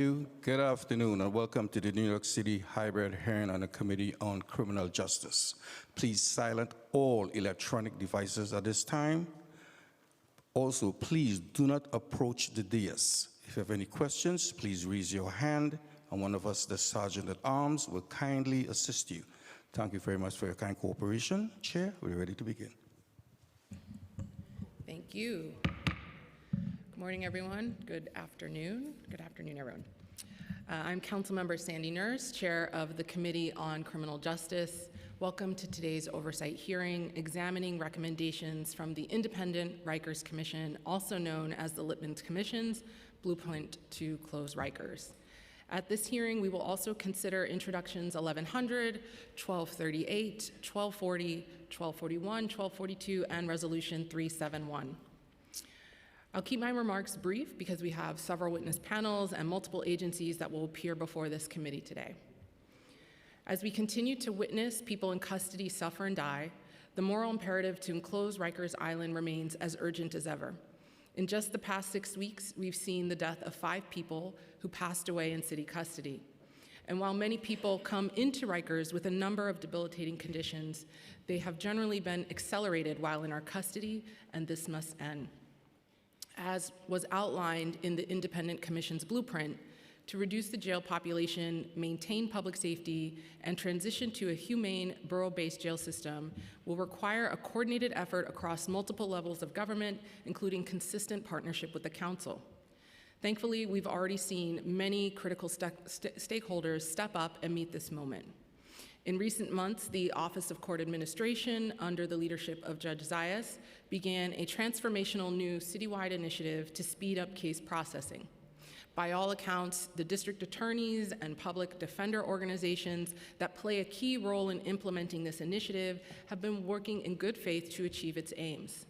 Good afternoon and welcome to the New York City Hybrid Hearing on the Committee on Criminal Justice. Please silence all electronic devices at this time. Also, please do not approach the dais. If you have any questions, please raise your hand and one of us, the Sergeant at Arms, will kindly assist you. Thank you very much for your kind cooperation. Chair, we're ready to begin. Thank you. Good morning, everyone. Good afternoon. Good afternoon, everyone. I'm Councilmember Sandy Nurse, Chair of the Committee on Criminal Justice. Welcome to today's oversight hearing examining recommendations from the Independent Rikers Commission, also known as the Lippman Commission's Blueprint to Close Rikers. At this hearing, we will also consider introductions 1100, 1238, 1240, 1241, 1242, and Resolution 371. I'll keep my remarks brief because we have several witness panels and multiple agencies that will appear before this committee today. As we continue to witness people in custody suffer and die, the moral imperative to enclose Rikers Island remains as urgent as ever. In just the past 6 weeks, we've seen the death of 5 people who passed away in city custody. And while many people come into Rikers with a number of debilitating conditions, they have generally been accelerated while in our custody, and this must end. As was outlined in the Independent Commission's blueprint, to reduce the jail population, maintain public safety, and transition to a humane borough-based jail system will require a coordinated effort across multiple levels of government, including consistent partnership with the council. Thankfully, we've already seen many critical stakeholders step up and meet this moment. In recent months, the Office of Court Administration, under the leadership of Judge Zayas, began a transformational new citywide initiative to speed up case processing. By all accounts, the district attorneys and public defender organizations that play a key role in implementing this initiative have been working in good faith to achieve its aims.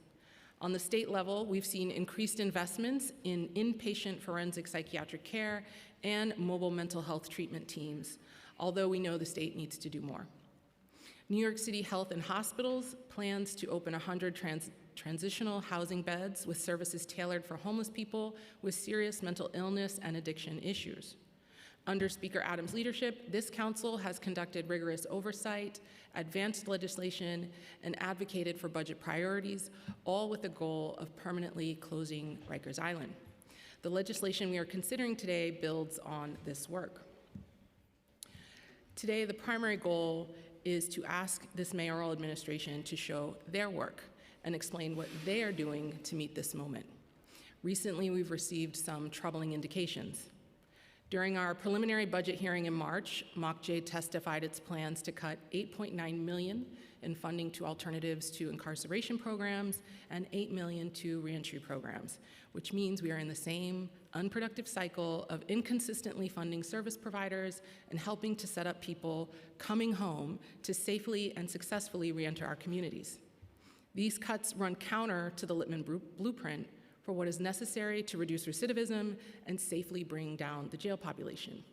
On the state level, we've seen increased investments in inpatient forensic psychiatric care and mobile mental health treatment teams, although we know the state needs to do more. New York City Health and Hospitals plans to open 100 transitional housing beds with services tailored for homeless people with serious mental illness and addiction issues. Under Speaker Adams' leadership, this council has conducted rigorous oversight, advanced legislation, and advocated for budget priorities, all with the goal of permanently closing Rikers Island. The legislation we are considering today builds on this work. Today, the primary goal is to ask this mayoral administration to show their work and explain what they are doing to meet this moment. Recently, we've received some troubling indications. During our preliminary budget hearing in March, MOCJ testified its plans to cut $8.9 million in funding to alternatives to incarceration programs and $8 million to reentry programs, which means we are in the same unproductive cycle of inconsistently funding service providers and helping to set up people coming home to safely and successfully reenter our communities. These cuts run counter to the Lippman Blueprint for what is necessary to reduce recidivism and safely bring down the jail population.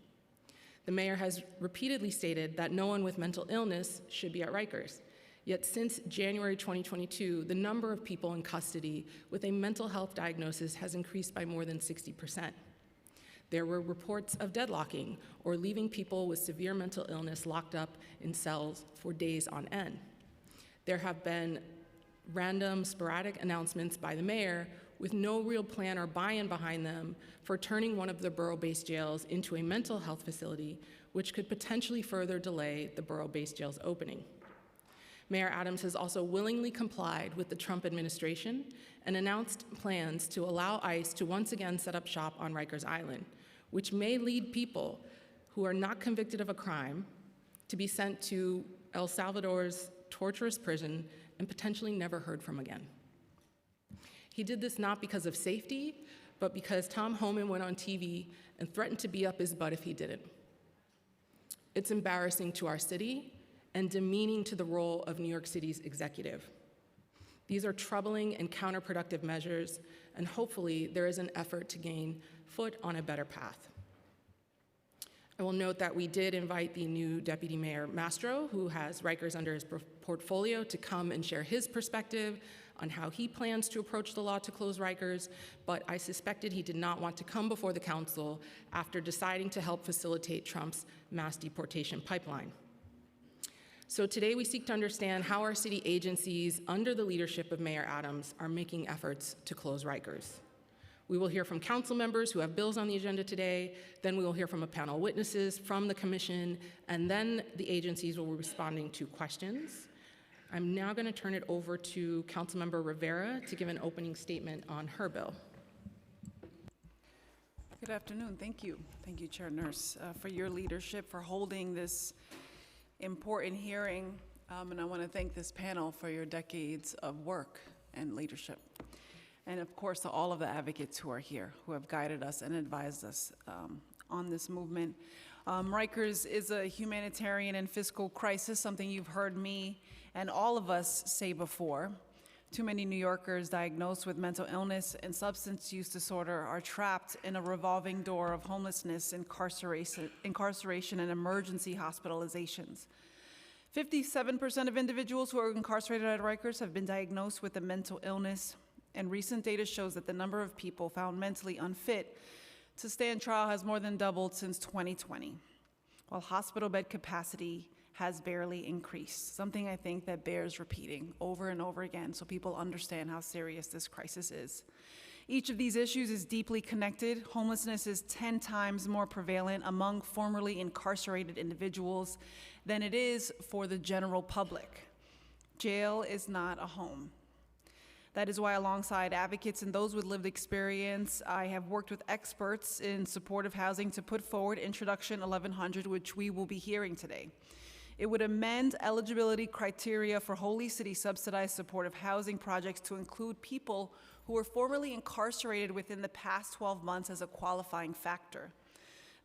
The mayor has repeatedly stated that no one with mental illness should be at Rikers. Yet since January 2022, the number of people in custody with a mental health diagnosis has increased by more than 60%. There were reports of deadlocking or leaving people with severe mental illness locked up in cells for days on end. There have been random, sporadic announcements by the mayor with no real plan or buy-in behind them for turning one of the borough-based jails into a mental health facility, which could potentially further delay the borough-based jail's opening. Mayor Adams has also willingly complied with the Trump administration and announced plans to allow ICE to once again set up shop on Rikers Island, which may lead people who are not convicted of a crime to be sent to El Salvador's torturous prison and potentially never heard from again. He did this not because of safety, but because Tom Homan went on TV and threatened to beat up his butt if he didn't. It's embarrassing to our city and demeaning to the role of New York City's executive. These are troubling and counterproductive measures, and hopefully there is an effort to gain foot on a better path. I will note that we did invite the new Deputy Mayor Mastro, who has Rikers under his portfolio, to come and share his perspective on how he plans to approach the law to close Rikers, but I suspected he did not want to come before the council after deciding to help facilitate Trump's mass deportation pipeline. So today we seek to understand how our city agencies, under the leadership of Mayor Adams, are making efforts to close Rikers. We will hear from council members who have bills on the agenda today, then we will hear from a panel of witnesses from the commission, and then the agencies will be responding to questions. I'm now going to turn it over to Councilmember Rivera to give an opening statement on her bill. Good afternoon. Thank you. Thank you, Chair Nurse, for your leadership, for holding this important hearing, and I want to thank this panel for your decades of work and leadership. And of course, to all of the advocates who are here, who have guided us and advised us on this movement. Rikers is a humanitarian and fiscal crisis, something you've heard me and all of us say before. Too many New Yorkers diagnosed with mental illness and substance use disorder are trapped in a revolving door of homelessness, incarceration, and emergency hospitalizations. 57% of individuals who are incarcerated at Rikers have been diagnosed with a mental illness, and recent data shows that the number of people found mentally unfit to stand trial has more than doubled since 2020, while hospital bed capacity has barely increased, something I think that bears repeating over and over again so people understand how serious this crisis is. Each of these issues is deeply connected. Homelessness is 10 times more prevalent among formerly incarcerated individuals than it is for the general public. Jail is not a home. That is why, alongside advocates and those with lived experience, I have worked with experts in supportive housing to put forward Introduction 1100, which we will be hearing today. It would amend eligibility criteria for Holy City subsidized supportive housing projects to include people who were formerly incarcerated within the past 12 months as a qualifying factor.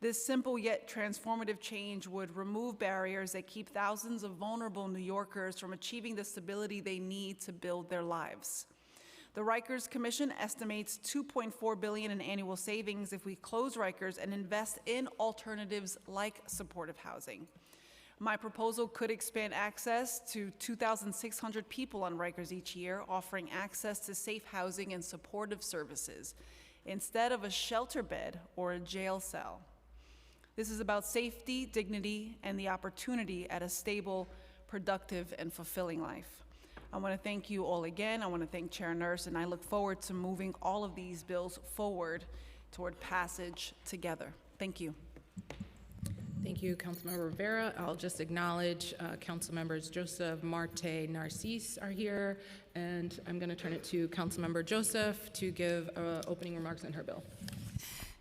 This simple yet transformative change would remove barriers that keep thousands of vulnerable New Yorkers from achieving the stability they need to build their lives. The Rikers Commission estimates $2.4 billion in annual savings if we close Rikers and invest in alternatives like supportive housing. My proposal could expand access to 2,600 people on Rikers each year, offering access to safe housing and supportive services instead of a shelter bed or a jail cell. This is about safety, dignity, and the opportunity at a stable, productive, and fulfilling life. I want to thank you all again. I want to thank Chair Nurse, and I look forward to moving all of these bills forward toward passage together. Thank you. Thank you, Councilmember Rivera. I'll just acknowledge Councilmembers Joseph, Marte, Narcisse are here, and I'm going to turn it to Councilmember Joseph to give opening remarks on her bill.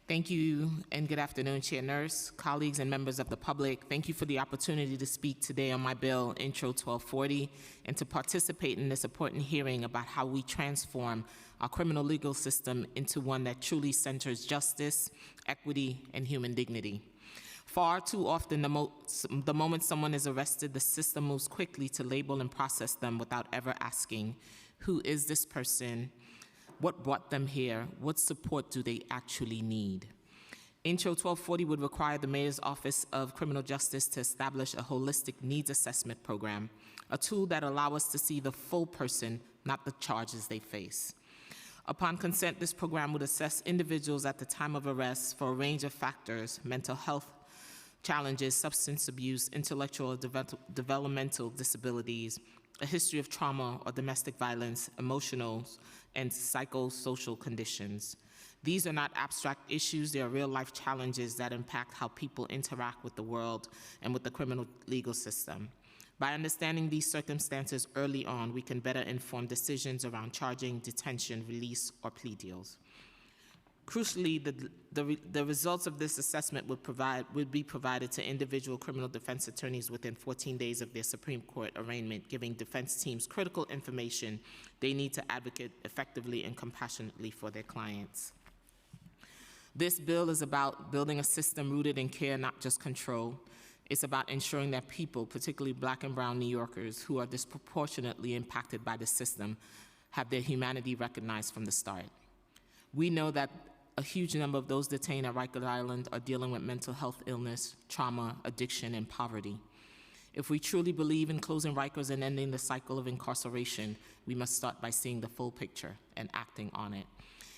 Thank you, and good afternoon, Chair Nurse, colleagues, and members of the public. Thank you for the opportunity to speak today on my bill, Intro 1240, and to participate in this important hearing about how we transform our criminal legal system into one that truly centers justice, equity, and human dignity. Far too often, the moment someone is arrested, the system moves quickly to label and process them without ever asking, who is this person? What brought them here? What support do they actually need? Intro 1240 would require the Mayor's Office of Criminal Justice to establish a holistic needs assessment program, a tool that allows us to see the full person, not the charges they face. Upon consent, this program would assess individuals at the time of arrest for a range of factors: mental health challenges, substance abuse, intellectual or developmental disabilities, a history of trauma or domestic violence, emotional and psychosocial conditions. These are not abstract issues, they are real-life challenges that impact how people interact with the world and with the criminal legal system. By understanding these circumstances early on, we can better inform decisions around charging, detention, release, or plea deals. Crucially, the results of this assessment would be provided to individual criminal defense attorneys within 14 days of their Supreme Court arraignment, giving defense teams critical information they need to advocate effectively and compassionately for their clients. This bill is about building a system rooted in care, not just control. It's about ensuring that people, particularly Black and brown New Yorkers who are disproportionately impacted by the system, have their humanity recognized from the start. We know that a huge number of those detained at Rikers Island are dealing with mental health illness, trauma, addiction, and poverty. If we truly believe in closing Rikers and ending the cycle of incarceration, we must start by seeing the full picture and acting on it.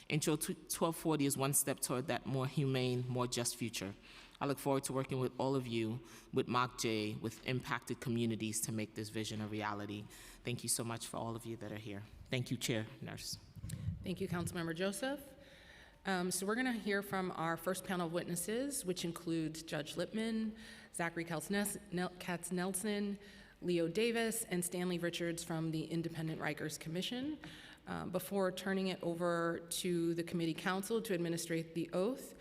Intro 1240 is one step toward that more humane, more just future. I look forward to working with all of you, with MOCJ, with impacted communities to make this vision a reality. Thank you so much for all of you that are here. Thank you, Chair Nurse. Thank you, Councilmember Joseph. So we're going to hear from our first panel of witnesses, which includes Judge Lippman, Zachary Katz-Nelson, Leo Davis, and Stanley Richards from the Independent Rikers Commission. Before turning it over to the committee counsel to administrate the oath,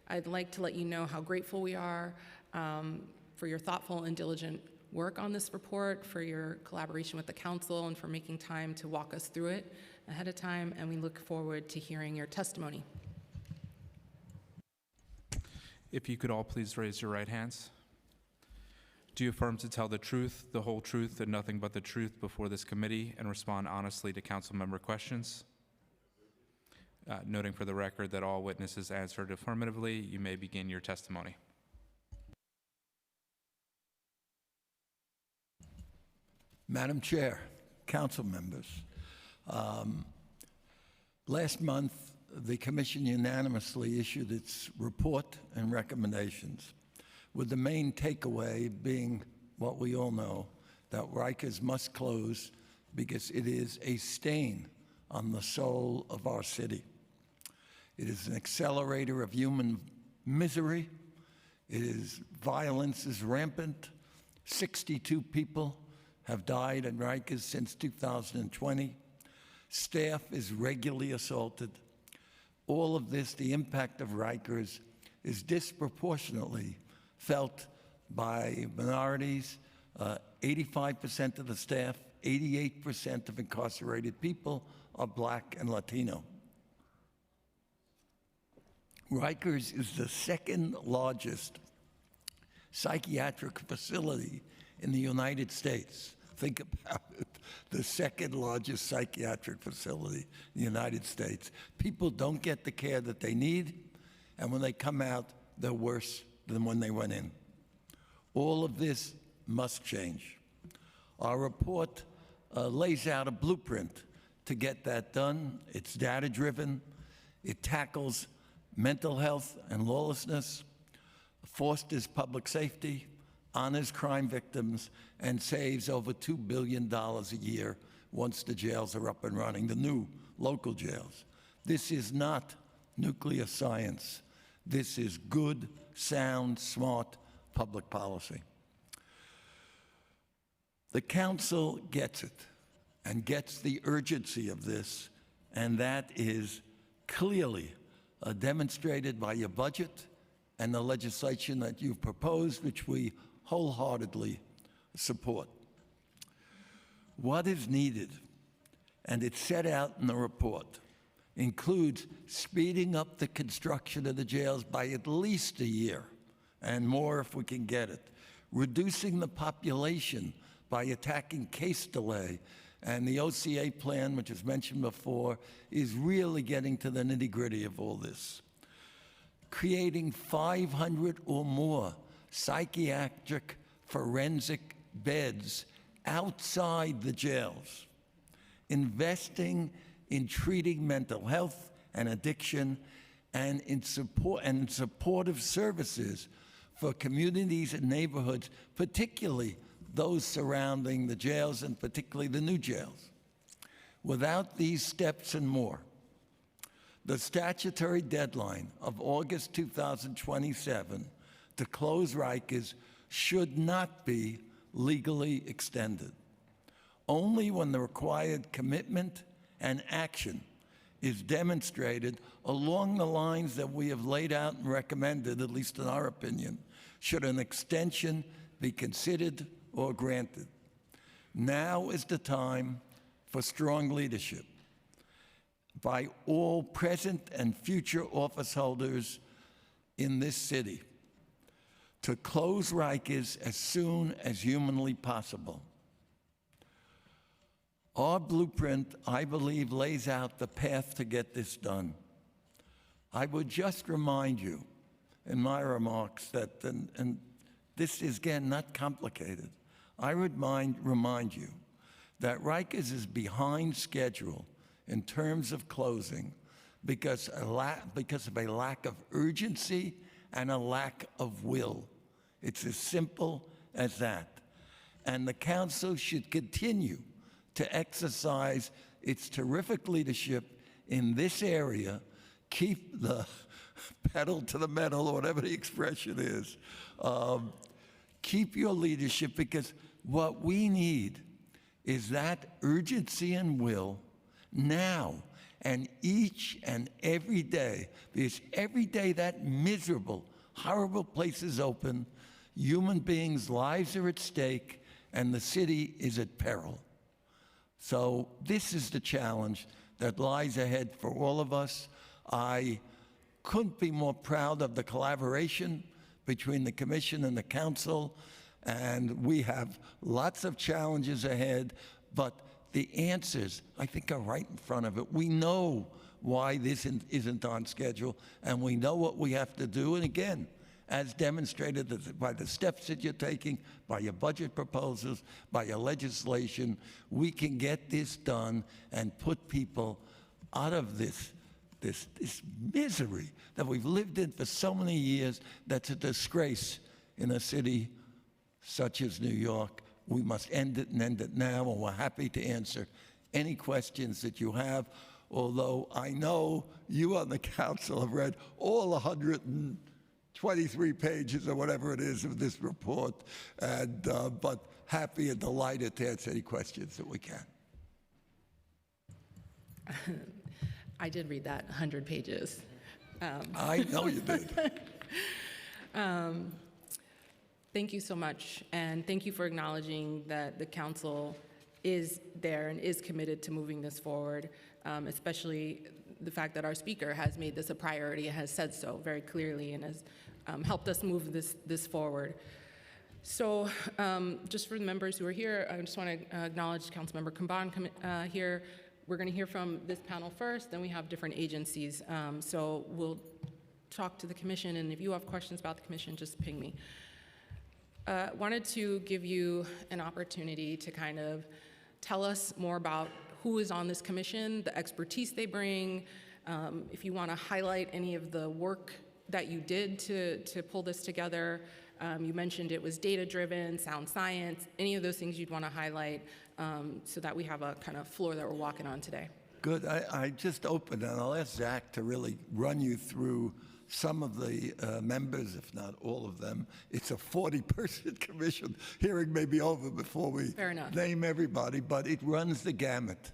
I'd like to let you know how grateful we are for your thoughtful and diligent work on this report, for your collaboration with the council, and for making time to walk us through it ahead of time, and we look forward to hearing your testimony. If you could all please raise your right hands. Do you affirm to tell the truth, the whole truth, and nothing but the truth before this committee and respond honestly to council member questions? Noting for the record that all witnesses answered affirmatively, you may begin your testimony. Madam Chair, council members, last month the Commission unanimously issued its report and recommendations, with the main takeaway being what we all know, that Rikers must close because it is a stain on the soul of our city. It is an accelerator of human misery. Violence is rampant. 62 people have died in Rikers since 2020. Staff is regularly assaulted. All of this, the impact of Rikers, is disproportionately felt by minorities. 85% of the staff, 88% of incarcerated people are Black and Latino. Rikers is the second largest psychiatric facility in the United States. Think about it, the second largest psychiatric facility in the United States. People don't get the care that they need, and when they come out, they're worse than when they went in. All of this must change. Our report lays out a blueprint to get that done. It's data-driven. It tackles mental health and lawlessness, fosters public safety, honors crime victims, and saves over $2 billion a year once the jails are up and running, the new local jails. This is not nuclear science. This is good, sound, smart public policy. The council gets it and gets the urgency of this, and that is clearly demonstrated by your budget and the legislation that you've proposed, which we wholeheartedly support. What is needed, and it's set out in the report, includes speeding up the construction of the jails by at least a year, and more if we can get it, reducing the population by attacking case delay, and the OCA plan, which was mentioned before, is really getting to the nitty-gritty of all this. Creating 500 or more psychiatric forensic beds outside the jails, investing in treating mental health and addiction, and in supportive services for communities and neighborhoods, particularly those surrounding the jails and particularly the new jails. Without these steps and more, the statutory deadline of August 2027 to close Rikers should not be legally extended. Only when the required commitment and action is demonstrated along the lines that we have laid out and recommended, at least in our opinion, should an extension be considered or granted. Now is the time for strong leadership by all present and future office holders in this city to close Rikers as soon as humanly possible. Our blueprint, I believe, lays out the path to get this done. I would just remind you in my remarks that, and this is, again, not complicated, I remind you that Rikers is behind schedule in terms of closing because of a lack of urgency and a lack of will. It's as simple as that. And the council should continue to exercise its terrific leadership in this area, keep the pedal to the metal, or whatever the expression is. Keep your leadership, because what we need is that urgency and will now and each and every day, because every day that miserable, horrible place is open, human beings' lives are at stake, and the city is at peril. So this is the challenge that lies ahead for all of us. I couldn't be more proud of the collaboration between the Commission and the Council, and we have lots of challenges ahead, but the answers, I think, are right in front of it. We know why this isn't on schedule, and we know what we have to do. And again, as demonstrated by the steps that you're taking, by your budget proposals, by your legislation, we can get this done and put people out of this misery that we've lived in for so many years. That's a disgrace in a city such as New York. We must end it, and end it now, and we're happy to answer any questions that you have, although I know you on the council have read all 123 pages or whatever it is of this report, and but happy and delighted to answer any questions that we can. I did read that 100 pages. I know you did. Thank you so much, and thank you for acknowledging that the council is there and is committed to moving this forward, especially the fact that our speaker has made this a priority and has said so very clearly and has helped us move this forward. So just for the members who are here, I just want to acknowledge Councilmember Kamban here. We're going to hear from this panel first, then we have different agencies. So we'll talk to the commission, and if you have questions about the commission, just ping me. Wanted to give you an opportunity to kind of tell us more about who is on this commission, the expertise they bring, if you want to highlight any of the work that you did to pull this together. You mentioned it was data-driven, sound science, any of those things you'd want to highlight so that we have a kind of floor that we're walking on today. Good. I just opened, and I'll ask Zach to really run you through some of the members, if not all of them. It's a 40-person commission. Hearing may be over before we name everybody, but it runs the gamut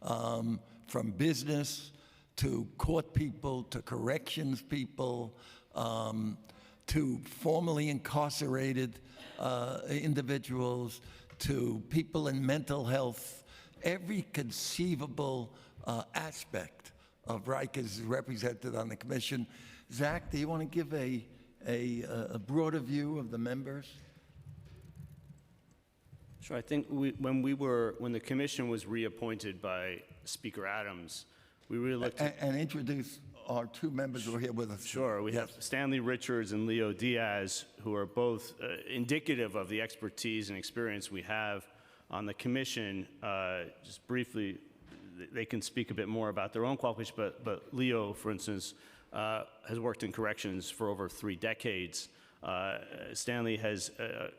from business to court people to corrections people to formerly incarcerated individuals to people in mental health. Every conceivable aspect of Rikers is represented on the commission. Zach, do you want to give a broader view of the members? Sure. I think when the commission was reappointed by Speaker Adams, we really looked at... And introduce our two members who are here with us. Sure. We have Stanley Richards and Leo Diaz, who are both indicative of the expertise and experience we have on the commission. Just briefly, they can speak a bit more about their own qualifications, but Leo, for instance, has worked in corrections for over 3 decades. Stanley has a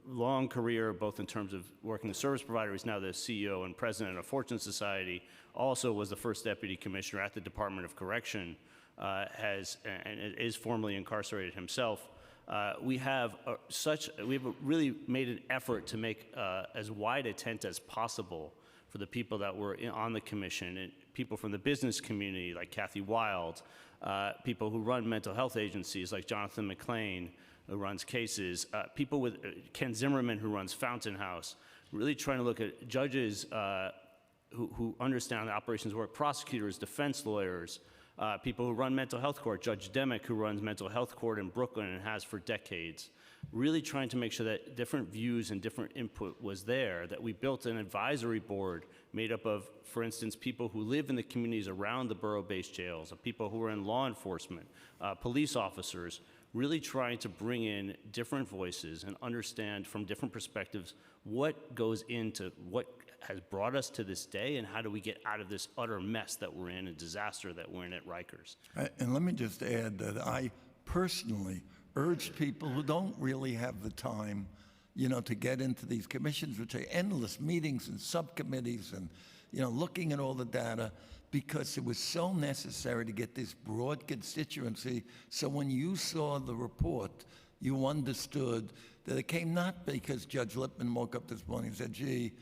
long career, both in terms of working as a service provider. He's now the CEO and president of Fortune Society. Also was the first deputy commissioner at the Department of Correction. Is formerly incarcerated himself. We have really made an effort to make as wide a tent as possible for the people that were on the commission, and people from the business community like Kathy Wild, people who run mental health agencies like Jonathan McLean, who runs cases, people with Ken Zimmerman, who runs Fountain House, really trying to look at judges who understand the operations work, prosecutors, defense lawyers, people who run mental health court, Judge Demick, who runs mental health court in Brooklyn and has for decades, really trying to make sure that different views and different input was there, that we built an advisory board made up of, for instance, people who live in the communities around the borough-based jails, of people who are in law enforcement, police officers, really trying to bring in different voices and understand from different perspectives what goes into what has brought us to this day and how do we get out of this utter mess that we're in, a disaster that we're in at Rikers. And let me just add that I personally urge people who don't really have the time, to get into these commissions, which are endless meetings and subcommittees and, looking at all the data, because it was so necessary to get this broad constituency. So when you saw the report, you understood that it came not because Judge Lippman woke up this morning and said, gee,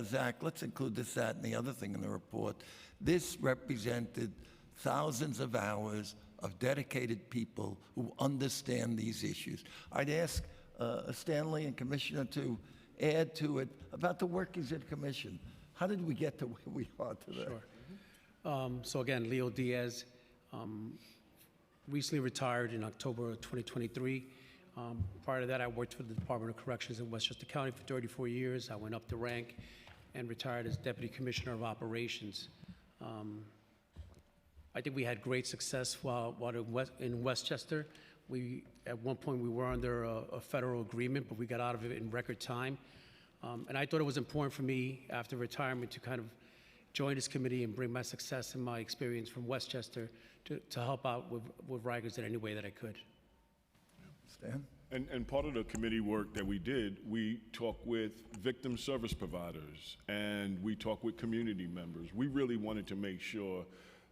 Zach, let's include this, that, and the other thing in the report. This represented thousands of hours of dedicated people who understand these issues. I'd ask Stanley and Commissioner to add to it about the workings of the commission. How did we get to where we are today? Sure. So again, Leo Diaz, recently retired in October of 2023. Prior to that, I worked for the Department of Corrections in Westchester County for 34 years. I went up the rank and retired as Deputy Commissioner of Operations. I think we had great success while in Westchester. At one point, we were under a federal agreement, but we got out of it in record time. And I thought it was important for me after retirement to kind of join this committee and bring my success and my experience from Westchester to help out with Rikers in any way that I could. Stan? And part of the committee work that we did, we talked with victim service providers and we talked with community members. We really wanted to make sure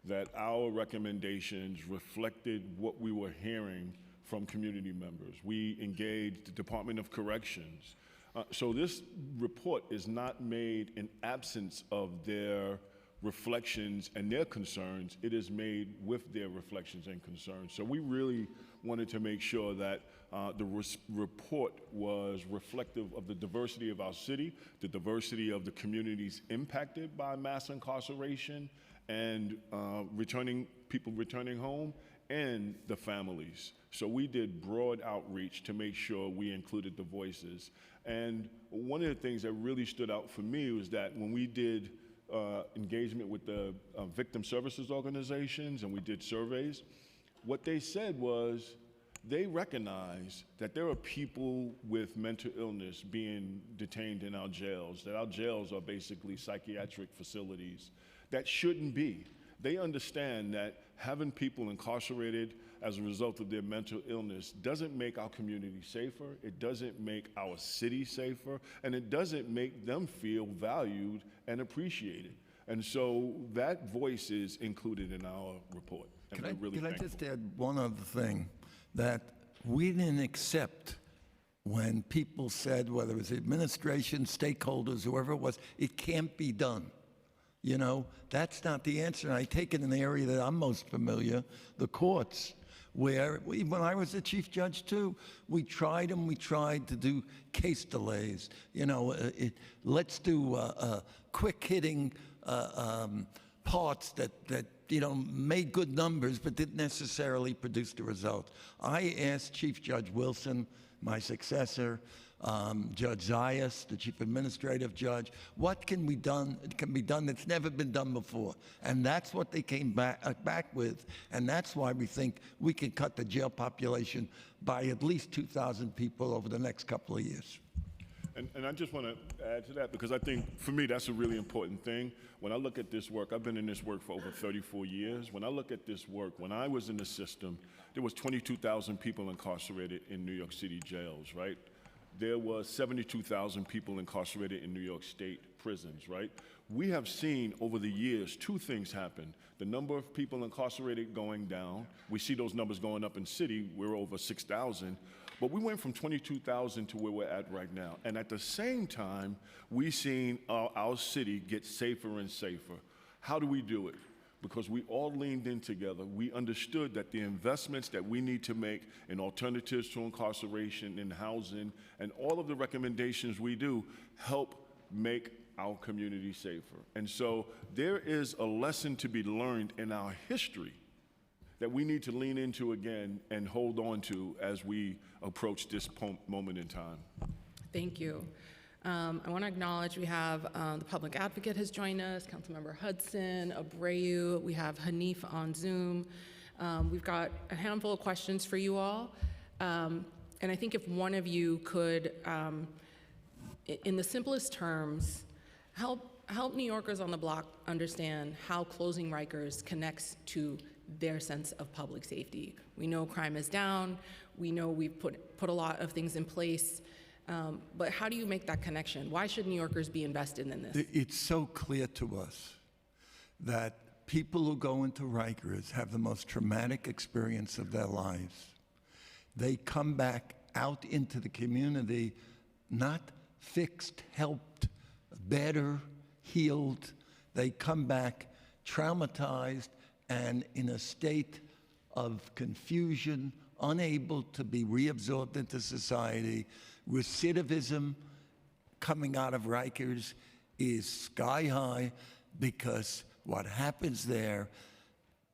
that our recommendations reflected what we were hearing from community members. We engaged the Department of Corrections. So this report is not made in absence of their reflections and their concerns. It is made with their reflections and concerns. So we really wanted to make sure that the report was reflective of the diversity of our city, the diversity of the communities impacted by mass incarceration and people returning home, and the families. So we did broad outreach to make sure we included the voices. And one of the things that really stood out for me was that when we did engagement with the victim services organizations and we did surveys, what they said was they recognize that there are people with mental illness being detained in our jails, that our jails are basically psychiatric facilities that shouldn't be. They understand that having people incarcerated as a result of their mental illness doesn't make our community safer, it doesn't make our city safer, and it doesn't make them feel valued and appreciated. And so that voice is included in our report. And we're really Can I thankful. just add one other thing? That we didn't accept when people said, whether it was administration, stakeholders, whoever it was, it can't be done. That's not the answer. And I take it in the area that I'm most familiar, the courts, where when I was the chief judge too, we tried to do case delays. Let's do quick hitting parts that made good numbers but didn't necessarily produce the result. I asked Chief Judge Wilson, my successor, Judge Zayas, the chief administrative judge, what can be done that's never been done before? And that's what they came back with, and that's why we think we can cut the jail population by at least 2,000 people over the next couple of years. And I just want to add to that because I think, for me, that's a really important thing. When I look at this work, I've been in this work for over 34 years. When I look at this work, when I was in the system, there was 22,000 people incarcerated in New York City jails, right? There was 72,000 people incarcerated in New York State prisons, right? We have seen over the years two things happen. The number of people incarcerated going down. We see those numbers going up in city. We're over 6,000. But we went from 22,000 to where we're at right now. And at the same time, we've seen our city get safer and safer. How do we do it? Because we all leaned in together. We understood that the investments that we need to make in alternatives to incarceration, in housing, and all of the recommendations we do help make our community safer. And so there is a lesson to be learned in our history that we need to lean into again and hold on to as we approach this moment in time. Thank you. I want to acknowledge we have the public advocate has joined us, Councilmember Hudson, Abreu. We have Hanif on Zoom. We've got a handful of questions for you all. And I think if one of you could, in the simplest terms, help New Yorkers on the block understand how closing Rikers connects to their sense of public safety. We know crime is down. We know we've put a lot of things in place. But how do you make that connection? Why should New Yorkers be invested in this? It's so clear to us that people who go into Rikers have the most traumatic experience of their lives. They come back out into the community not fixed, helped, better, healed. They come back traumatized and in a state of confusion, unable to be reabsorbed into society. Recidivism coming out of Rikers is sky high because what happens there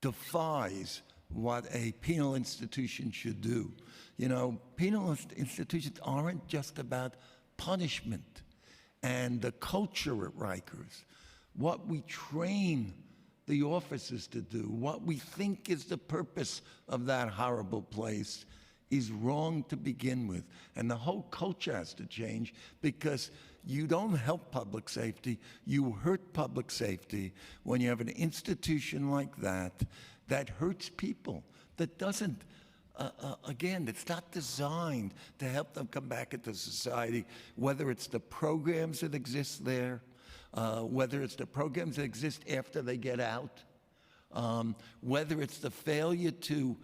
defies what a penal institution should do. You know, penal institutions aren't just about punishment and the culture at Rikers, what we train the officers to do, what we think is the purpose of that horrible place is wrong to begin with. And the whole culture has to change because you don't help public safety, you hurt public safety when you have an institution like that that hurts people, that doesn't, again, it's not designed to help them come back into society, whether it's the programs that exist there, whether it's the programs that exist after they get out, whether it's the failure to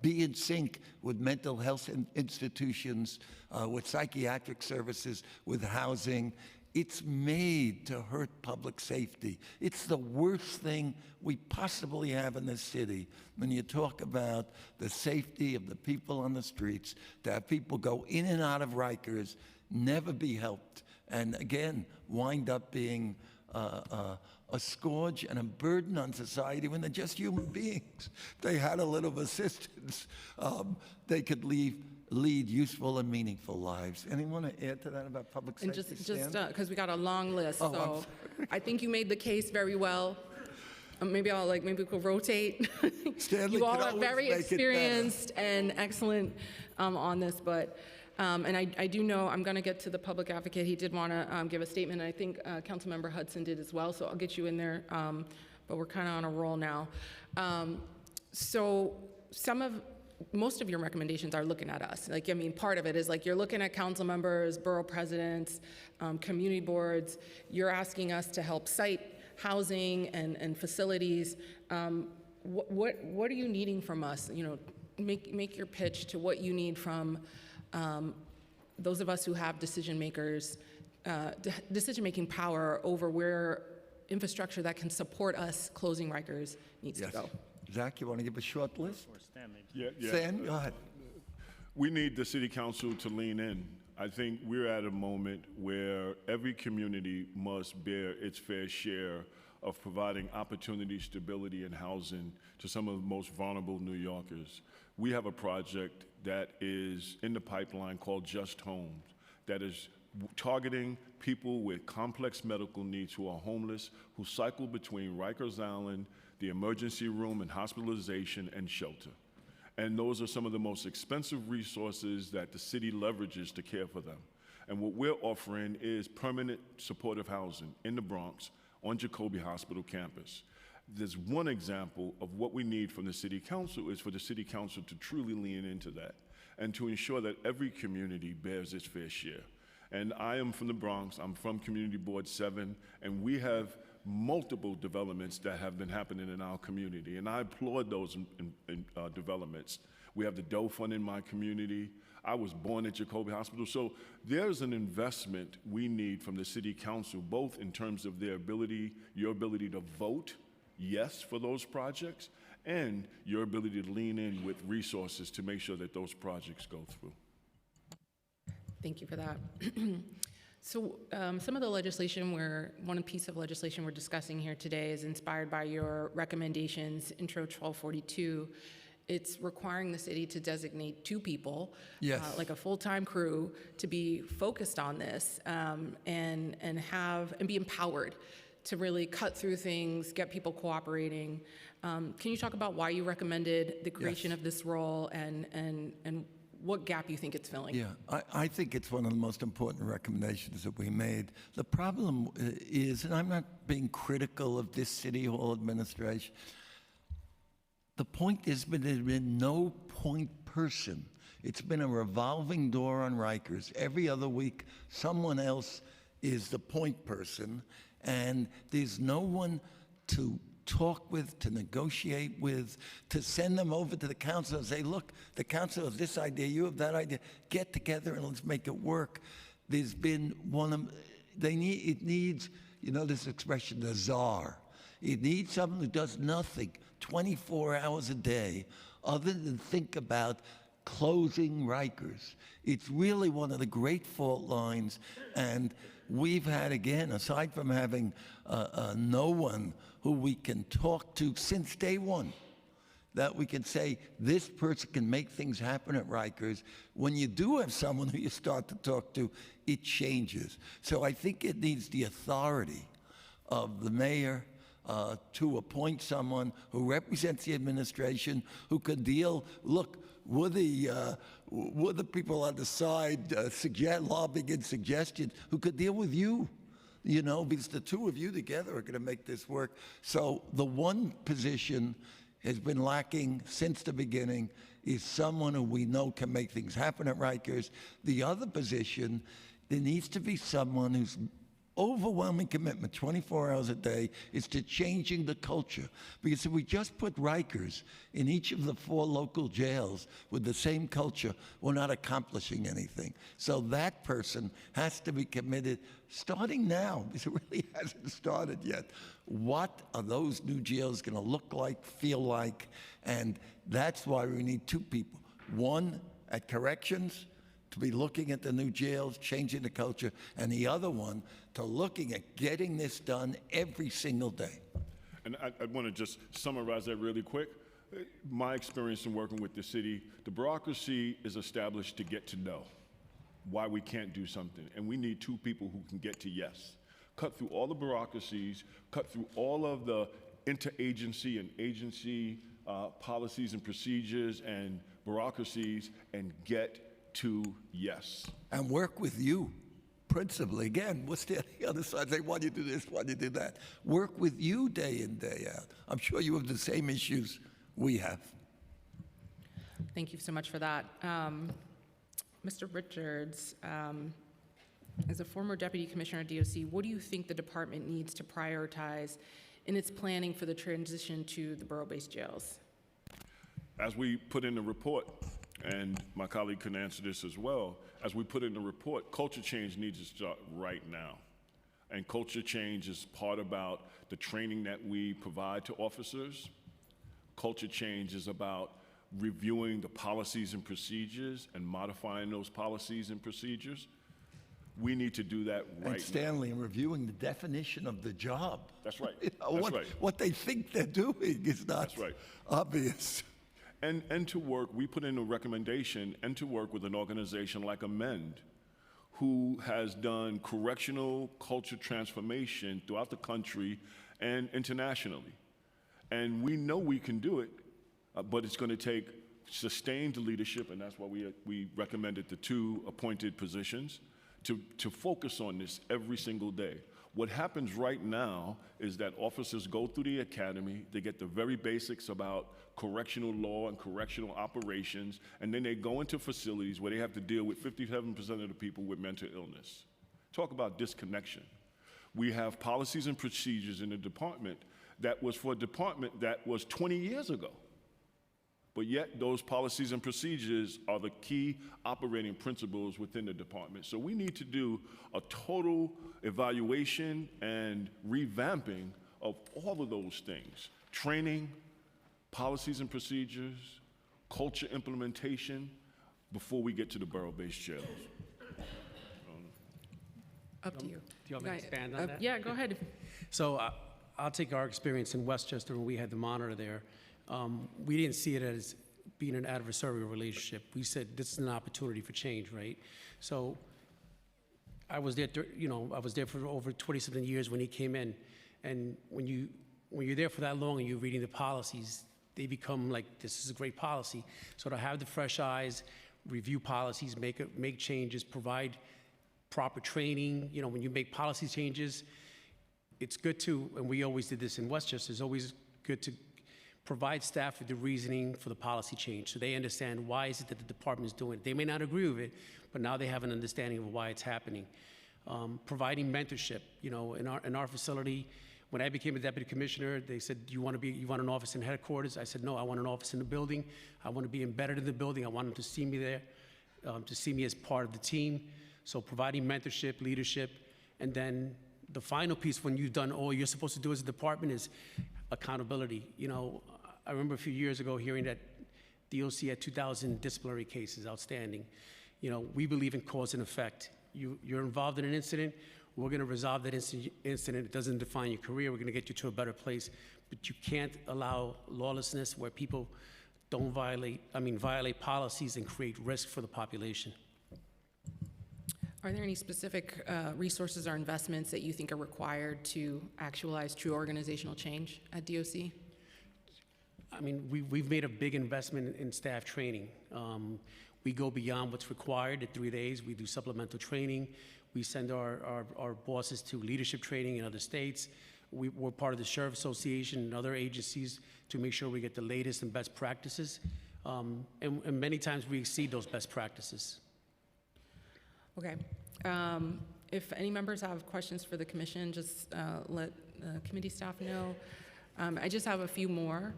be in sync with mental health institutions, with psychiatric services, with housing. It's made to hurt public safety. It's the worst thing we possibly have in this city when you talk about the safety of the people on the streets, to have people go in and out of Rikers, never be helped, and again, wind up being a scourge and a burden on society when they're just human beings. If they had a little assistance, they could lead useful and meaningful lives. Anyone want to add to that about public And safety? just because we got a long list, Oh, so I think you made the case very well. Maybe we could rotate. Stanley You all could are always very make it better. experienced and excellent on this, but and I do know I'm going to get to the public advocate. He did want to give a statement, and I think Councilmember Hudson did as well. So I'll get you in there. But we're kind of on a roll now. So most of your recommendations are looking at us. Like, I mean, part of it is like you're looking at council members, borough presidents, community boards. You're asking us to help cite housing and facilities. What are you needing from us? You know, make your pitch to what you need from those of us who have decision-making power over where infrastructure that can support us closing Rikers needs to go. Zach, you want to give a short list? Yeah. Stan, go ahead. We need the city council to lean in. I think we're at a moment where every community must bear its fair share of providing opportunity, stability, and housing to some of the most vulnerable New Yorkers. We have a project that is in the pipeline called Just Homes that is targeting people with complex medical needs who are homeless, who cycle between Rikers Island, the emergency room and hospitalization, and shelter. And those are some of the most expensive resources that the city leverages to care for them. And what we're offering is permanent supportive housing in the Bronx on Jacoby Hospital campus. There's one example of what we need from the city council is for the city council to truly lean into that and to ensure that every community bears its fair share. And I am from the Bronx, I'm from Community Board 7, and we have multiple developments that have been happening in our community, and I applaud those developments. We have the Doe Fund in my community. I was born at Jacoby Hospital, so there's an investment we need from the city council, both in terms of their ability, your ability to vote yes for those projects, and your ability to lean in with resources to make sure that those projects go through. Thank you for that. So some of the legislation one piece of legislation we're discussing here today is inspired by your recommendations, Intro 1242. It's requiring the city to designate 2 people, Yes. like a full-time crew, to be focused on this and be empowered to really cut through things, get people cooperating. Can you talk about why you recommended the creation of this role and what gap you think it's filling? Yeah, I think it's one of the most important recommendations that we made. The problem is, and I'm not being critical of this City Hall administration, the point is there's been no point person. It's been a revolving door on Rikers. Every other week, someone else is the point person, and there's no one to talk with, to negotiate with, to send them over to the council and say, look, the council has this idea, you have that idea, get together and let's make it work. There's been it needs, you know this expression, the czar. It needs someone who does nothing 24 hours a day other than think about closing Rikers. It's really one of the great fault lines, and we've had, again, aside from having no one who we can talk to since day one, that we can say, this person can make things happen at Rikers. When you do have someone who you start to talk to, it changes. So I think it needs the authority of the mayor to appoint someone who represents the administration, who can deal, look, we're the people on the side lobbying and suggestions, who could deal with you. You know, because the two of you together are going to make this work. So the one position has been lacking since the beginning is someone who we know can make things happen at Rikers. The other position, there needs to be someone who's overwhelming commitment, 24 hours a day, is to changing the culture. Because if we just put Rikers in each of the 4 local jails with the same culture, we're not accomplishing anything. So that person has to be committed, starting now, because it really hasn't started yet. What are those new jails going to look like, feel like? And that's why we need 2 people. One at corrections, to be looking at the new jails, changing the culture, and the other one to looking at getting this done every single day. And I want to just summarize that really quick. My experience in working with the city, the bureaucracy is established to get to know why we can't do something. And we need 2 people who can get to yes. Cut through all the bureaucracies, cut through all of the interagency and agency policies and procedures and bureaucracies and get to yes. And work with you, principally. Again, we'll stay on the other side, say, why do you do this, why do you do that? Work with you day in, day out. I'm sure you have the same issues we have. Thank you so much for that. Mr. Richards, as a former Deputy Commissioner of DOC, what do you think the department needs to prioritize in its planning for the transition to the borough-based jails? As we put in the report, and my colleague can answer this as well, as we put in the report, culture change needs to start right now. And culture change is part about the training that we provide to officers. Culture change is about reviewing the policies and procedures and modifying those policies and procedures. We need to do that right And Stanley, in reviewing the definition of the job. That's right. You know, That's right. What they think they're doing is not That's right. obvious. And to work, we put in a recommendation, and to work with an organization like Amend, who has done correctional culture transformation throughout the country and internationally. And we know we can do it, but it's going to take sustained leadership, and that's why we recommended the 2 appointed positions to focus on this every single day. What happens right now is that officers go through the academy, they get the very basics about correctional law and correctional operations, and then they go into facilities where they have to deal with 57% of the people with mental illness. Talk about disconnection. We have policies and procedures in the department that was for a department that was 20 years ago. But yet those policies and procedures are the key operating principles within the department. So we need to do a total evaluation and revamping of all of those things. Training, policies and procedures, culture implementation, before we get to the borough-based jails. Up to you. Do you want me to expand on that? Yeah, go ahead. So I'll take our experience in Westchester when we had the monitor there. We didn't see it as being an adversarial relationship. We said this is an opportunity for change, right? So I was there, I was there for over 20-something years when he came in, And when you're there for that long and you're reading the policies, they become like, this is a great policy. So to have the fresh eyes, review policies, make changes, provide proper training. You know, when you make policy changes, it's good to, and we always did this in Westchester, it's always good to provide staff with the reasoning for the policy change so they understand why is it that the department is doing it. They may not agree with it, but now they have an understanding of why it's happening. Providing mentorship, you know, in our facility, when I became a deputy commissioner, they said, you want an office in headquarters? I said, no, I want an office in the building. I want to be embedded in the building. I want them to see me there, to see me as part of the team. So providing mentorship, leadership, and then the final piece when you've done all you're supposed to do as a department is accountability. You know, I remember a few years ago hearing that DOC had 2,000 disciplinary cases outstanding. You know, we believe in cause and effect. You're involved in an incident, we're going to resolve that incident. It doesn't define your career. We're going to get you to a better place. But you can't allow lawlessness where people don't violate policies and create risk for the population. Are there any specific resources or investments that you think are required to actualize true organizational change at DOC? I mean, we've made a big investment in staff training. We go beyond what's required at 3 days. We do supplemental training. We send our bosses to leadership training in other states. We're part of the Sheriff Association and other agencies to make sure we get the latest and best practices. And many times we exceed those best practices. Okay. If any members have questions for the commission, just let committee staff know. I just have a few more.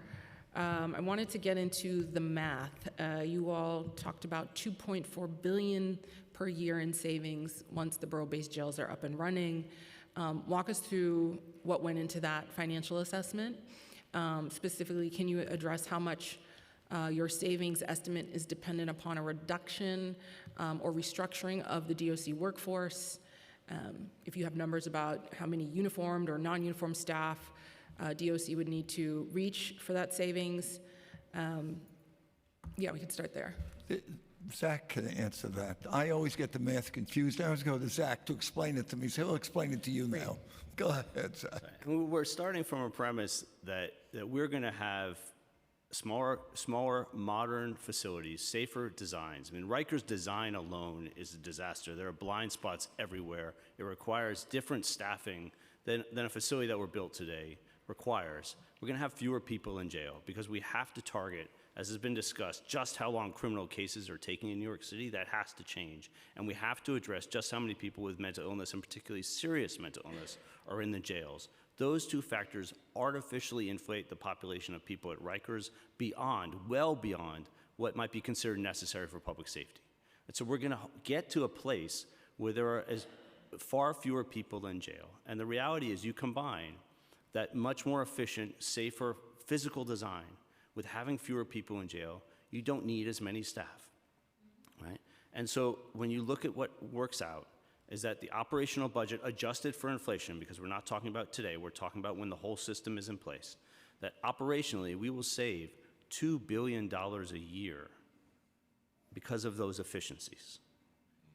I wanted to get into the math. You all talked about $2.4 billion per year in savings once the borough-based jails are up and running. Walk us through what went into that financial assessment. Specifically, can you address how much your savings estimate is dependent upon a reduction or restructuring of the DOC workforce? If you have numbers about how many uniformed or non-uniformed staff DOC would need to reach for that savings. Yeah, we can start there. Zach can answer that. I always get the math confused. I always go to Zach to explain it to me, so he'll explain it to you now. Go ahead, Zach. We're starting from a premise that we're going to have smaller, modern facilities, safer designs. I mean, Rikers design alone is a disaster. There are blind spots everywhere. It requires different staffing than a facility that we're built today requires. We're going to have fewer people in jail because we have to target, as has been discussed, just how long criminal cases are taking in New York City. That has to change. And we have to address just how many people with mental illness, and particularly serious mental illness, are in the jails. Those two factors artificially inflate the population of people at Rikers well beyond what might be considered necessary for public safety. And so we're going to get to a place where there are as far fewer people in jail. And the reality is you combine that much more efficient, safer physical design with having fewer people in jail, you don't need as many staff, right? And so when you look at what works out, is that the operational budget adjusted for inflation, because we're not talking about today, we're talking about when the whole system is in place, that operationally we will save $2 billion a year because of those efficiencies.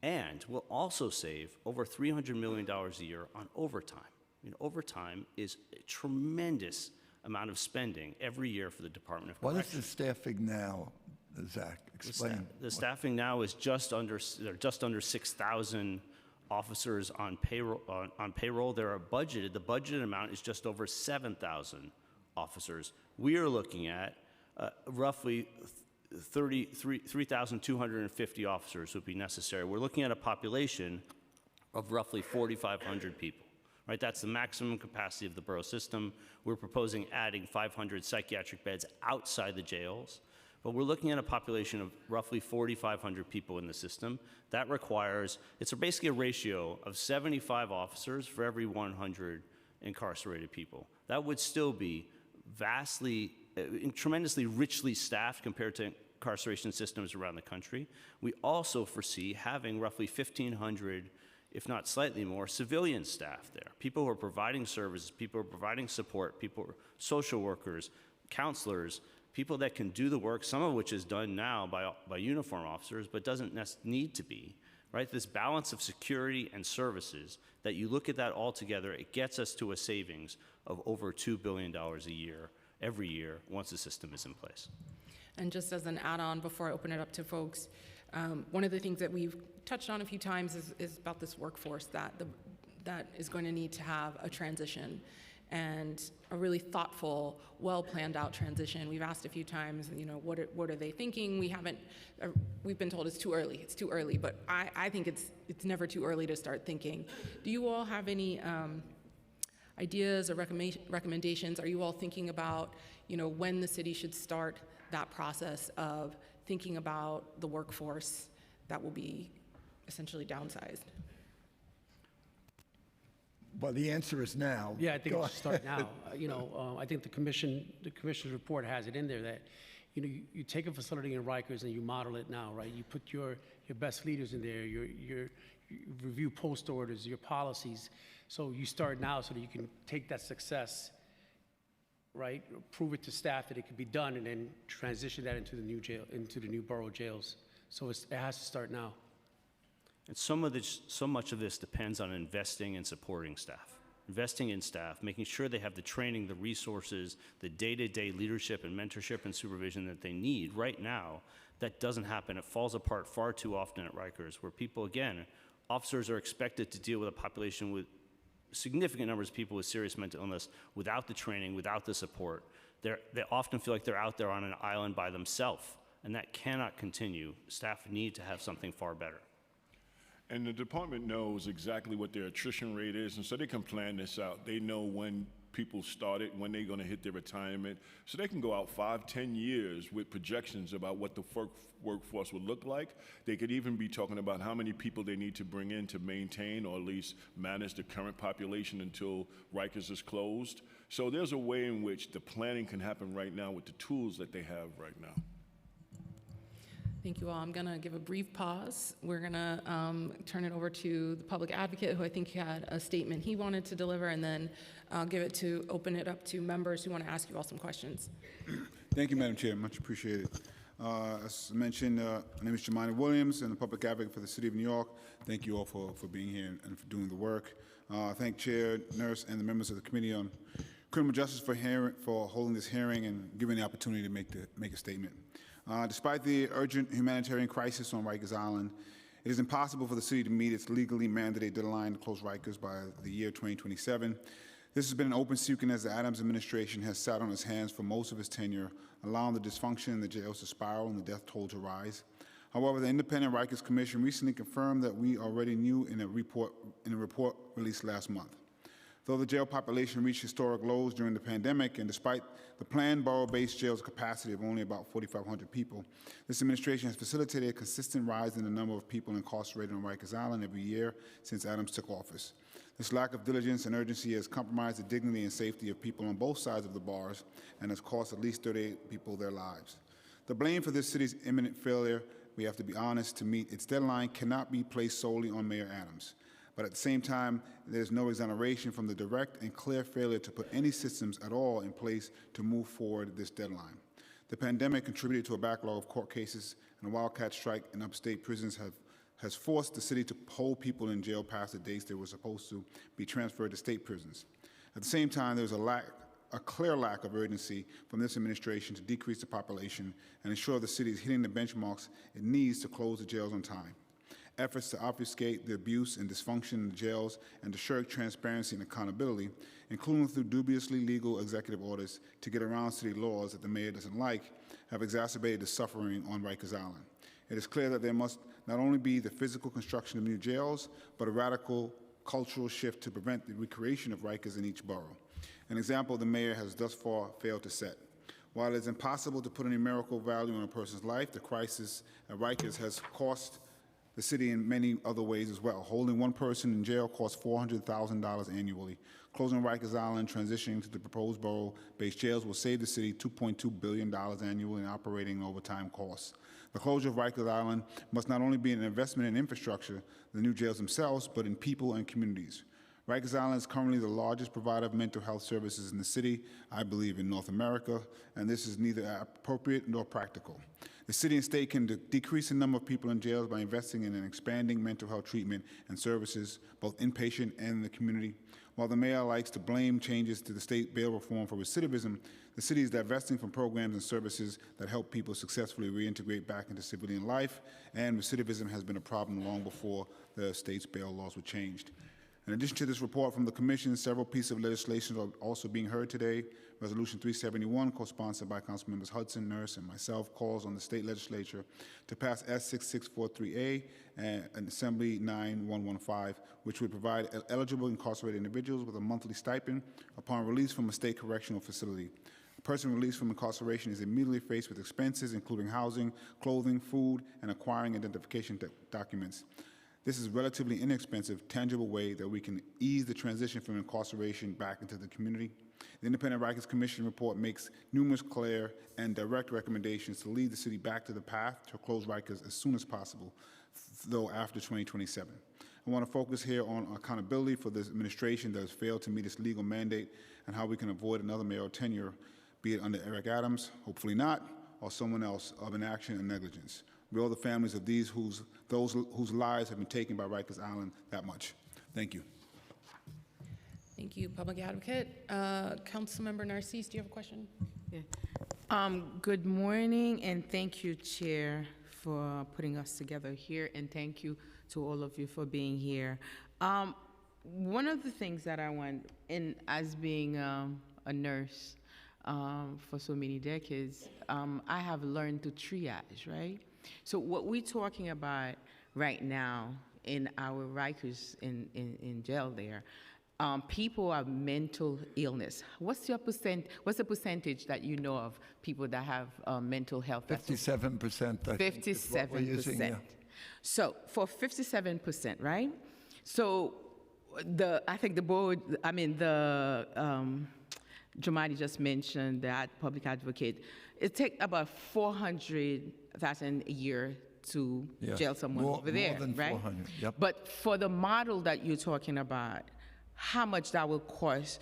And we'll also save over $300 million a year on overtime. I mean, overtime is a tremendous amount of spending every year for the Department of Corrections. What is the staffing now, Zach? Explain. The staffing now is just under 6,000 officers on payroll. There are budgeted. The budgeted amount is just over 7,000 officers. We are looking at roughly 3,250 officers would be necessary. We're looking at a population of roughly 4,500 people. Right, that's the maximum capacity of the borough system. We're proposing adding 500 psychiatric beds outside the jails, but we're looking at a population of roughly 4,500 people in the system. That requires, it's basically a ratio of 75 officers for every 100 incarcerated people. That would still be tremendously richly staffed compared to incarceration systems around the country. We also foresee having roughly 1,500, if not slightly more, civilian staff there. People who are providing services, people who are providing support, social workers, counselors, people that can do the work, some of which is done now by uniform officers, but doesn't need to be, right? This balance of security and services, that you look at that all together, it gets us to a savings of over $2 billion a year, every year, once the system is in place. And just as an add-on before I open it up to folks, one of the things that we've touched on a few times is about this workforce that is going to need to have a transition, and a really thoughtful, well-planned out transition. We've asked a few times, what are they thinking? We've been told it's too early, but I think it's never too early to start thinking. Do you all have any ideas or recommendations? Are you all thinking about, when the city should start that process of thinking about the workforce that will be essentially downsized? Well, the answer is now. Yeah, I think it should start now. I think the commissioner's report has it in there that, you take a facility in Rikers and you model it now, right? You put your best leaders in there, you review post orders, your policies. So you start now so that you can take that success, right? Prove it to staff that it can be done, and then transition that into the new jail, into the new borough jails. So it has to start now. And so much of this depends on investing and supporting staff. Investing in staff, making sure they have the training, the resources, the day-to-day leadership and mentorship and supervision that they need. Right now, that doesn't happen. It falls apart far too often at Rikers, where people, again, officers are expected to deal with a population with significant numbers of people with serious mental illness without the training, without the support. They often feel like they're out there on an island by themselves, and that cannot continue. Staff need to have something far better. And the department knows exactly what their attrition rate is, and so they can plan this out. They know when people started, when they're going to hit their retirement, so they can go out 5-10 years with projections about what the workforce would look like. They could even be talking about how many people they need to bring in to maintain or at least manage the current population until Rikers is closed. So there's a way in which the planning can happen right now with the tools that they have right now. Thank you all. I'm going to give a brief pause. We're going to turn it over to the public advocate, who I think had a statement he wanted to deliver, and then I'll open it up to members who want to ask you all some questions. Thank you, Madam Chair. Much appreciated. As mentioned, my name is Jemina Williams, and the public advocate for the City of New York. Thank you all for being here and for doing the work. Thank Chair Nurse and the members of the Committee on Criminal Justice for holding this hearing and giving the opportunity to make a statement. Despite the urgent humanitarian crisis on Rikers Island, it is impossible for the city to meet its legally mandated deadline to close Rikers by the year 2027. This has been an open secret as the Adams administration has sat on its hands for most of its tenure, allowing the dysfunction in the jails to spiral and the death toll to rise. However, the Independent Rikers Commission recently confirmed that we already knew in a report released last month. Though the jail population reached historic lows during the pandemic, and despite the planned borough-based jail's capacity of only about 4,500 people, this administration has facilitated a consistent rise in the number of people incarcerated on Rikers Island every year since Adams took office. This lack of diligence and urgency has compromised the dignity and safety of people on both sides of the bars and has cost at least 38 people their lives. The blame for this city's imminent failure, we have to be honest, to meet its deadline cannot be placed solely on Mayor Adams. But at the same time, there's no exoneration from the direct and clear failure to put any systems at all in place to move forward this deadline. The pandemic contributed to a backlog of court cases, and a wildcat strike in upstate prisons has forced the city to hold people in jail past the dates they were supposed to be transferred to state prisons. At the same time, there's a clear lack of urgency from this administration to decrease the population and ensure the city is hitting the benchmarks it needs to close the jails on time. Efforts to obfuscate the abuse and dysfunction in the jails and to shirk transparency and accountability, including through dubiously legal executive orders to get around city laws that the mayor doesn't like, have exacerbated the suffering on Rikers Island. It is clear that there must not only be the physical construction of new jails, but a radical cultural shift to prevent the recreation of Rikers in each borough. An example the mayor has thus far failed to set. While it is impossible to put any numerical value on a person's life, the crisis at Rikers has cost the city in many other ways as well. Holding one person in jail costs $400,000 annually. Closing Rikers Island, transitioning to the proposed borough-based jails will save the city $2.2 billion annually in operating and overtime costs. The closure of Rikers Island must not only be an investment in infrastructure, the new jails themselves, but in people and communities. Rikers Island is currently the largest provider of mental health services in the city, I believe in North America, and this is neither appropriate nor practical. The city and state can decrease the number of people in jails by investing in an expanding mental health treatment and services, both inpatient and in the community. While the mayor likes to blame changes to the state bail reform for recidivism, the city is divesting from programs and services that help people successfully reintegrate back into civilian life, and recidivism has been a problem long before the state's bail laws were changed. In addition to this report from the Commission, several pieces of legislation are also being heard today. Resolution 371, co-sponsored by Councilmembers Hudson, Nurse, and myself, calls on the state legislature to pass S6643A and Assembly 9115, which would provide eligible incarcerated individuals with a monthly stipend upon release from a state correctional facility. A person released from incarceration is immediately faced with expenses, including housing, clothing, food, and acquiring identification documents. This is a relatively inexpensive, tangible way that we can ease the transition from incarceration back into the community. The Independent Rikers Commission report makes numerous clear and direct recommendations to lead the city back to the path to close Rikers as soon as possible, though after 2027. I want to focus here on accountability for this administration that has failed to meet its legal mandate and how we can avoid another mayoral tenure, be it under Eric Adams, hopefully not, or someone else, of inaction and negligence. We owe the families of those whose lives have been taken by Rikers Island that much. Thank you. Thank you, Public Advocate. Councilmember Narcisse, do you have a question? Good morning, and thank you, Chair, for putting us together here, and thank you to all of you for being here. One of the things that I want, and as being a nurse for so many decades, I have learned to triage, right? So what we're talking about right now in our Rikers in jail there, people have mental illness. What's the percentage that you know of people that have mental health? 57%, I think, is what we're using, yeah. 57%. So for 57%, right? So I think the board, Jomani just mentioned that public advocate, it takes about 400,000 a year to jail someone over there, more than right? 400, yep. But for the model that you're talking about, how much that will cost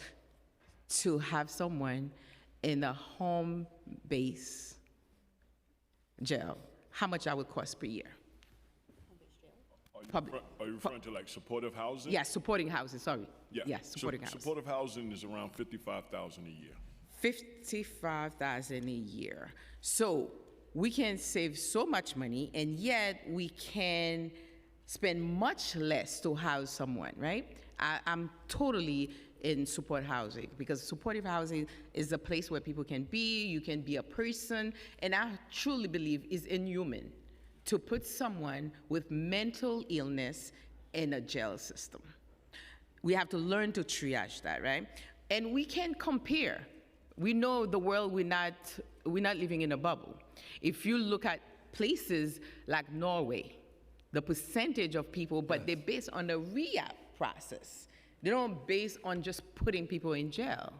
to have someone in a home-based jail? How much that would cost per year? Are you referring to like supportive housing? Yeah, supporting housing, sorry. Yeah. Yes, supporting housing. Supportive housing is around $55,000 a year. 55,000 a year. So we can save so much money, and yet we can spend much less to house someone, right? I'm totally in support housing, because supportive housing is a place where people can be, you can be a person, and I truly believe is inhuman to put someone with mental illness in a jail system. We have to learn to triage that, right? And we can compare. We know the world, we're not living in a bubble. If you look at places like Norway, the percentage of people, but they're based on the rehab process. They don't base on just putting people in jail,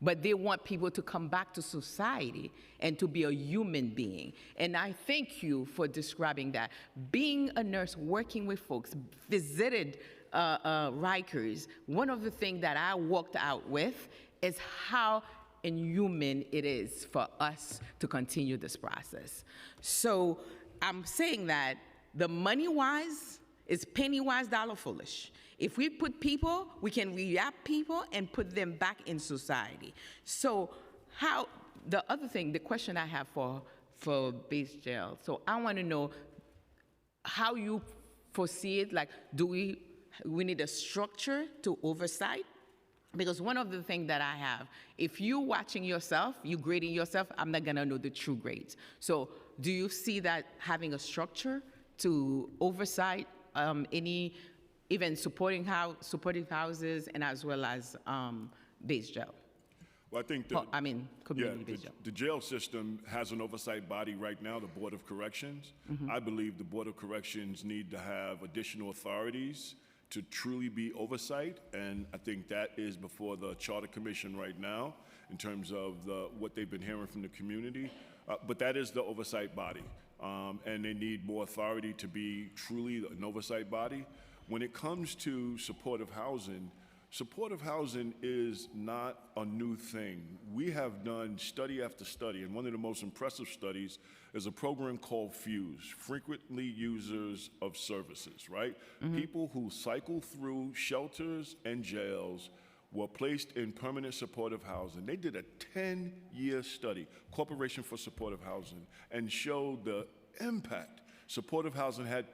but they want people to come back to society and to be a human being. And I thank you for describing that. Being a nurse, working with folks, visited Rikers, one of the things that I walked out with is how inhuman it is for us to continue this process. So I'm saying that the money-wise is penny-wise, dollar-foolish. If we put people, we can rehab people and put them back in society. So the other thing, the question I have for base jail, so I want to know how you foresee it, like do we need a structure to oversight? Because one of the things that I have, if you're watching yourself, you grading yourself, I'm not gonna know the true grades. So do you see that having a structure to oversight any, even supporting supportive houses and as well as base jail? Well, I think community base jail. The jail system has an oversight body right now, the Board of Corrections. I believe the Board of Corrections need to have additional authorities to truly be oversight, and I think that is before the Charter Commission right now in terms of what they've been hearing from the community. But that is the oversight body, and they need more authority to be truly an oversight body. When it comes to supportive housing, Supportive housing is not a new thing. We have done study after study, and one of the most impressive studies is a program called FUSE, Frequently Users of Services, right? People who cycle through shelters and jails were placed in permanent supportive housing. They did a 10-year study, Corporation for Supportive Housing, and showed the impact supportive housing had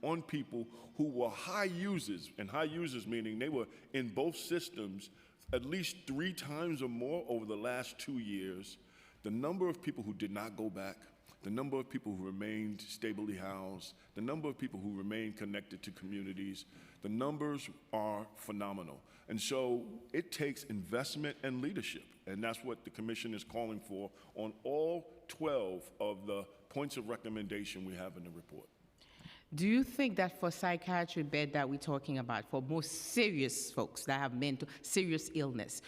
on people who were high users, and high users meaning they were in both systems at least 3 times or more over the last 2 years. The number of people who did not go back, the number of people who remained stably housed, the number of people who remained connected to communities, the numbers are phenomenal. And so it takes investment and leadership, and that's what the commission is calling for on all 12 of the points of recommendation we have in the report. Do you think that for psychiatry bed that we're talking about, for most serious folks that have serious illness,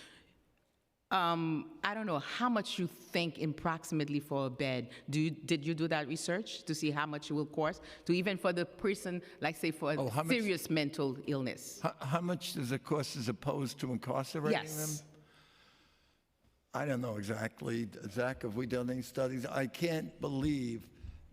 I don't know how much you think approximately for a bed. Did you do that research to see how much it will cost? To even for the person, like say for a serious mental illness? How much does it cost as opposed to incarcerating them? Yes. I don't know exactly. Zach, have we done any studies? I can't believe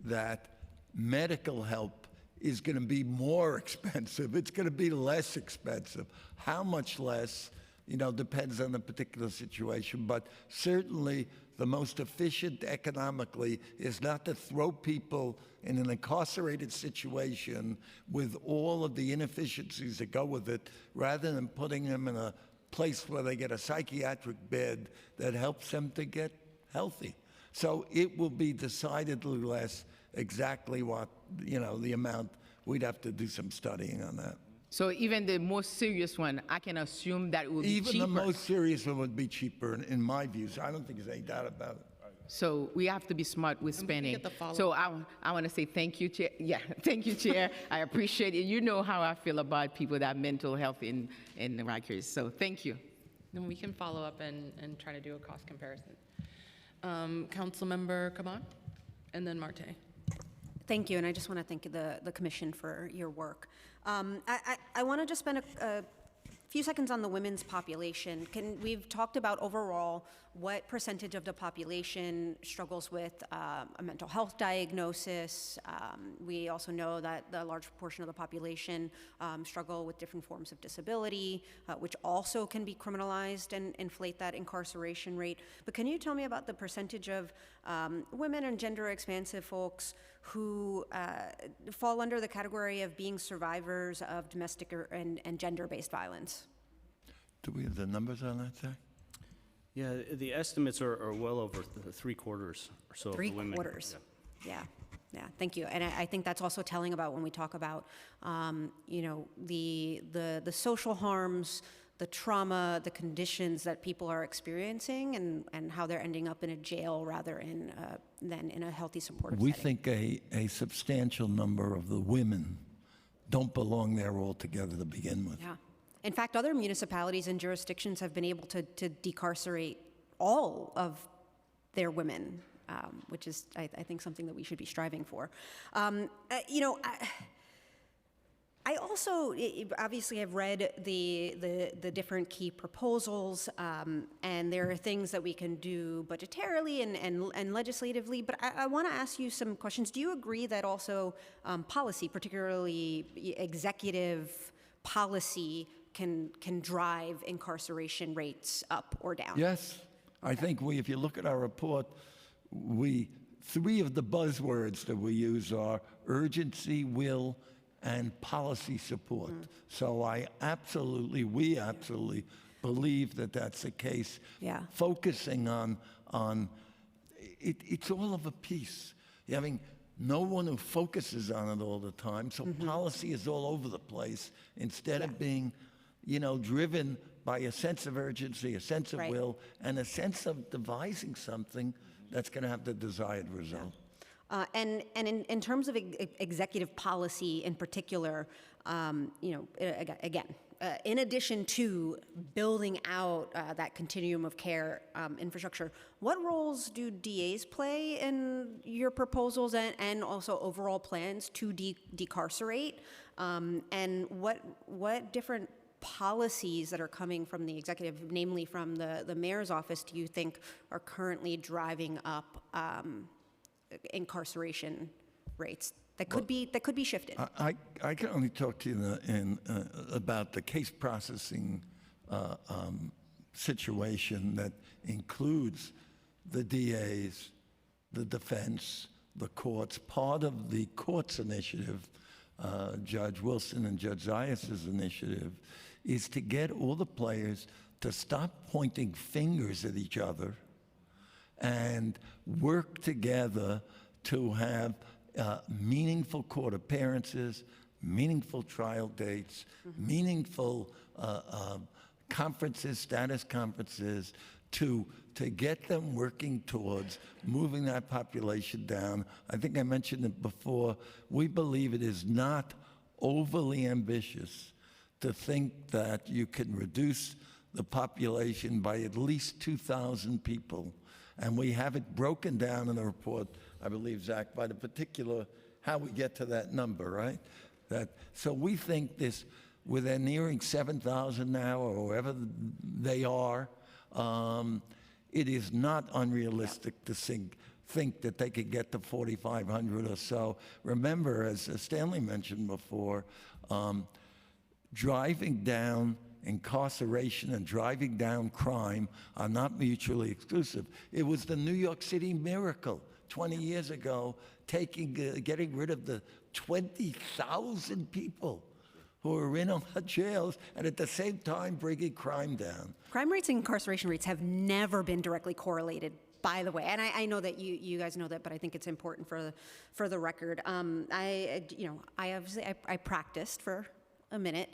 that medical help is going to be more expensive. It's going to be less expensive. How much less, depends on the particular situation. But certainly the most efficient economically is not to throw people in an incarcerated situation with all of the inefficiencies that go with it, rather than putting them in a place where they get a psychiatric bed that helps them to get healthy. So it will be decidedly less. Exactly what, the amount, we'd have to do some studying on that. So even the most serious one, I can assume that it will be cheaper. Even the most serious one would be cheaper, in my views. I don't think there's any doubt about it. So we have to be smart with spending. get the follow-up. So I want to say thank you, Chair. Yeah, thank you, Chair. I appreciate it. You know how I feel about people that have mental health in Rikers. So thank you. Then we can follow up and try to do a cost comparison. Councilmember Caban, and then Marte. Thank you, and I just want to thank the commission for your work. I want to just spend a few seconds on the women's population. We've talked about overall what percentage of the population struggles with a mental health diagnosis. We also know that a large proportion of the population struggle with different forms of disability, which also can be criminalized and inflate that incarceration rate. But can you tell me about the percentage of women and gender-expansive folks who fall under the category of being survivors of domestic and gender-based violence? Do we have the numbers on that, Zach? Yeah, the estimates are well over 3/4 or so of the women. 3/4. Yeah. Yeah, thank you. And I think that's also telling about when we talk about, the social harms, the trauma, the conditions that people are experiencing, and how they're ending up in a jail rather than in a healthy supportive We setting. think a substantial number of the women don't belong there altogether to begin with. Yeah. In fact, other municipalities and jurisdictions have been able to decarcerate all of their women, which is, I think, something that we should be striving for. I also obviously have read the different key proposals, and there are things that we can do budgetarily and legislatively, but I want to ask you some questions. Do you agree that also policy, particularly executive policy, can drive incarceration rates up or down? Yes. I think if you look at our report, three of the buzzwords that we use are urgency, will, and policy support. So we absolutely believe that that's the case. Yeah. Focusing on it's all of a piece. You're having no one who focuses on it all the time, so policy is all over the place instead of being, driven by a sense of urgency, a sense of Right. will, and a sense of devising something that's going to have the desired result. And in terms of executive policy in particular, again, in addition to building out that continuum of care infrastructure, what roles do DAs play in your proposals and also overall plans to decarcerate? And what different policies that are coming from the executive, namely from the mayor's office, do you think are currently driving up incarceration rates that could be shifted? I can only talk to you about the case processing situation that includes the DAs, the defense, the courts. Part of the courts initiative, Judge Wilson and Judge Zayas' initiative, is to get all the players to stop pointing fingers at each other and work together to have meaningful court appearances, meaningful trial dates, meaningful conferences, status conferences, to get them working towards moving that population down. I think I mentioned it before. We believe it is not overly ambitious to think that you can reduce the population by at least 2,000 people. And we have it broken down in the report, I believe, Zach, by the particular, how we get to that number, right? So we think this, with they're nearing 7,000 now, or wherever they are, it is not unrealistic to think that they could get to 4,500 or so. Remember, as Stanley mentioned before, driving down incarceration and driving down crime are not mutually exclusive. It was the New York City miracle 20 years ago, getting rid of the 20,000 people who are in our jails, and at the same time bringing crime down. Crime rates and incarceration rates have never been directly correlated, by the way. And I know that you guys know that, but I think it's important for the record. I practiced for a minute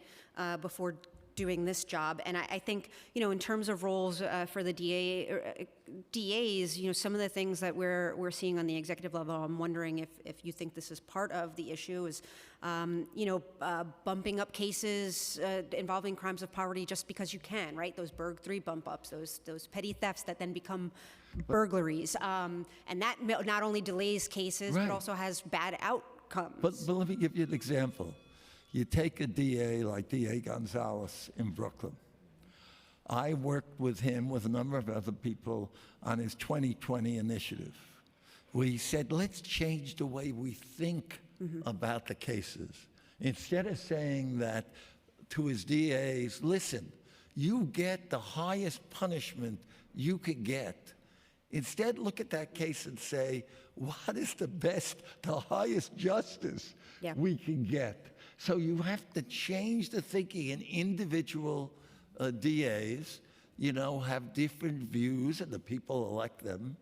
before doing this job, and I think, in terms of roles for the DAs, some of the things that we're seeing on the executive level, I'm wondering if you think this is part of the issue, is bumping up cases involving crimes of poverty just because you can, right? Those Berg 3 bump ups, those petty thefts that then become burglaries, and that not only delays cases, Right. but also has bad outcomes. But let me give you an example. You take a DA like DA Gonzalez in Brooklyn. I worked with him, with a number of other people, on his 2020 initiative. We said, let's change the way we think about the cases. Instead of saying that to his DAs, listen, you get the highest punishment you could get. Instead, look at that case and say, what is the highest justice we can get? So you have to change the thinking, and individual DAs, have different views, and the people elect them.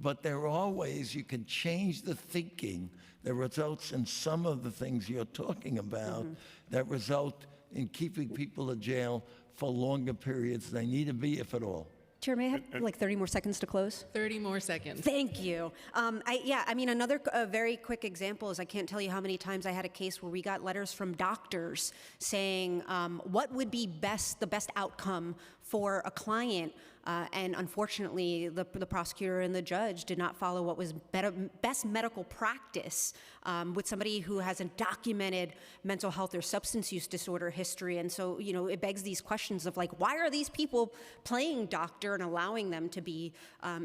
But there are ways you can change the thinking that results in some of the things you're talking about, that result in keeping people in jail for longer periods than they need to be, if at all. Chair, may I have like 30 more seconds to close? 30 more seconds. Thank you. Another very quick example is I can't tell you how many times I had a case where we got letters from doctors saying what would be the best outcome for a client. And unfortunately, the prosecutor and the judge did not follow what was best medical practice with somebody who has a documented mental health or substance use disorder history. And so, it begs these questions of why are these people playing doctor and allowing them to be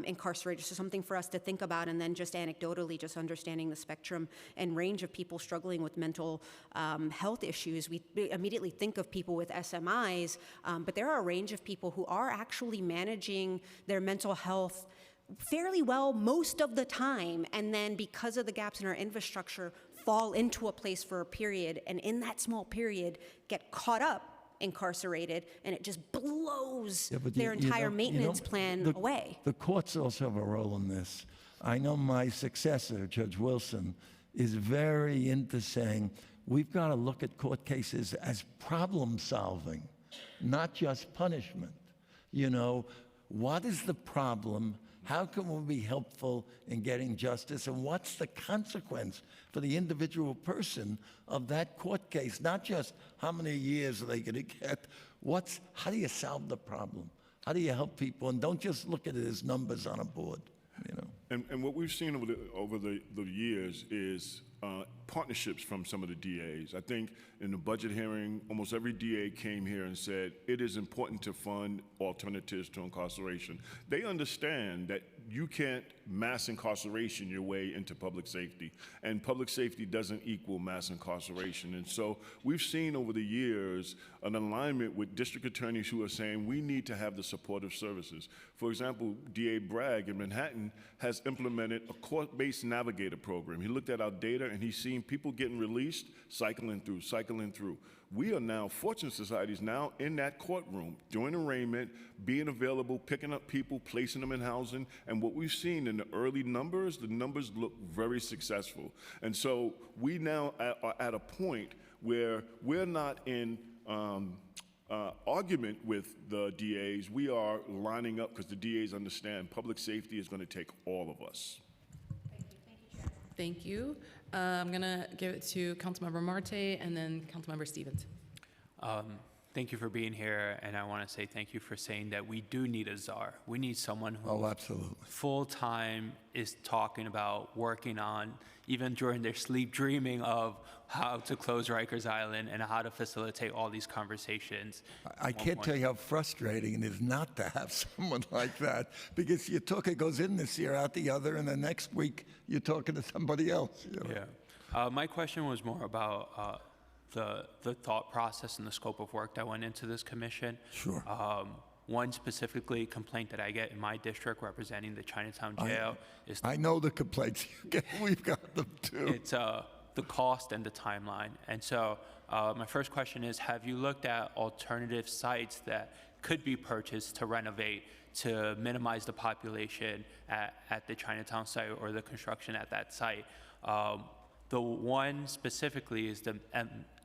incarcerated? So something for us to think about, and then just anecdotally, just understanding the spectrum and range of people struggling with mental health issues. We immediately think of people with SMIs, but there are a range of people who are actually managing their mental health fairly well most of the time, and then because of the gaps in our infrastructure, fall into a place for a period, and in that small period get caught up incarcerated, and it just blows their entire maintenance plan away. The courts also have a role in this. I know my successor, Judge Wilson, is very into saying we've got to look at court cases as problem solving, not just punishment. What is the problem? How can we be helpful in getting justice? And what's the consequence for the individual person of that court case? Not just how many years are they going to get. How do you solve the problem? How do you help people? And don't just look at it as numbers on a board. And what we've seen over the years is partnerships from some of the DAs. I think in the budget hearing, almost every DA came here and said it is important to fund alternatives to incarceration. They understand that you can't mass incarceration your way into public safety, and public safety doesn't equal mass incarceration. And so we've seen over the years an alignment with district attorneys who are saying we need to have the supportive services. For example, DA Bragg in Manhattan has implemented a court-based navigator program. He looked at our data and he's seen people getting released, cycling through. We are now, Fortune Society is now in that courtroom, doing arraignment, being available, picking up people, placing them in housing, and what we've seen in the early numbers, the numbers look very successful. And so we now are at a point where we're not in argument with the DAs. We are lining up because the DAs understand public safety is going to take all of us. Thank you. I'm going to give it to Councilmember Marte and then Councilmember Stevens. Thank you for being here, and I want to say thank you for saying that we do need a czar. We need someone who absolutely. full-time is talking about, working on, even during their sleep, dreaming of how to close Rikers Island and how to facilitate all these conversations. I can't tell you how frustrating it is not to have someone like that, because your talker goes in this year, out the other, and the next week you're talking to somebody else. You know? Yeah. My question was more about the thought process and the scope of work that went into this commission. Sure. One specifically complaint that I get in my district representing the Chinatown jail is I know the complaints you get. We've got them too. it's the cost and the timeline. And so my first question is, have you looked at alternative sites that could be purchased to renovate to minimize the population at the Chinatown site or the construction at that site? The one specifically is the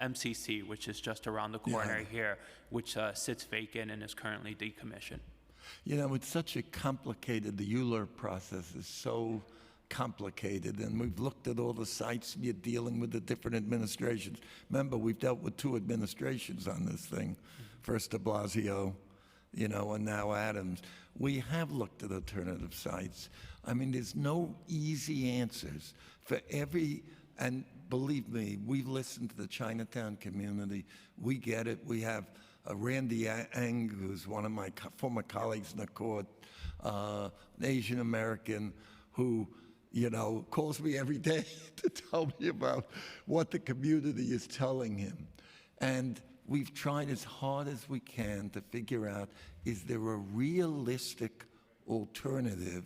MCC, which is just around the corner here, which sits vacant and is currently decommissioned. You know, it's such a complicated, the ULURP process is so complicated, and we've looked at all the sites, and you're dealing with the different administrations. Remember, we've dealt with 2 administrations on this thing, first de Blasio, you know, and now Adams. We have looked at alternative sites. I mean, there's no easy answers for every. And believe me, we've listened to the Chinatown community. We get it. We have Randy Ang, who's one of my former colleagues in the court, an Asian American, who, you know, calls me every day to tell me about what the community is telling him. And we've tried as hard as we can to figure out, is there a realistic alternative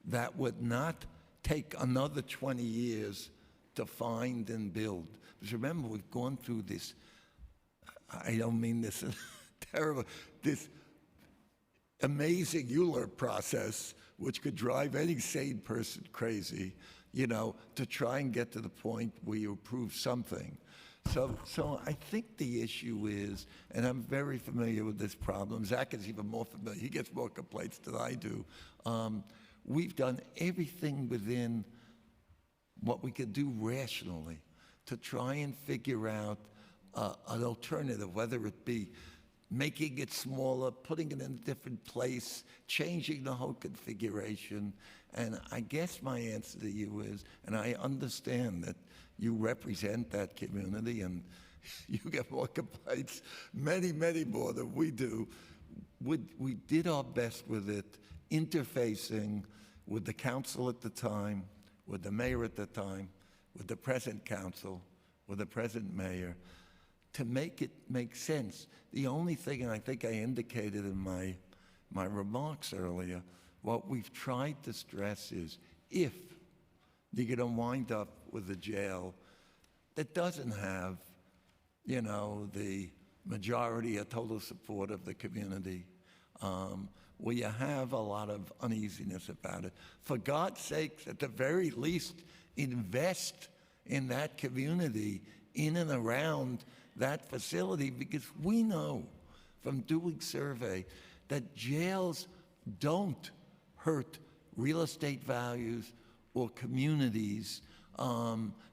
that would not take another 20 years to find and build? Because remember, we've gone through this, I don't mean this terrible, this amazing ULURP process, which could drive any sane person crazy, you know, to try and get to the point where you approve something. So I think the issue is, and I'm very familiar with this problem, Zach is even more familiar, he gets more complaints than I do. We've done everything within what we could do rationally to try and figure out an alternative, whether it be making it smaller, putting it in a different place, changing the whole configuration. And I guess my answer to you is, and I understand that you represent that community and you get more complaints, many, many more than we do. We did our best with it, interfacing with the council at the time, with the mayor at the time, with the present council, with the present mayor, to make it make sense. The only thing, and I think I indicated in my remarks earlier, what we've tried to stress is, if you're going to wind up with a jail that doesn't have, you know, the majority or total support of the community, where you have a lot of uneasiness about it, for God's sakes, at the very least, invest in that community, in and around that facility, because we know from doing survey that jails don't hurt real estate values or communities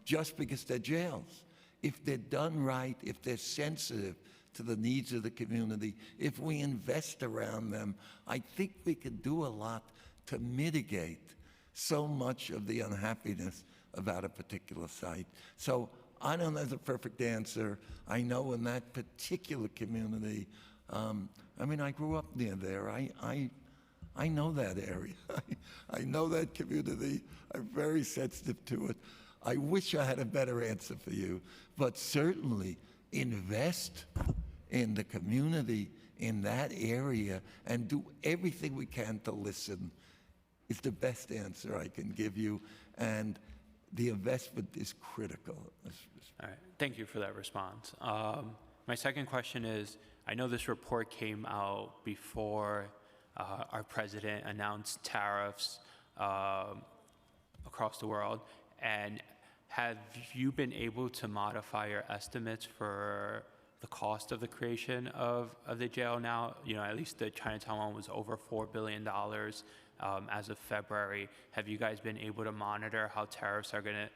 just because they're jails. If they're done right, if they're sensitive to the needs of the community, if we invest around them, I think we can do a lot to mitigate so much of the unhappiness about a particular site. So I don't have the perfect answer. I know in that particular community, I mean, I grew up near there. I know that area. I know that community. I'm very sensitive to it. I wish I had a better answer for you, but certainly invest in the community in that area and do everything we can to listen is the best answer I can give you, and the investment is critical. All right, thank you for that response. My second question is, I know this report came out before our president announced tariffs across the world, and have you been able to modify your estimates for the cost of the creation of the jail now? You know, at least the Chinatown one was over $4 billion as of February. Have you guys been able to monitor how tariffs are going to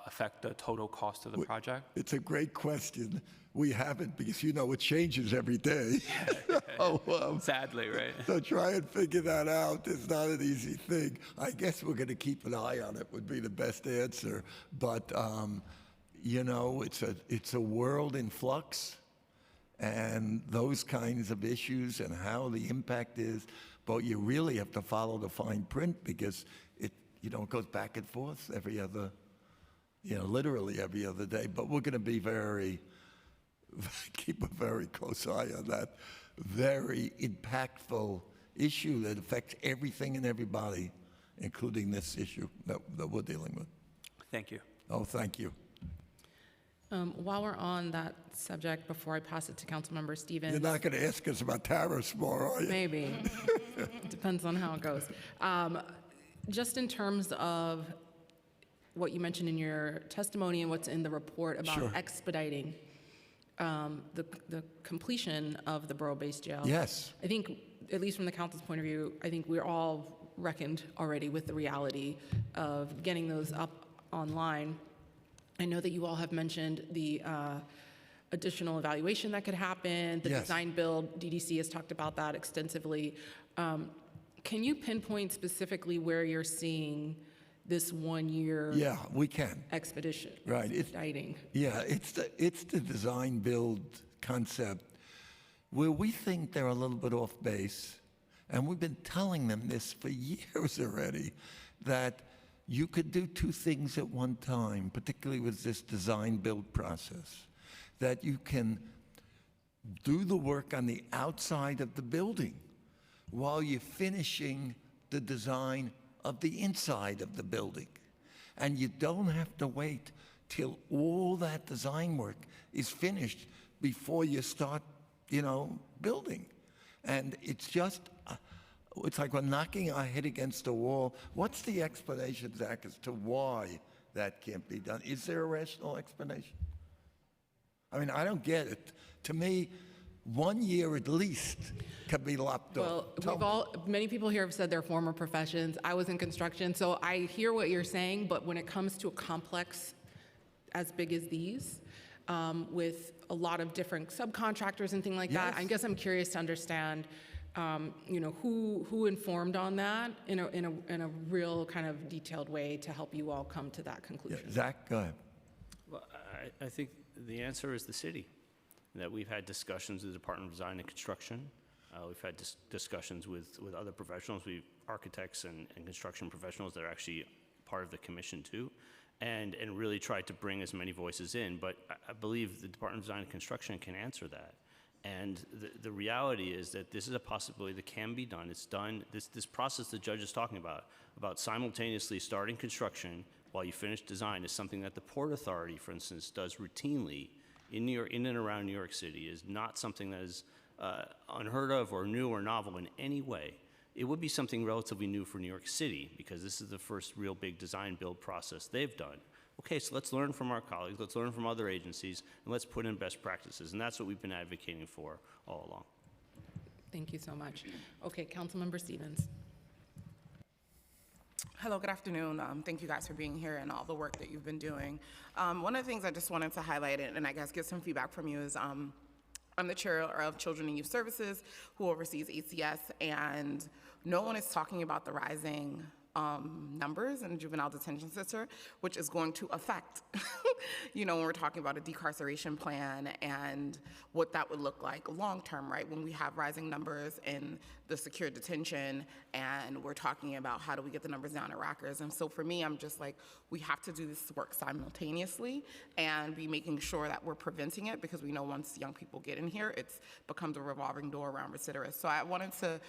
affect the total cost of the project? It's a great question. We haven't, because you know it changes every day. Sadly, right? So try and figure that out. It's not an easy thing. I guess we're going to keep an eye on it would be the best answer. But you know, it's a world in flux, and those kinds of issues and how the impact is. But you really have to follow the fine print, because it goes back and forth every other, literally every other day. But we're going to be keep a very close eye on that very impactful issue that affects everything and everybody, including this issue that we're dealing with. Thank you. Oh, thank you. While we're on that subject, before I pass it to Councilmember Stevens. You're not going to ask us about tariffs more, are you? Maybe. Depends on how it goes. Just in terms of what you mentioned in your testimony and what's in the report about expediting the completion of the borough-based jail. Yes. I think, at least from the council's point of view, I think we're all reckoned already with the reality of getting those up online. I know that you all have mentioned the additional evaluation that could happen, the design build. DDC has talked about that extensively. Can you pinpoint specifically where you're seeing this 1 year? Yeah, we can. Expedition. Right. Expediting. Yeah, it's the design build concept where we think they're a little bit off base, and we've been telling them this for years already, that you could do two things at one time, particularly with this design build process, that you can do the work on the outside of the building while you're finishing the design of the inside of the building. And you don't have to wait till all that design work is finished before you start, building. And it's like we're knocking our head against a wall. What's the explanation, Zach, as to why that can't be done? Is there a rational explanation? I mean, I don't get it. To me, 1 year at least can be lopped off. Well, many people here have said their former professions. I was in construction, so I hear what you're saying, but when it comes to a complex as big as these, with a lot of different subcontractors and things like that, I guess I'm curious to understand, who informed on that in a real kind of detailed way to help you all come to that conclusion. Yeah, Zach, go ahead. Well, I think the answer is the city, that we've had discussions with the Department of Design and Construction. We've had discussions with other professionals, architects and construction professionals that are actually part of the commission too, and really tried to bring as many voices in. But I believe the Department of Design and Construction can answer that. And the reality is that this is a possibility that can be done. It's done. This process the judge is talking about simultaneously starting construction while you finish design, is something that the Port Authority, for instance, does routinely in and around New York City. Is not something that is unheard of or new or novel in any way. It would be something relatively new for New York City, because this is the first real big design build process they've done. Okay, so let's learn from our colleagues, let's learn from other agencies, and let's put in best practices. And that's what we've been advocating for all along. Thank you so much. Okay, Councilmember Stevens. Hello, good afternoon. Thank you guys for being here and all the work that you've been doing. One of the things I just wanted to highlight, and I guess get some feedback from you, is I'm the chair of Children and Youth Services, who oversees ACS, and no one is talking about the rising numbers in the juvenile detention center, which is going to affect, when we're talking about a decarceration plan and what that would look like long-term, right? When we have rising numbers in the secure detention and we're talking about how do we get the numbers down at Rikers. And so for me, I'm just like, we have to do this work simultaneously and be making sure that we're preventing it, because we know once young people get in here, it becomes a revolving door around recidivists. So I wanted to,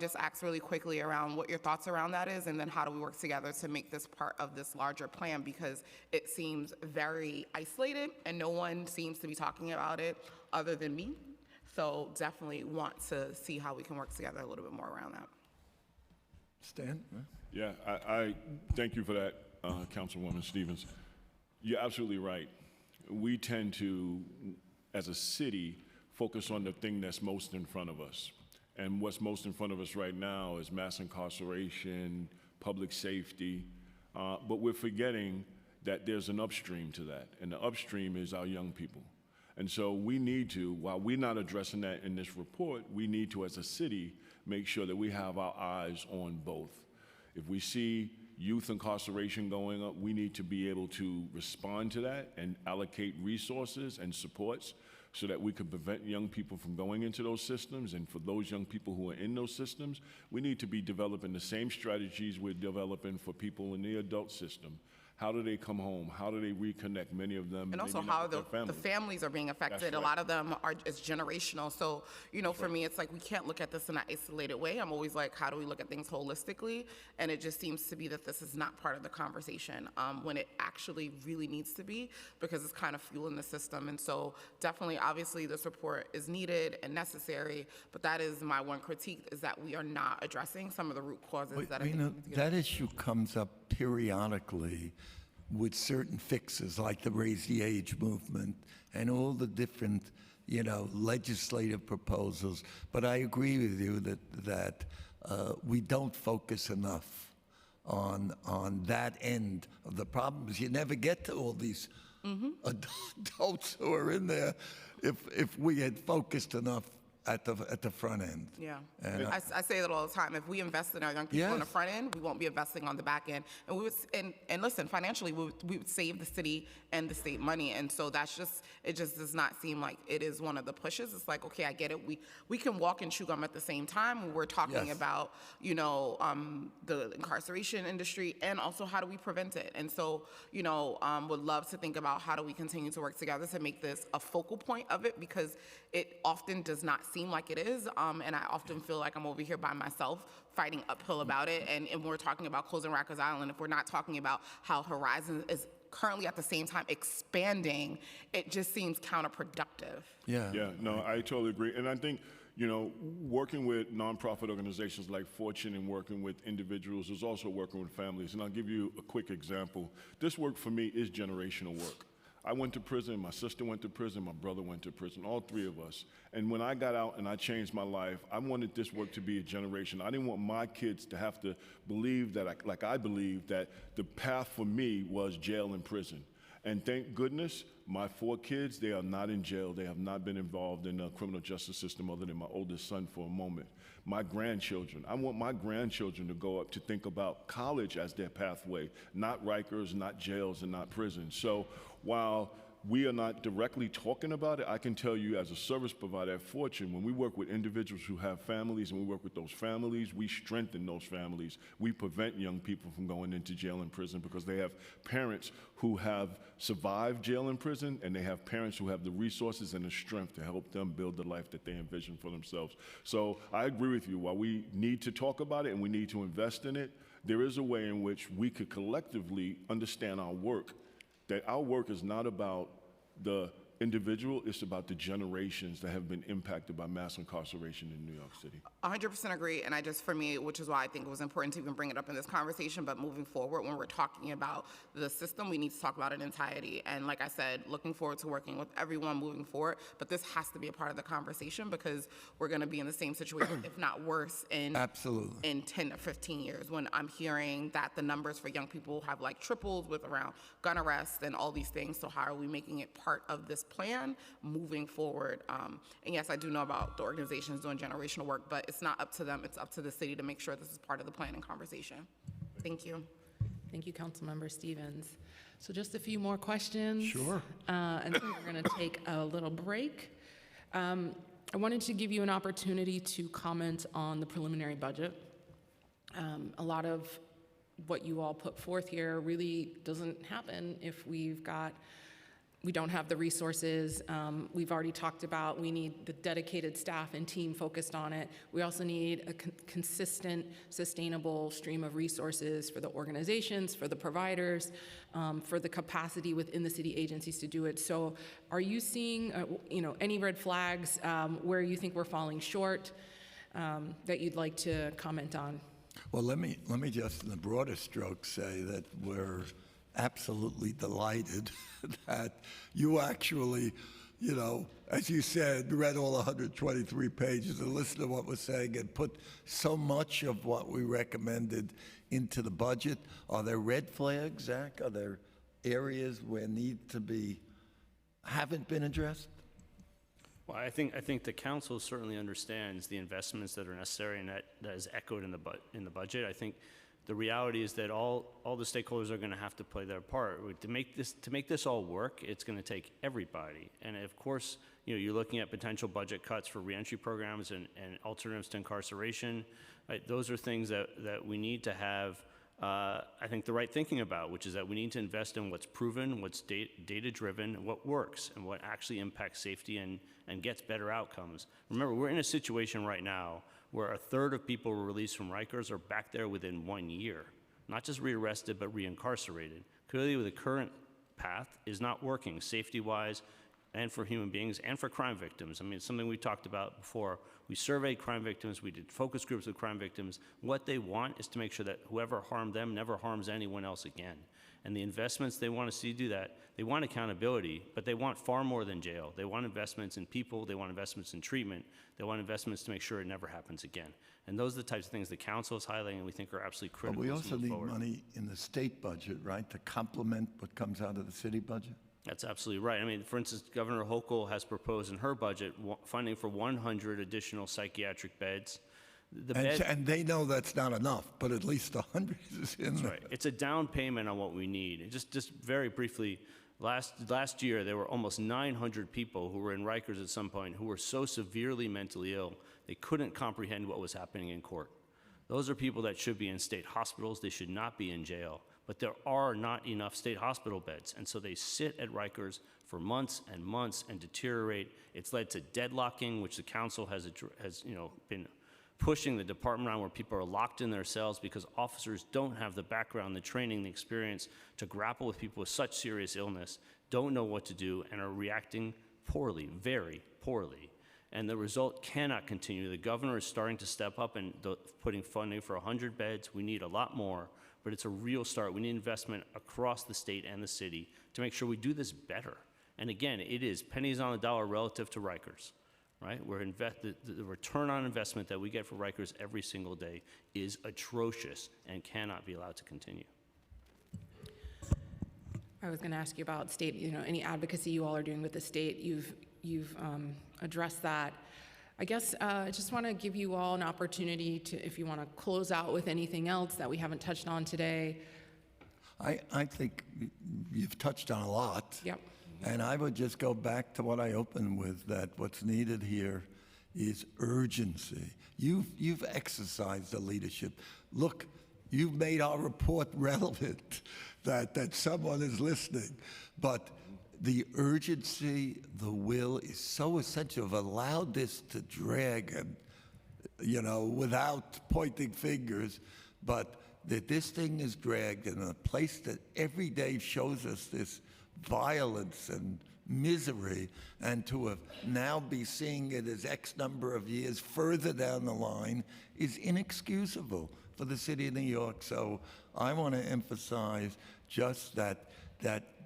just ask really quickly around what your thoughts around that is, and then how do we work together to make this part of this larger plan, because it seems very isolated and no one seems to be talking about it other than me. So definitely want to see how we can work together a little bit more around that. Stan? Yeah, I thank you for that, Councilwoman Stevens. You're absolutely right. We tend to, as a city, focus on the thing that's most in front of us. And what's most in front of us right now is mass incarceration, public safety, but we're forgetting that there's an upstream to that, and the upstream is our young people. And so we need to, while we're not addressing that in this report, we need to, as a city, make sure that we have our eyes on both. If we see youth incarceration going up, we need to be able to respond to that and allocate resources and supports so that we can prevent young people from going into those systems. And for those young people who are in those systems, we need to be developing the same strategies we're developing for people in the adult system. How do they come home? How do they reconnect? Many of them, and also maybe not how with their the families. families are being affected. That's A right. lot of them is generational. So, for me, it's like we can't look at this in an isolated way. I'm always like, how do we look at things holistically? And it just seems to be that this is not part of the conversation when it actually really needs to be, because it's kind of fueling the system. And so definitely, obviously, this report is needed and necessary, but that is my one critique, is that we are not addressing some of the root causes that are That issue comes up periodically with certain fixes, like the Raise the Age movement and all the different, legislative proposals. But I agree with you that we don't focus enough on that end of the problems. You never get to all these adults who are in there if we had focused enough at the front end. Yeah, And I say that all the time. If we invest in our young people on the Yes. front end, we won't be investing on the back end. And we would, and listen, financially, we would save the city and the state money. And so it just does not seem like it is one of the pushes. It's like, okay, I get it. We can walk and chew gum at the same time when we're talking Yes. about, the incarceration industry, and also how do we prevent it. And so, would love to think about how do we continue to work together to make this a focal point of it, because it often does not seem like it is, and I often feel like I'm over here by myself fighting uphill about it. And we're talking about closing Rikers Island. If we're not talking about how Horizon is currently at the same time expanding, it just seems counterproductive. Yeah. Yeah, no, I totally agree. And I think, working with nonprofit organizations like Fortune and working with individuals is also working with families. And I'll give you a quick example. This work for me is generational work. I went to prison, my sister went to prison, my brother went to prison, all three of us. And when I got out and I changed my life, I wanted this work to be a generation. I didn't want my kids to have to believe that, like I believed, that the path for me was jail and prison. And thank goodness, my 4 kids, they are not in jail. They have not been involved in the criminal justice system other than my oldest son for a moment. My grandchildren, I want my grandchildren to go up to think about college as their pathway, not Rikers, not jails, and not prisons. So while we are not directly talking about it, I can tell you as a service provider at Fortune, when we work with individuals who have families and we work with those families, we strengthen those families. We prevent young people from going into jail and prison because they have parents who have survived jail and prison, and they have parents who have the resources and the strength to help them build the life that they envision for themselves. So I agree with you. While we need to talk about it and we need to invest in it, there is a way in which we could collectively understand our work, that our work is not about the individual, it's about the generations that have been impacted by mass incarceration in New York City. 100% agree, and for me, which is why I think it was important to even bring it up in this conversation, but moving forward, when we're talking about the system, we need to talk about it in entirety. And like I said, looking forward to working with everyone moving forward, but this has to be a part of the conversation because we're gonna be in the same situation, if not worse, Absolutely. in 10 or 15 years, when I'm hearing that the numbers for young people have tripled with around gun arrests and all these things. So how are we making it part of this plan moving forward? And yes, I do know about the organizations doing generational work, but it's not up to them, it's up to the city to make sure this is part of the plan and conversation. Thank you. Thank you, Councilmember Stevens. So just a few more questions. Sure. And then we're going to take a little break. I wanted to give you an opportunity to comment on the preliminary budget. A lot of what you all put forth here really doesn't happen if we don't have the resources. We've already talked about we need the dedicated staff and team focused on it. We also need a consistent, sustainable stream of resources for the organizations, for the providers, for the capacity within the city agencies to do it. So are you seeing any red flags where you think we're falling short that you'd like to comment on? Well, let me just, in the broader strokes, say that we're absolutely delighted that you actually, as you said, read all 123 pages and listened to what we're saying and put so much of what we recommended into the budget. Are there red flags, Zach? Are there areas where haven't been addressed? Well, I think the council certainly understands the investments that are necessary, and that is echoed in the budget. I think the reality is that all the stakeholders are going to have to play their part. To make this all work, it's going to take everybody. And of course, you're looking at potential budget cuts for reentry programs and alternatives to incarceration. Right? Those are things that we need to have, I think, the right thinking about, which is that we need to invest in what's proven, what's data-driven, what works, and what actually impacts safety and gets better outcomes. Remember, we're in a situation right now where a third of people released from Rikers are back there within 1 year. Not just rearrested, but reincarcerated. Clearly, the current path is not working safety-wise and for human beings and for crime victims. I mean, it's something we talked about before. We surveyed crime victims. We did focus groups with crime victims. What they want is to make sure that whoever harmed them never harms anyone else again. And the investments they want to see do that, they want accountability, but they want far more than jail. They want investments in people. They want investments in treatment. They want investments to make sure it never happens again. And those are the types of things the council is highlighting and we think are absolutely critical. But we to also move need forward. money in the state budget, right, to complement what comes out of the city budget? That's absolutely right. I mean, for instance, Governor Hochul has proposed in her budget funding for 100 additional psychiatric beds. And they know that's not enough, but at least 100 is in That's there. right. It's a down payment on what we need. And just very briefly, last year there were almost 900 people who were in Rikers at some point who were so severely mentally ill they couldn't comprehend what was happening in court. Those are people that should be in state hospitals. They should not be in jail. But there are not enough state hospital beds, and so they sit at Rikers for months and months and deteriorate. It's led to deadlocking, which the council has been pushing the department on, where people are locked in their cells because officers don't have the background, the training, the experience to grapple with people with such serious illness, don't know what to do, and are reacting poorly, very poorly. And the result cannot continue. The governor is starting to step up and putting funding for 100 beds. We need a lot more, but it's a real start. We need investment across the state and the city to make sure we do this better. And again, it is pennies on the dollar relative to Rikers. Right? The return on investment that we get for Rikers every single day is atrocious and cannot be allowed to continue. I was going to ask you about state, any advocacy you all are doing with the state. You've addressed that. I guess I just want to give you all an opportunity to, if you want to close out with anything else that we haven't touched on today. I think you've touched on a lot. Yep. And I would just go back to what I opened with, that what's needed here is urgency. You've exercised the leadership. Look, you've made our report relevant, that someone is listening. But the urgency, the will is so essential. I've allowed this to drag and, without pointing fingers, but that this thing is dragged in a place that every day shows us this violence and misery, and to have now be seeing it as X number of years further down the line is inexcusable for the city of New York. So I want to emphasize just that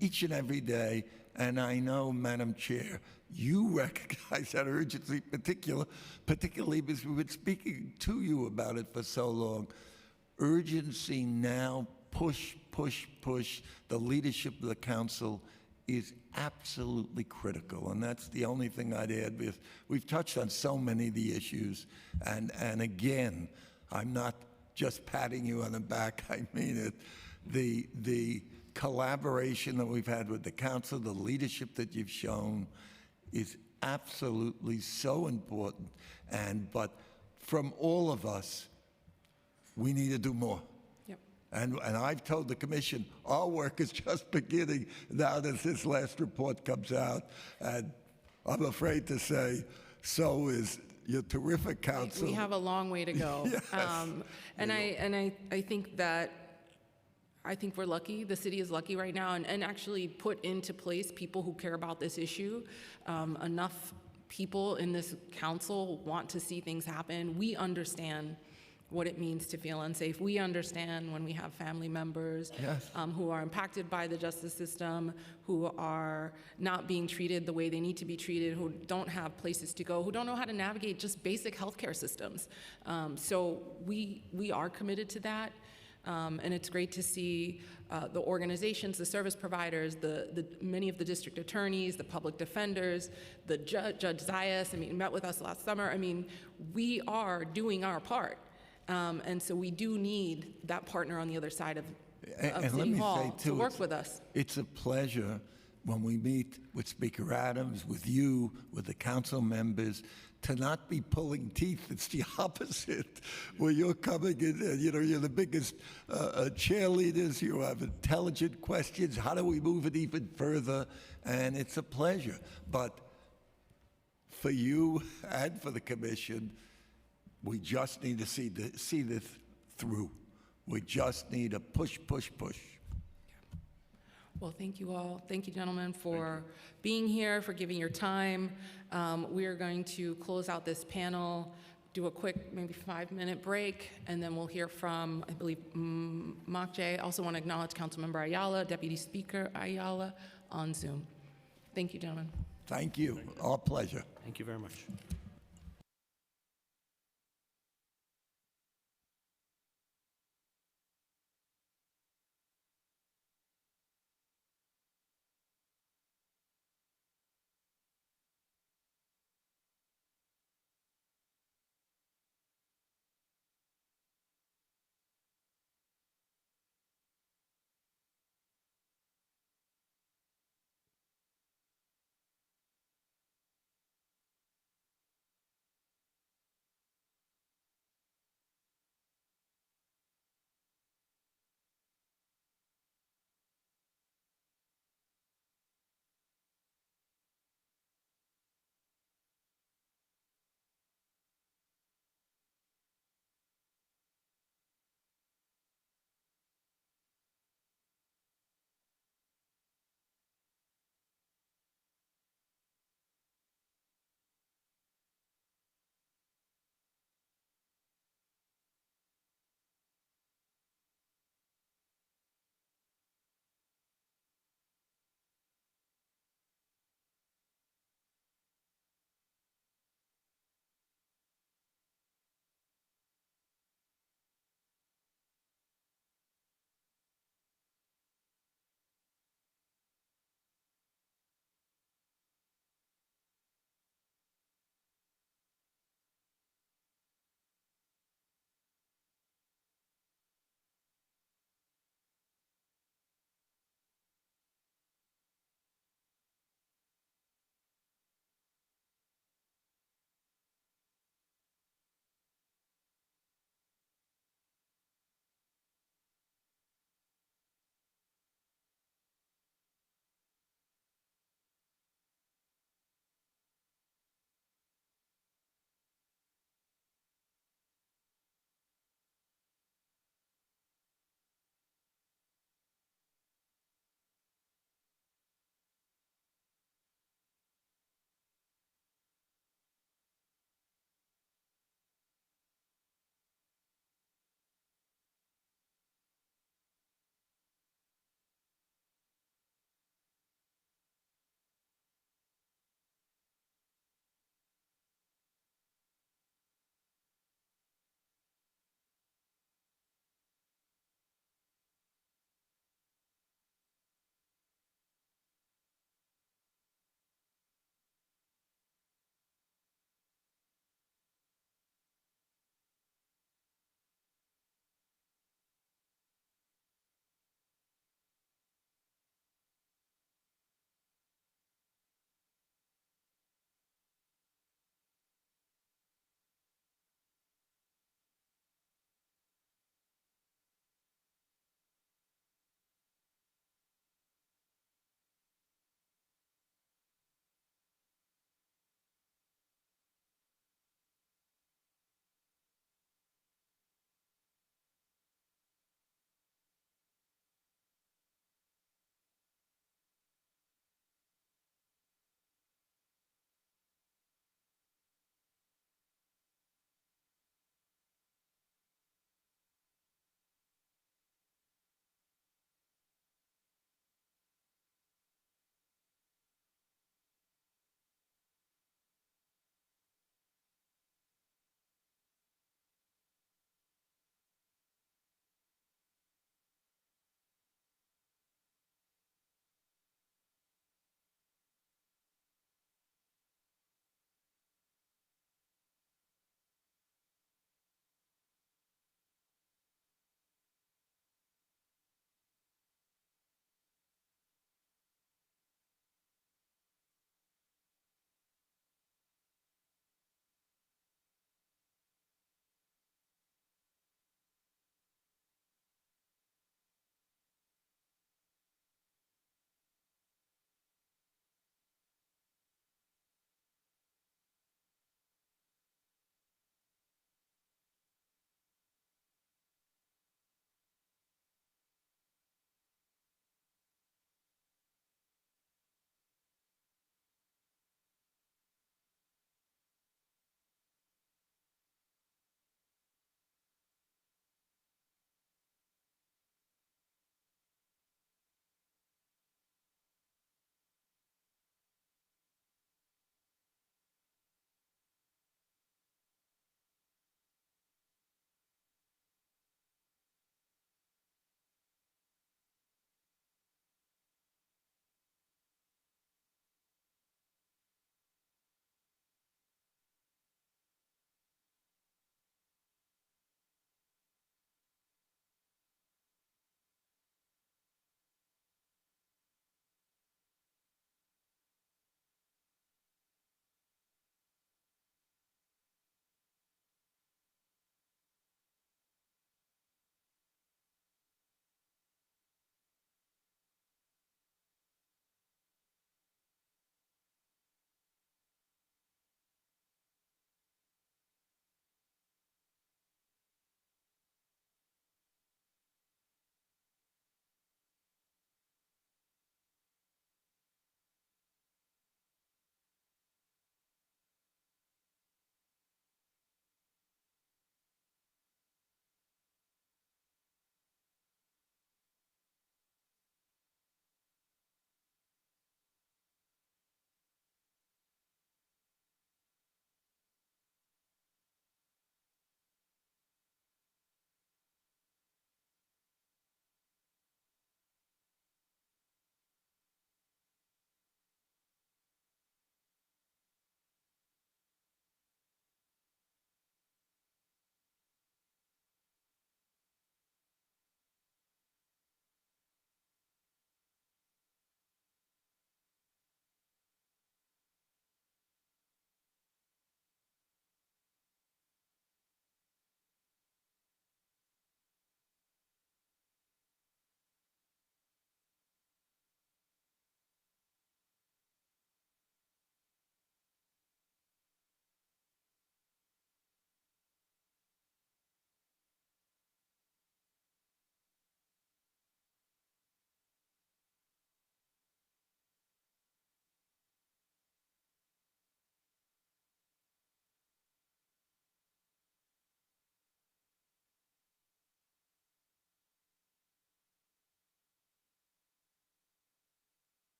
each and every day, and I know, Madam Chair, you recognize that urgency, particularly because we've been speaking to you about it for so long. Urgency now, push. The leadership of the council is absolutely critical, and that's the only thing I'd add, because we've touched on so many of the issues, and again, I'm not just patting you on the back. I mean it. The collaboration that we've had with the council, the leadership that you've shown is absolutely so important. But from all of us, we need to do more. Yep. And I've told the commission, our work is just beginning now that this last report comes out. And I'm afraid to say, so is your terrific council. We have a long way to go. Yes. And I think that we're lucky. The city is lucky right now, and actually put into place people who care about this issue. Enough people in this council want to see things happen. We understand what it means to feel unsafe. We understand when we have family members Yes. who are impacted by the justice system, who are not being treated the way they need to be treated, who don't have places to go, who don't know how to navigate just basic healthcare systems. So we are committed to that. And it's great to see the organizations, the service providers, the many of the district attorneys, the public defenders, the Judge Zayas, met with us last summer. We are doing our part. And so we do need that partner on the other side of And City let me Hall say, to too, work with us. It's a pleasure when we meet with Speaker Adams, with you, with the council members, to not be pulling teeth. It's the opposite. Where you're coming in, and, you're the biggest cheerleaders. You have intelligent questions. How do we move it even further? And it's a pleasure. But for you and for the commission, we just need to see this through. We just need to push, push, push. Well, thank you all. Thank you, gentlemen, for being here, for giving your time. We are going to close out this panel, do a quick, maybe 5-minute break, and then we'll hear from, I believe, Makje. I also want to acknowledge Councilmember Ayala, Deputy Speaker Ayala on Zoom. Thank you, gentlemen. Thank you. Our pleasure. Thank you very much.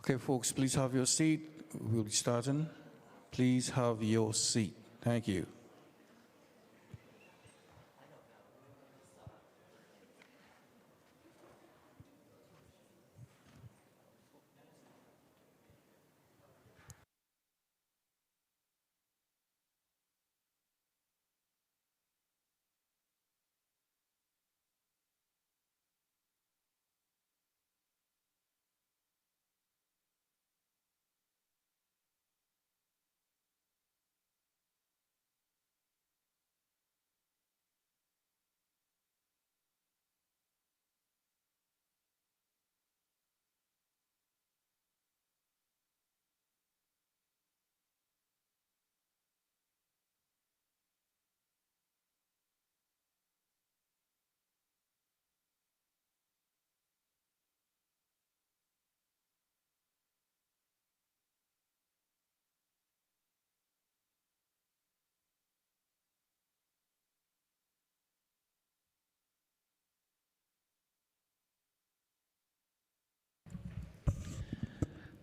Okay, folks, please have your seat. We'll be starting. Please have your seat. Thank you.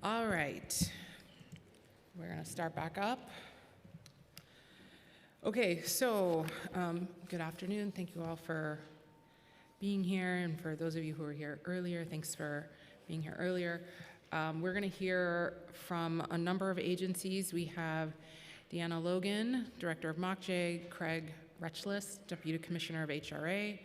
All right, we're gonna start back up. Okay, so good afternoon. Thank you all for being here, and for those of you who were here earlier, thanks for being here earlier. We're gonna hear from a number of agencies. We have Deanna Logan, Director of MOCJ, Craig Retchless, Deputy Commissioner of HRA,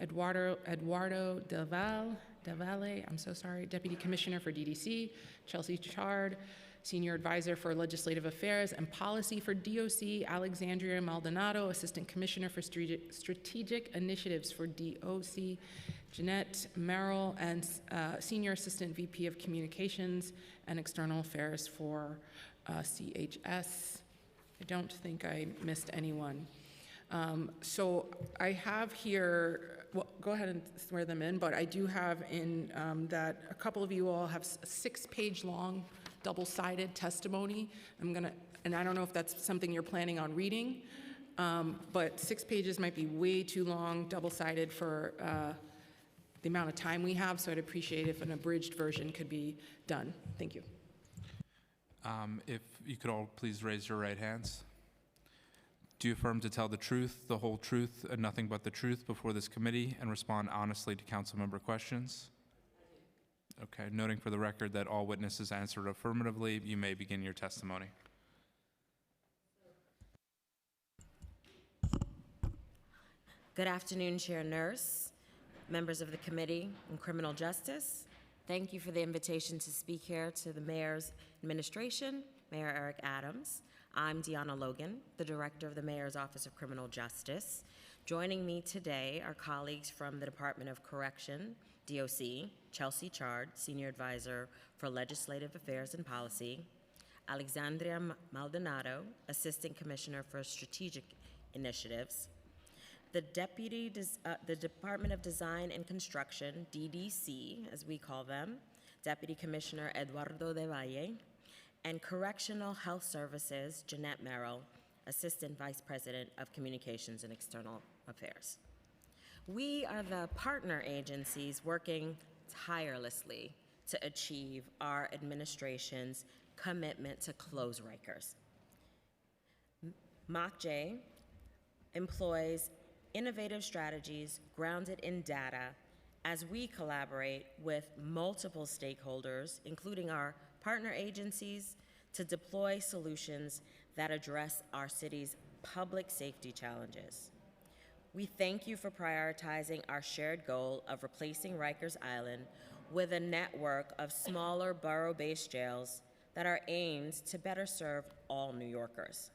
Eduardo Del Valle, I'm so sorry, Deputy Commissioner for DDC, Chelsea Chard, Senior Advisor for Legislative Affairs and Policy for DOC, Alexandria Maldonado, Assistant Commissioner for Strategic Initiatives for DOC, Jeanette Merrill, and Senior Assistant VP of Communications and External Affairs for CHS. I don't think I missed anyone. So I have here, well, go ahead and swear them in, but I do have in that a couple of you all have a 6-page long double-sided testimony. And I don't know if that's something you're planning on reading, but 6 pages might be way too long, double-sided for the amount of time we have, so I'd appreciate if an abridged version could be done. Thank you. If you could all please raise your right hands. Do you affirm to tell the truth, the whole truth, and nothing but the truth before this committee and respond honestly to council member questions? Okay, noting for the record that all witnesses answered affirmatively, you may begin your testimony. Good afternoon, Chair Nurse, members of the Committee on Criminal Justice. Thank you for the invitation to speak here to the Mayor's administration, Mayor Eric Adams. I'm Deanna Logan, the Director of the Mayor's Office of Criminal Justice. Joining me today are colleagues from the Department of Correction, DOC, Chelsea Chard, Senior Advisor for Legislative Affairs and Policy, Alexandria Maldonado, Assistant Commissioner for Strategic Initiatives, the Department of Design and Construction, DDC, as we call them, Deputy Commissioner Eduardo Del Valle, and Correctional Health Services, Jeanette Merrill, Assistant Vice President of Communications and External Affairs. We are the partner agencies working tirelessly to achieve our administration's commitment to close Rikers. MOCJ employs innovative strategies grounded in data as we collaborate with multiple stakeholders, including our partner agencies, to deploy solutions that address our city's public safety challenges. We thank you for prioritizing our shared goal of replacing Rikers Island with a network of smaller borough-based jails that are aimed to better serve all New Yorkers.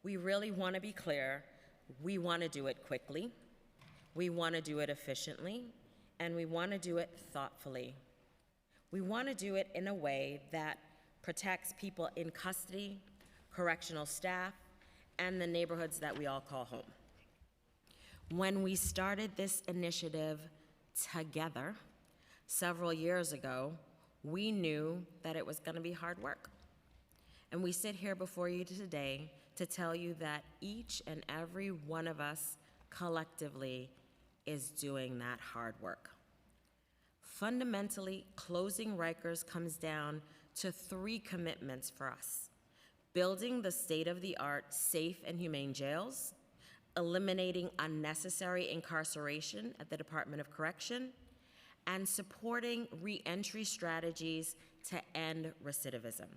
We really want to be clear. We want to do it quickly, we want to do it efficiently, and we want to do it thoughtfully. We want to do it in a way that protects people in custody, correctional staff, and the neighborhoods that we all call home. When we started this initiative together several years ago, we knew that it was going to be hard work. And we sit here before you today to tell you that each and every one of us collectively is doing that hard work. Fundamentally, closing Rikers comes down to 3 commitments for us: building the state-of-the-art safe and humane jails, eliminating unnecessary incarceration at the Department of Correction, and supporting reentry strategies to end recidivism.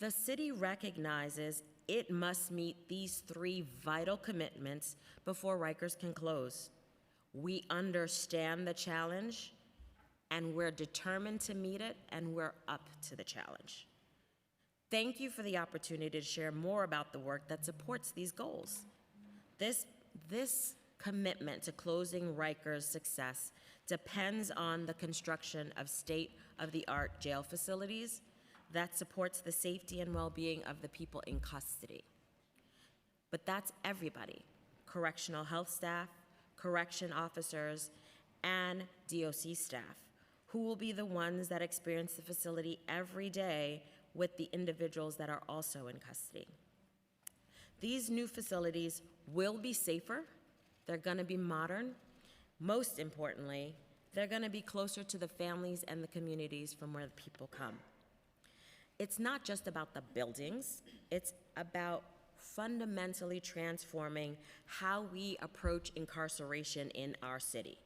The city recognizes it must meet these 3 vital commitments before Rikers can close. We understand the challenge, and we're determined to meet it, and we're up to the challenge. Thank you for the opportunity to share more about the work that supports these goals. This commitment to closing Rikers' success depends on the construction of state-of-the-art jail facilities that supports the safety and well-being of the people in custody. But that's everybody: correctional health staff, correction officers, and DOC staff, who will be the ones that experience the facility every day with the individuals that are also in custody. These new facilities will be safer, they're gonna be modern. Most importantly, they're gonna be closer to the families and the communities from where the people come. It's not just about the buildings, it's about fundamentally transforming how we approach incarceration in our city.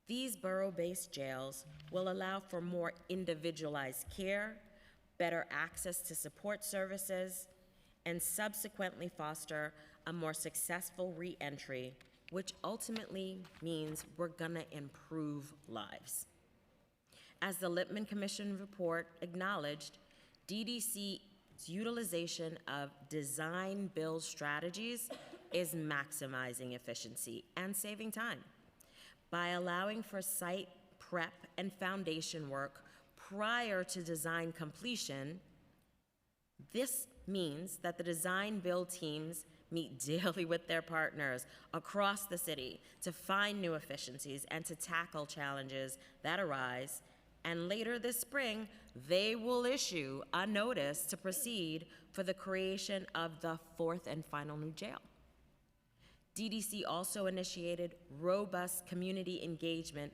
These borough-based jails will allow for more individualized care, better access to support services, and subsequently foster a more successful reentry, which ultimately means we're gonna improve lives. As the Lippman Commission report acknowledged, DDC's utilization of design-build strategies is maximizing efficiency and saving time. By allowing for site prep and foundation work prior to design completion, this means that the design-build teams meet daily with their partners across the city to find new efficiencies and to tackle challenges that arise. And later this spring, they will issue a notice to proceed for the creation of the 4th and final new jail. DDC also initiated robust community engagement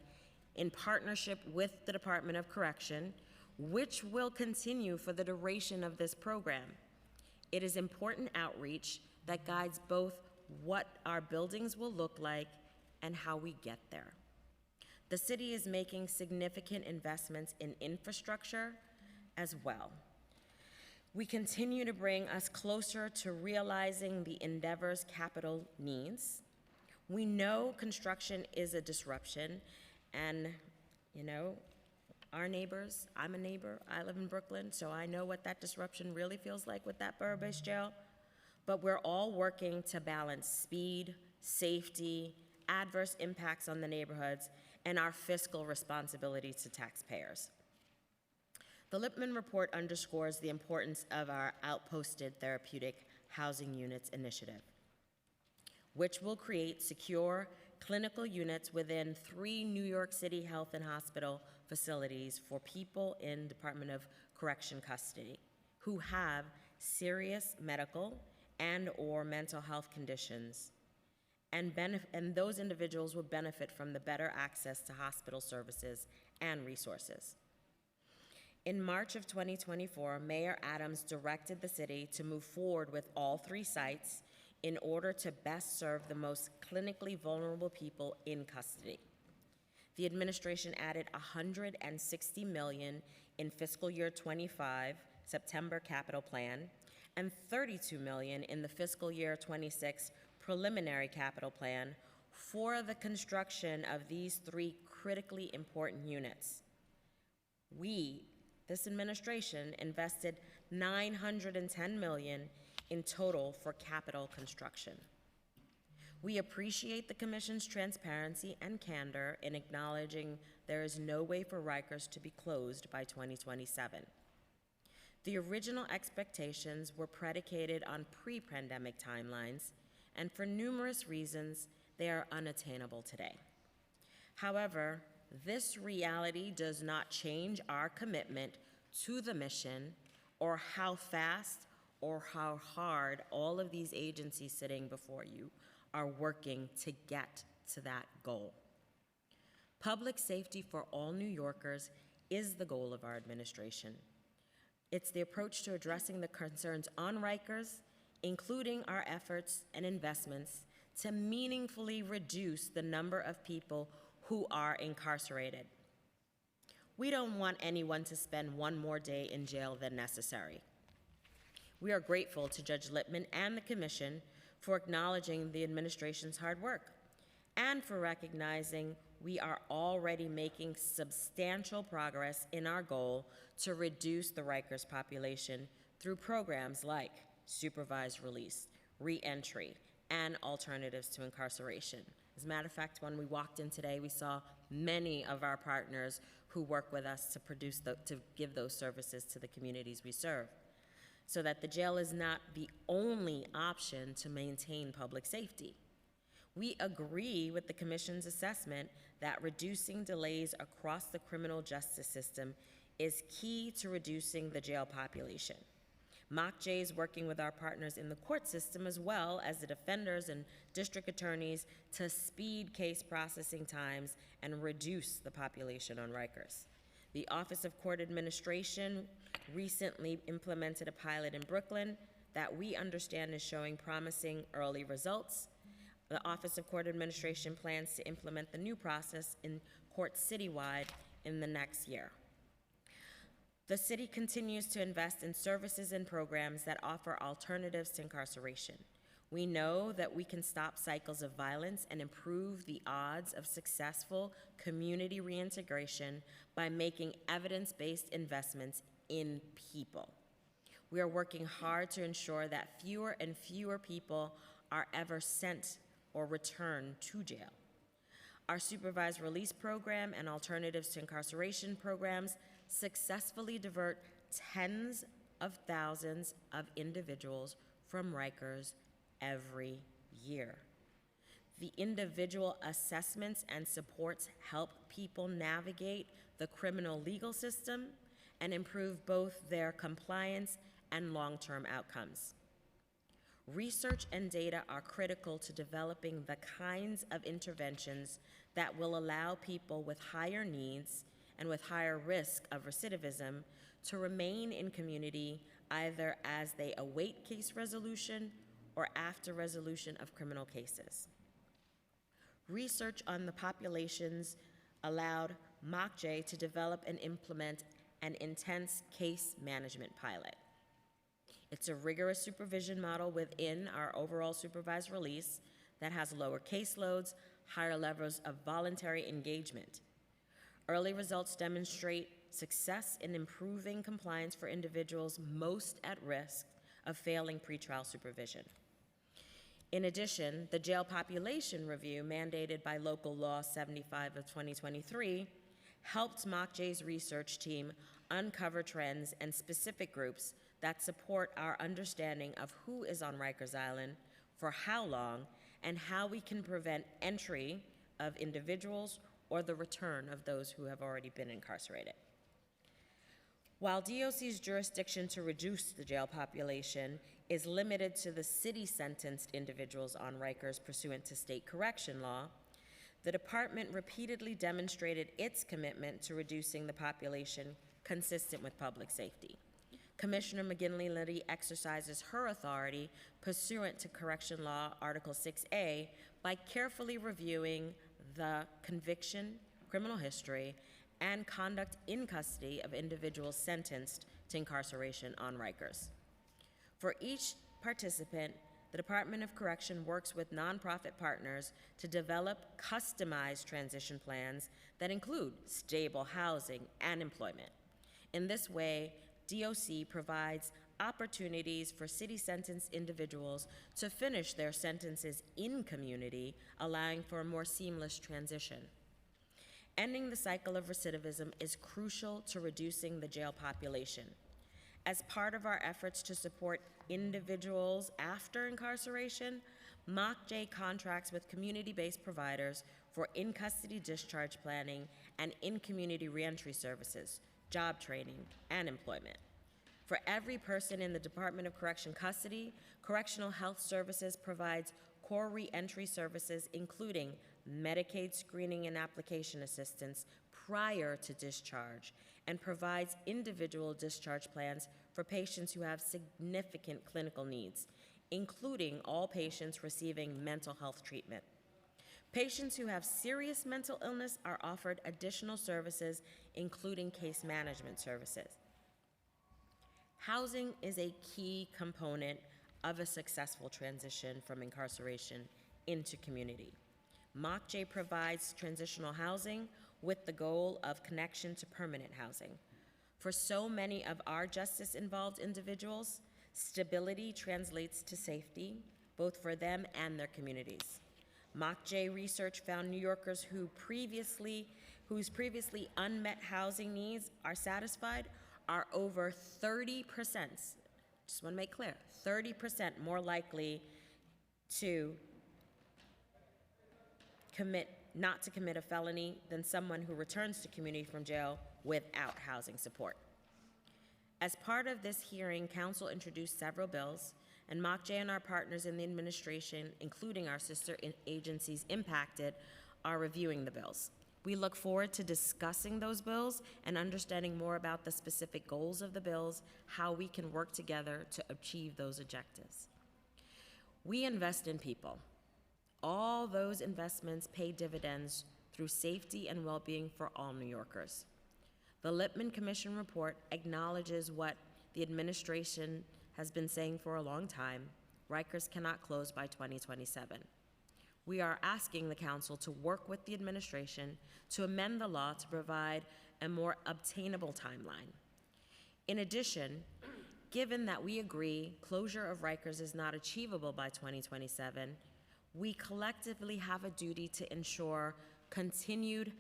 in partnership with the Department of Correction, which will continue for the duration of this program. It is important outreach that guides both what our buildings will look like and how we get there. The city is making significant investments in infrastructure as well. We continue to bring us closer to realizing the endeavor's capital needs. We know construction is a disruption, and our neighbors, I'm a neighbor, I live in Brooklyn, so I know what that disruption really feels like with that borough-based jail. But we're all working to balance speed, safety, adverse impacts on the neighborhoods, and our fiscal responsibility to taxpayers. The Lippman report underscores the importance of our outposted therapeutic housing units initiative, which will create secure clinical units within 3 New York City health and hospital facilities for people in Department of Correction custody who have serious medical and/or mental health conditions, and those individuals will benefit from the better access to hospital services and resources. In March of 2024, Mayor Adams directed the city to move forward with all 3 sites in order to best serve the most clinically vulnerable people in custody. The administration added $160 million in fiscal year 25 September capital plan and $32 million in the fiscal year 26 preliminary capital plan for the construction of these 3 critically important units. This administration invested $910 million in total for capital construction. We appreciate the Commission's transparency and candor in acknowledging there is no way for Rikers to be closed by 2027. The original expectations were predicated on pre-pandemic timelines, and for numerous reasons, they are unattainable today. However, this reality does not change our commitment to the mission or how fast or how hard all of these agencies sitting before you are working to get to that goal. Public safety for all New Yorkers is the goal of our administration. It's the approach to addressing the concerns on Rikers, including our efforts and investments to meaningfully reduce the number of people who are incarcerated. We don't want anyone to spend one more day in jail than necessary. We are grateful to Judge Lippman and the Commission for acknowledging the administration's hard work and for recognizing we are already making substantial progress in our goal to reduce the Rikers population through programs like supervised release, reentry, and alternatives to incarceration. As a matter of fact, when we walked in today, we saw many of our partners who work with us to give those services to the communities we serve, so that the jail is not the only option to maintain public safety. We agree with the Commission's assessment that reducing delays across the criminal justice system is key to reducing the jail population. MOCJ is working with our partners in the court system as well as the defenders and district attorneys to speed case processing times and reduce the population on Rikers. The Office of Court Administration recently implemented a pilot in Brooklyn that we understand is showing promising early results. The Office of Court Administration plans to implement the new process in courts citywide in the next year. The city continues to invest in services and programs that offer alternatives to incarceration. We know that we can stop cycles of violence and improve the odds of successful community reintegration by making evidence-based investments in people. We are working hard to ensure that fewer and fewer people are ever sent or returned to jail. Our supervised release program and alternatives to incarceration programs successfully divert tens of thousands of individuals from Rikers every year. The individual assessments and supports help people navigate the criminal legal system and improve both their compliance and long-term outcomes. Research and data are critical to developing the kinds of interventions that will allow people with higher needs and with higher risk of recidivism to remain in community either as they await case resolution or after resolution of criminal cases. Research on the populations allowed MOCJ to develop and implement an intense case management pilot. It's a rigorous supervision model within our overall supervised release that has lower caseloads, higher levels of voluntary engagement. Early results demonstrate success in improving compliance for individuals most at risk of failing pretrial supervision. In addition, the jail population review mandated by Local Law 75 of 2023 helped MOCJ's research team uncover trends and specific groups that support our understanding of who is on Rikers Island, for how long, and how we can prevent entry of individuals or the return of those who have already been incarcerated. While DOC's jurisdiction to reduce the jail population is limited to the city-sentenced individuals on Rikers pursuant to state correction law, the department repeatedly demonstrated its commitment to reducing the population consistent with public safety. Commissioner McGinley Liddy exercises her authority pursuant to Correction Law Article 6A by carefully reviewing the conviction, criminal history, and conduct in custody of individuals sentenced to incarceration on Rikers. For each participant, the Department of Correction works with nonprofit partners to develop customized transition plans that include stable housing and employment. In this way, DOC provides opportunities for city-sentenced individuals to finish their sentences in community, allowing for a more seamless transition. Ending the cycle of recidivism is crucial to reducing the jail population. As part of our efforts to support individuals after incarceration, MOCJ contracts with community-based providers for in-custody discharge planning and in-community reentry services, job training, and employment. For every person in the Department of Correction custody, Correctional Health Services provides core reentry services including Medicaid screening and application assistance prior to discharge, and provides individual discharge plans for patients who have significant clinical needs, including all patients receiving mental health treatment. Patients who have serious mental illness are offered additional services, including case management services. Housing is a key component of a successful transition from incarceration into community. MOCJ provides transitional housing with the goal of connection to permanent housing. For so many of our justice-involved individuals, stability translates to safety, both for them and their communities. MOCJ research found New Yorkers whose previously unmet housing needs are satisfied are over 30%, just want to make clear, 30% more likely to not to commit a felony than someone who returns to community from jail without housing support. As part of this hearing, Council introduced several bills, and MOCJ and our partners in the administration, including our sister agencies impacted, are reviewing the bills. We look forward to discussing those bills and understanding more about the specific goals of the bills, how we can work together to achieve those objectives. We invest in people. All those investments pay dividends through safety and well-being for all New Yorkers. The Lippman Commission report acknowledges what the administration has been saying for a long time: Rikers cannot close by 2027. We are asking the Council to work with the administration to amend the law to provide a more obtainable timeline. In addition, given that we agree closure of Rikers is not achievable by 2027, we collectively have a duty to ensure continued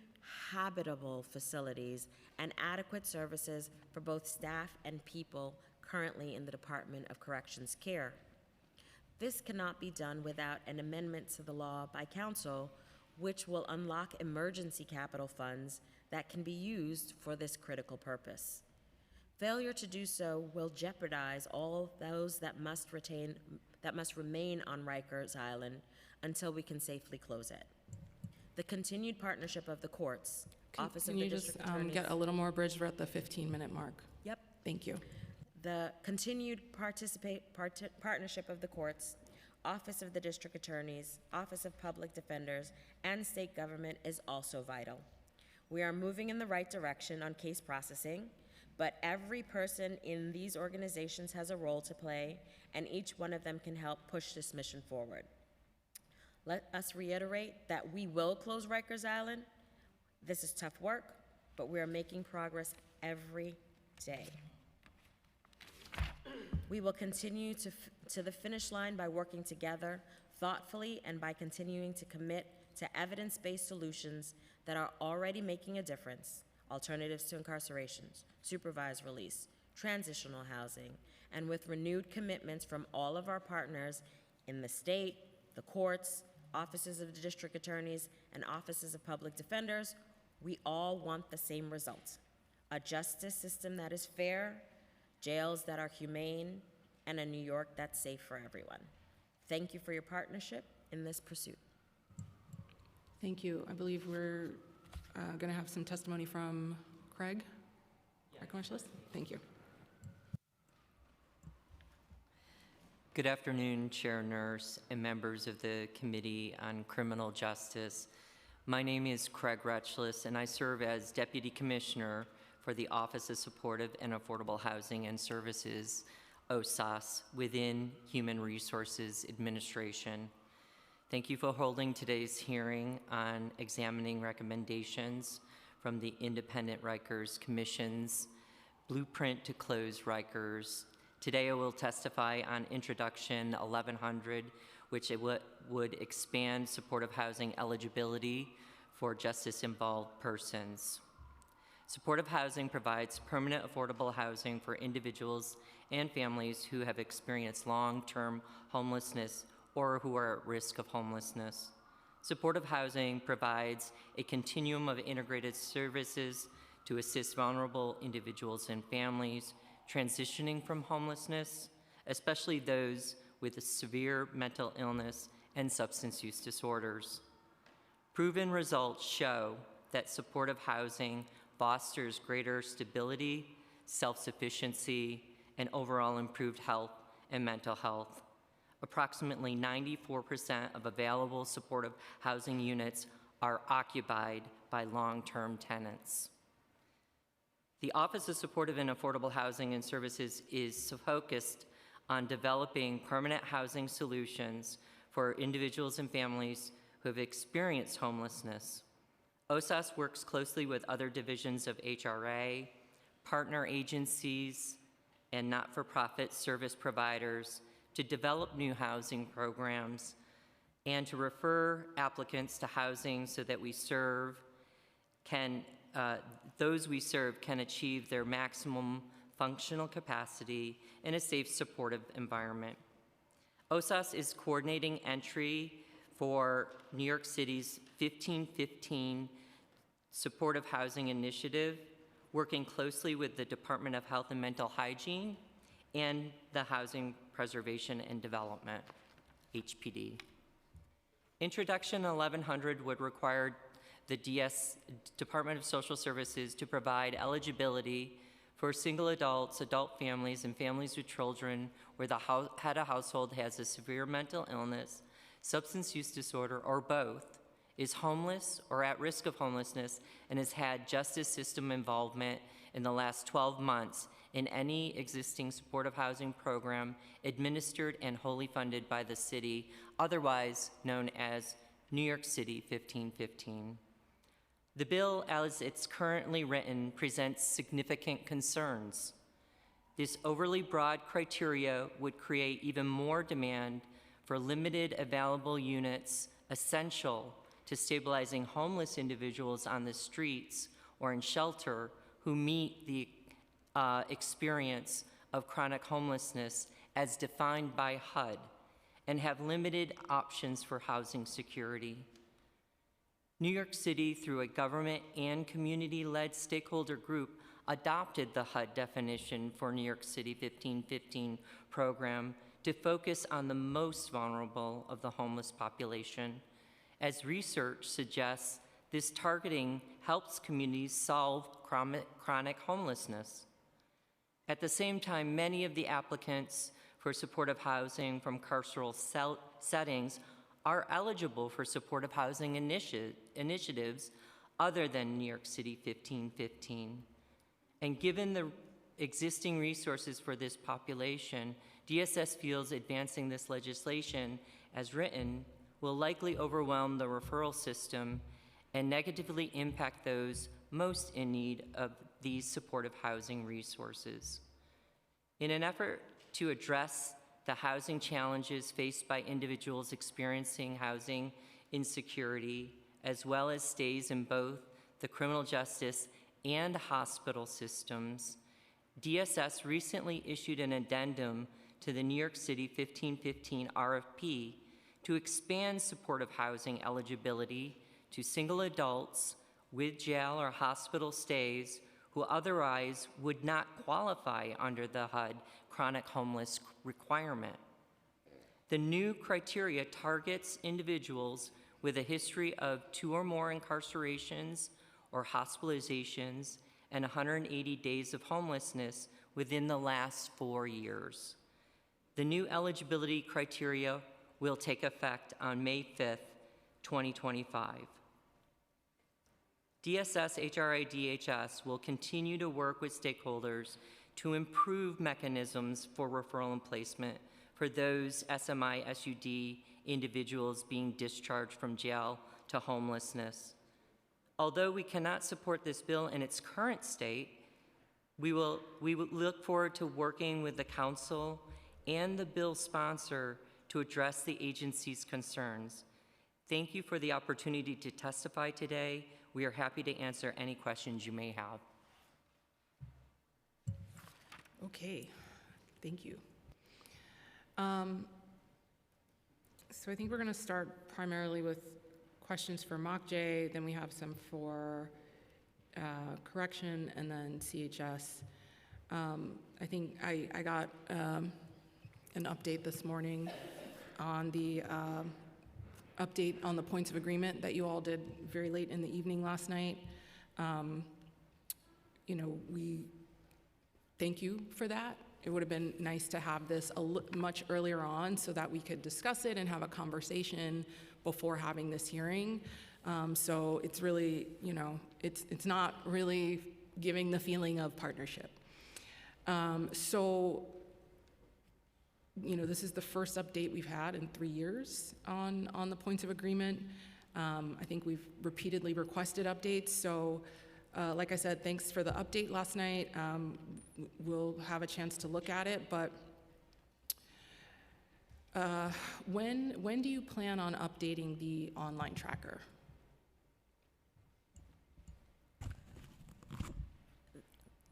habitable facilities and adequate services for both staff and people currently in the Department of Corrections care. This cannot be done without an amendment to the law by Council, which will unlock emergency capital funds that can be used for this critical purpose. Failure to do so will jeopardize all those that must remain on Rikers Island until we can safely close it. The continued partnership of the courts, Office of the District Attorney. Can you just get a little more bridge? We're at the 15-minute mark. Yep. Thank you. The continued partnership of the courts, Office of the District Attorneys, Office of Public Defenders, and state government is also vital. We are moving in the right direction on case processing, but every person in these organizations has a role to play, and each one of them can help push this mission forward. Let us reiterate that we will close Rikers Island. This is tough work, but we are making progress every day. We will continue to the finish line by working together thoughtfully and by continuing to commit to evidence-based solutions that are already making a difference: alternatives to incarcerations, supervised release, transitional housing, and with renewed commitments from all of our partners in the state, the courts, offices of the district attorneys, and offices of public defenders, we all want the same results: a justice system that is fair, jails that are humane, and a New York that's safe for everyone. Thank you for your partnership in this pursuit. Thank you. I believe we're going to have some testimony from Craig, our commercialist. Thank you. Good afternoon, Chair Nurse and members of the Committee on Criminal Justice. My name is Craig Retchless, and I serve as Deputy Commissioner for the Office of Supportive and Affordable Housing and Services, OSAS, within Human Resources Administration. Thank you for holding today's hearing on examining recommendations from the Independent Rikers Commission's Blueprint to Close Rikers. Today I will testify on Introduction 1100, which would expand supportive housing eligibility for justice-involved persons. Supportive housing provides permanent affordable housing for individuals and families who have experienced long-term homelessness or who are at risk of homelessness. Supportive housing provides a continuum of integrated services to assist vulnerable individuals and families transitioning from homelessness, especially those with a severe mental illness and substance use disorders. Proven results show that supportive housing fosters greater stability, self-sufficiency, and overall improved health and mental health. Approximately 94% of available supportive housing units are occupied by long-term tenants. The Office of Supportive and Affordable Housing and Services is focused on developing permanent housing solutions for individuals and families who have experienced homelessness. OSAS works closely with other divisions of HRA, partner agencies, and not-for-profit service providers to develop new housing programs and to refer applicants to housing so that those we serve can achieve their maximum functional capacity in a safe, supportive environment. OSAS is coordinating entry for New York City's 1515 Supportive Housing Initiative, working closely with the Department of Health and Mental Hygiene and the Housing Preservation and Development, HPD. Introduction 1100 would require the Department of Social Services to provide eligibility for single adults, adult families, and families with children where the head of household has a severe mental illness, substance use disorder, or both, is homeless or at risk of homelessness, and has had justice system involvement in the last 12 months in any existing supportive housing program administered and wholly funded by the city, otherwise known as New York City 1515. The bill, as it's currently written, presents significant concerns. This overly broad criteria would create even more demand for limited available units essential to stabilizing homeless individuals on the streets or in shelter who meet the experience of chronic homelessness as defined by HUD and have limited options for housing security. New York City, through a government and community-led stakeholder group, adopted the HUD definition for New York City 1515 program to focus on the most vulnerable of the homeless population. As research suggests, this targeting helps communities solve chronic homelessness. At the same time, many of the applicants for supportive housing from carceral settings are eligible for supportive housing initiatives other than New York City 1515. And given the existing resources for this population, DSS feels advancing this legislation as written will likely overwhelm the referral system and negatively impact those most in need of these supportive housing resources. In an effort to address the housing challenges faced by individuals experiencing housing insecurity, as well as stays in both the criminal justice and hospital systems, DSS recently issued an addendum to the New York City 1515 RFP to expand supportive housing eligibility to single adults with jail or hospital stays who otherwise would not qualify under the HUD chronic homeless requirement. The new criteria targets individuals with a history of 2 or more incarcerations or hospitalizations and 180 days of homelessness within the last 4 years. The new eligibility criteria will take effect on May 5th, 2025. DSS HRA DHS will continue to work with stakeholders to improve mechanisms for referral and placement for those SMI SUD individuals being discharged from jail to homelessness. Although we cannot support this bill in its current state, we will look forward to working with the council and the bill sponsor to address the agency's concerns. Thank you for the opportunity to testify today. We are happy to answer any questions you may have. Okay, thank you. So I think we're going to start primarily with questions for MOCJ, then we have some for correction, and then CHS. I think I got an update this morning on the update on the points of agreement that you all did very late in the evening last night. We thank you for that. It would have been nice to have this much earlier on so that we could discuss it and have a conversation before having this hearing. So it's really, it's not really giving the feeling of partnership. This is the first update we've had in 3 years on the points of agreement. I think we've repeatedly requested updates. So like I said, thanks for the update last night. We'll have a chance to look at it, but when do you plan on updating the online tracker?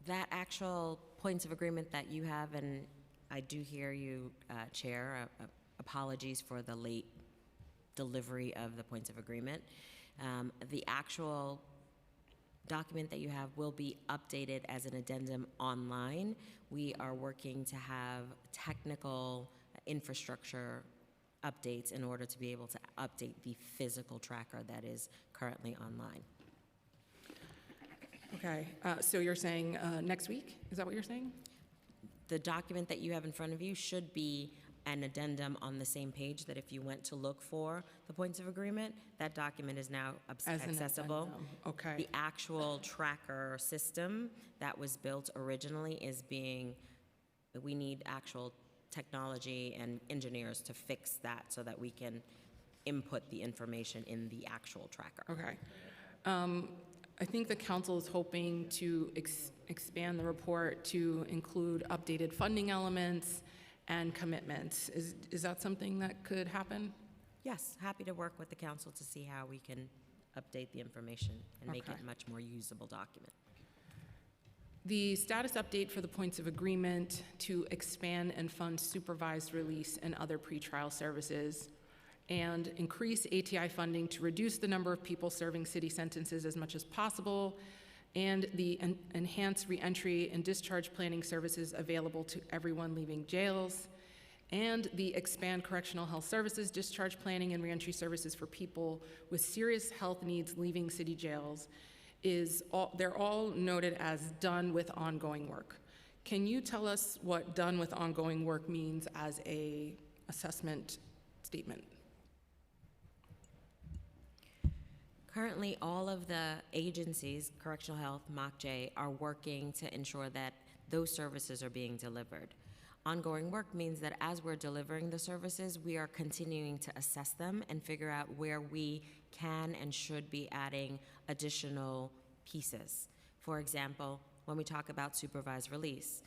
That actual points of agreement that you have, and I do hear you, Chair, apologies for the late delivery of the points of agreement. The actual document that you have will be updated as an addendum online. We are working to have technical infrastructure updates in order to be able to update the physical tracker that is currently online. Okay, so you're saying next week? Is that what you're saying? The document that you have in front of you should be an addendum on the same page that if you went to look for the points of agreement, that document is now As an accessible. addendum, okay. The actual tracker system that was built originally we need actual technology and engineers to fix that so that we can input the information in the actual tracker. Okay. I think the council is hoping to expand the report to include updated funding elements and commitments. Is that something that could happen? Yes, happy to work with the council to see how we can update the information and make it a much more usable document. The status update for the points of agreement to expand and fund supervised release and other pretrial services, and increase ATI funding to reduce the number of people serving city sentences as much as possible, and the enhanced reentry and discharge planning services available to everyone leaving jails, and the expand correctional health services, discharge planning and reentry services for people with serious health needs leaving city jails. They're all noted as done with ongoing work. Can you tell us what done with ongoing work means as a assessment statement? Currently, all of the agencies, Correctional Health, MOCJ, are working to ensure that those services are being delivered. Ongoing work means that as we're delivering the services, we are continuing to assess them and figure out where we can and should be adding additional pieces. For example, when we talk about supervised release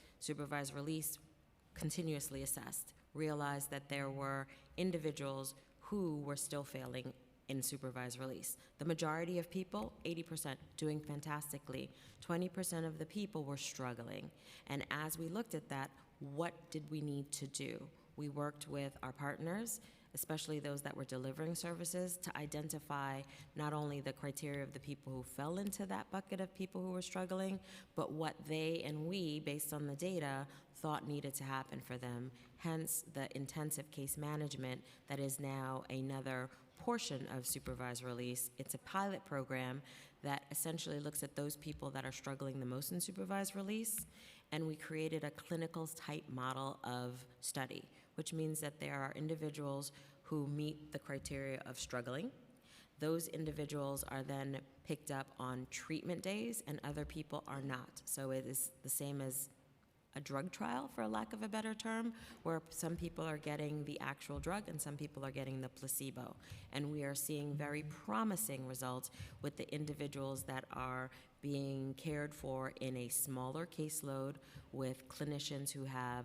continuously assessed, realized that there were individuals who were still failing in supervised release. The majority of people, 80%, doing fantastically. 20% of the people were struggling. And as we looked at that, what did we need to do? We worked with our partners, especially those that were delivering services, to identify not only the criteria of the people who fell into that bucket of people who were struggling, but what they and we, based on the data, thought needed to happen for them. Hence, the intensive case management that is now another portion of supervised release. It's a pilot program that essentially looks at those people that are struggling the most in supervised release, and we created a clinical type model of study, which means that there are individuals who meet the criteria of struggling. Those individuals are then picked up on treatment days, and other people are not. So it is the same as a drug trial, for lack of a better term, where some people are getting the actual drug and some people are getting the placebo. And we are seeing very promising results with the individuals that are being cared for in a smaller caseload with clinicians who have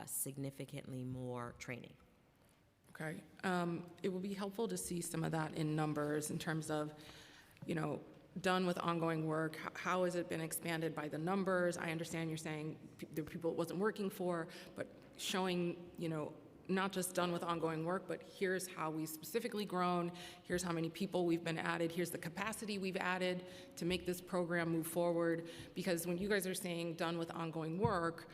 significantly more training. Okay. It will be helpful to see some of that in numbers in terms of, done with ongoing work. How has it been expanded by the numbers? I understand you're saying the people it wasn't working for, but showing, not just done with ongoing work, but here's how we've specifically grown, here's how many people we've been added, here's the capacity we've added to make this program move forward. Because when you guys are saying done with ongoing work,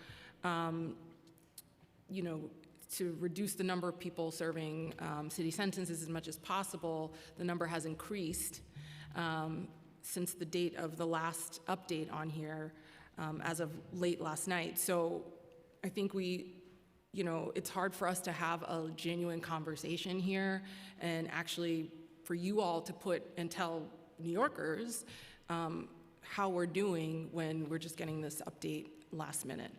to reduce the number of people serving city sentences as much as possible. The number has increased since the date of the last update on here as of late last night. So I think it's hard for us to have a genuine conversation here and actually for you all to put and tell New Yorkers how we're doing when we're just getting this update last minute.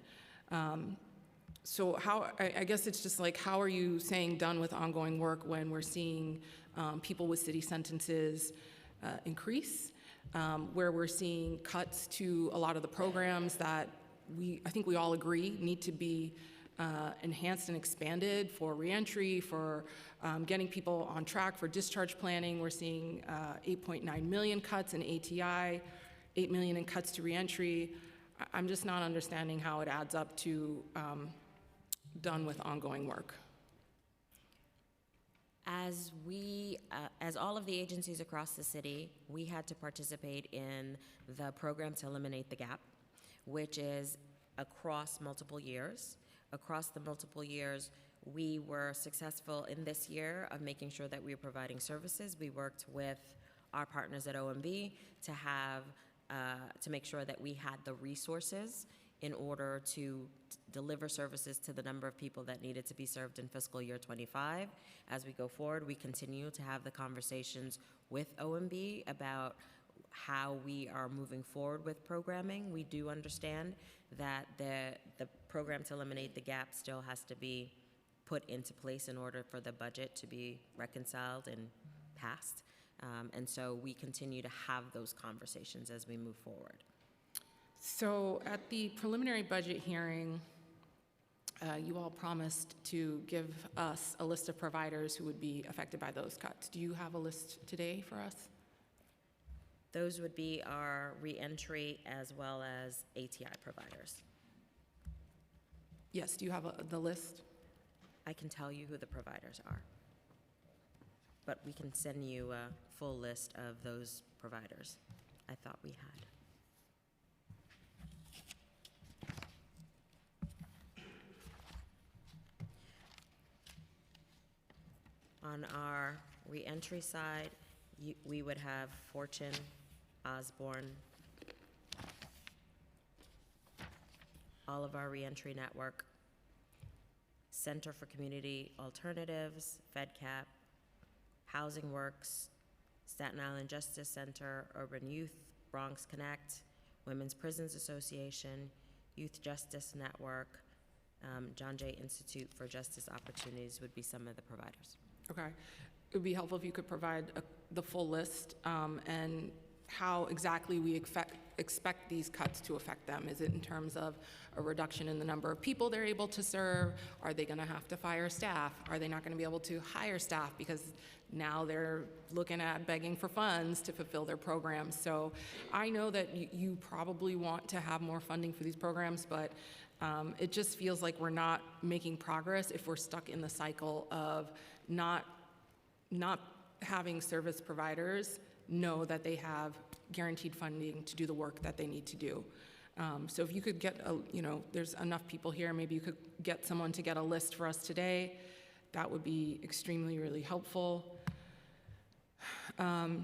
So I guess it's just like, how are you saying done with ongoing work when we're seeing people with city sentences increase, where we're seeing cuts to a lot of the programs that I think we all agree need to be enhanced and expanded for reentry, for getting people on track for discharge planning. We're seeing 8.9 million cuts in ATI, 8 million in cuts to reentry. I'm just not understanding how it adds up to done with ongoing work. As all of the agencies across the city, we had to participate in the program to eliminate the gap, which is across multiple years. Across the multiple years, we were successful in this year of making sure that we were providing services. We worked with our partners at OMB to make sure that we had the resources in order to deliver services to the number of people that needed to be served in fiscal year 25. As we go forward, we continue to have the conversations with OMB about how we are moving forward with programming. We do understand that the program to eliminate the gap still has to be put into place in order for the budget to be reconciled and passed. And so we continue to have those conversations as we move forward. So at the preliminary budget hearing, you all promised to give us a list of providers who would be affected by those cuts. Do you have a list today for us? Those would be our reentry as well as ATI providers. Yes, do you have the list? I can tell you who the providers are, but we can send you a full list of those providers. I thought we had. On our reentry side, we would have Fortune, Osborne, all of our reentry network, Center for Community Alternatives, FedCap, Housing Works, Staten Island Justice Center, Urban Youth, Bronx Connect, Women's Prisons Association, Youth Justice Network, John Jay Institute for Justice Opportunities would be some of the providers. Okay. It would be helpful if you could provide the full list and how exactly we expect these cuts to affect them. Is it in terms of a reduction in the number of people they're able to serve? Are they going to have to fire staff? Are they not going to be able to hire staff because now they're looking at begging for funds to fulfill their programs? So I know that you probably want to have more funding for these programs, but it just feels like we're not making progress if we're stuck in the cycle of not having service providers know that they have guaranteed funding to do the work that they need to do. So if you could get, there's enough people here, maybe you could get someone to get a list for us today. That would be extremely, really helpful. I'm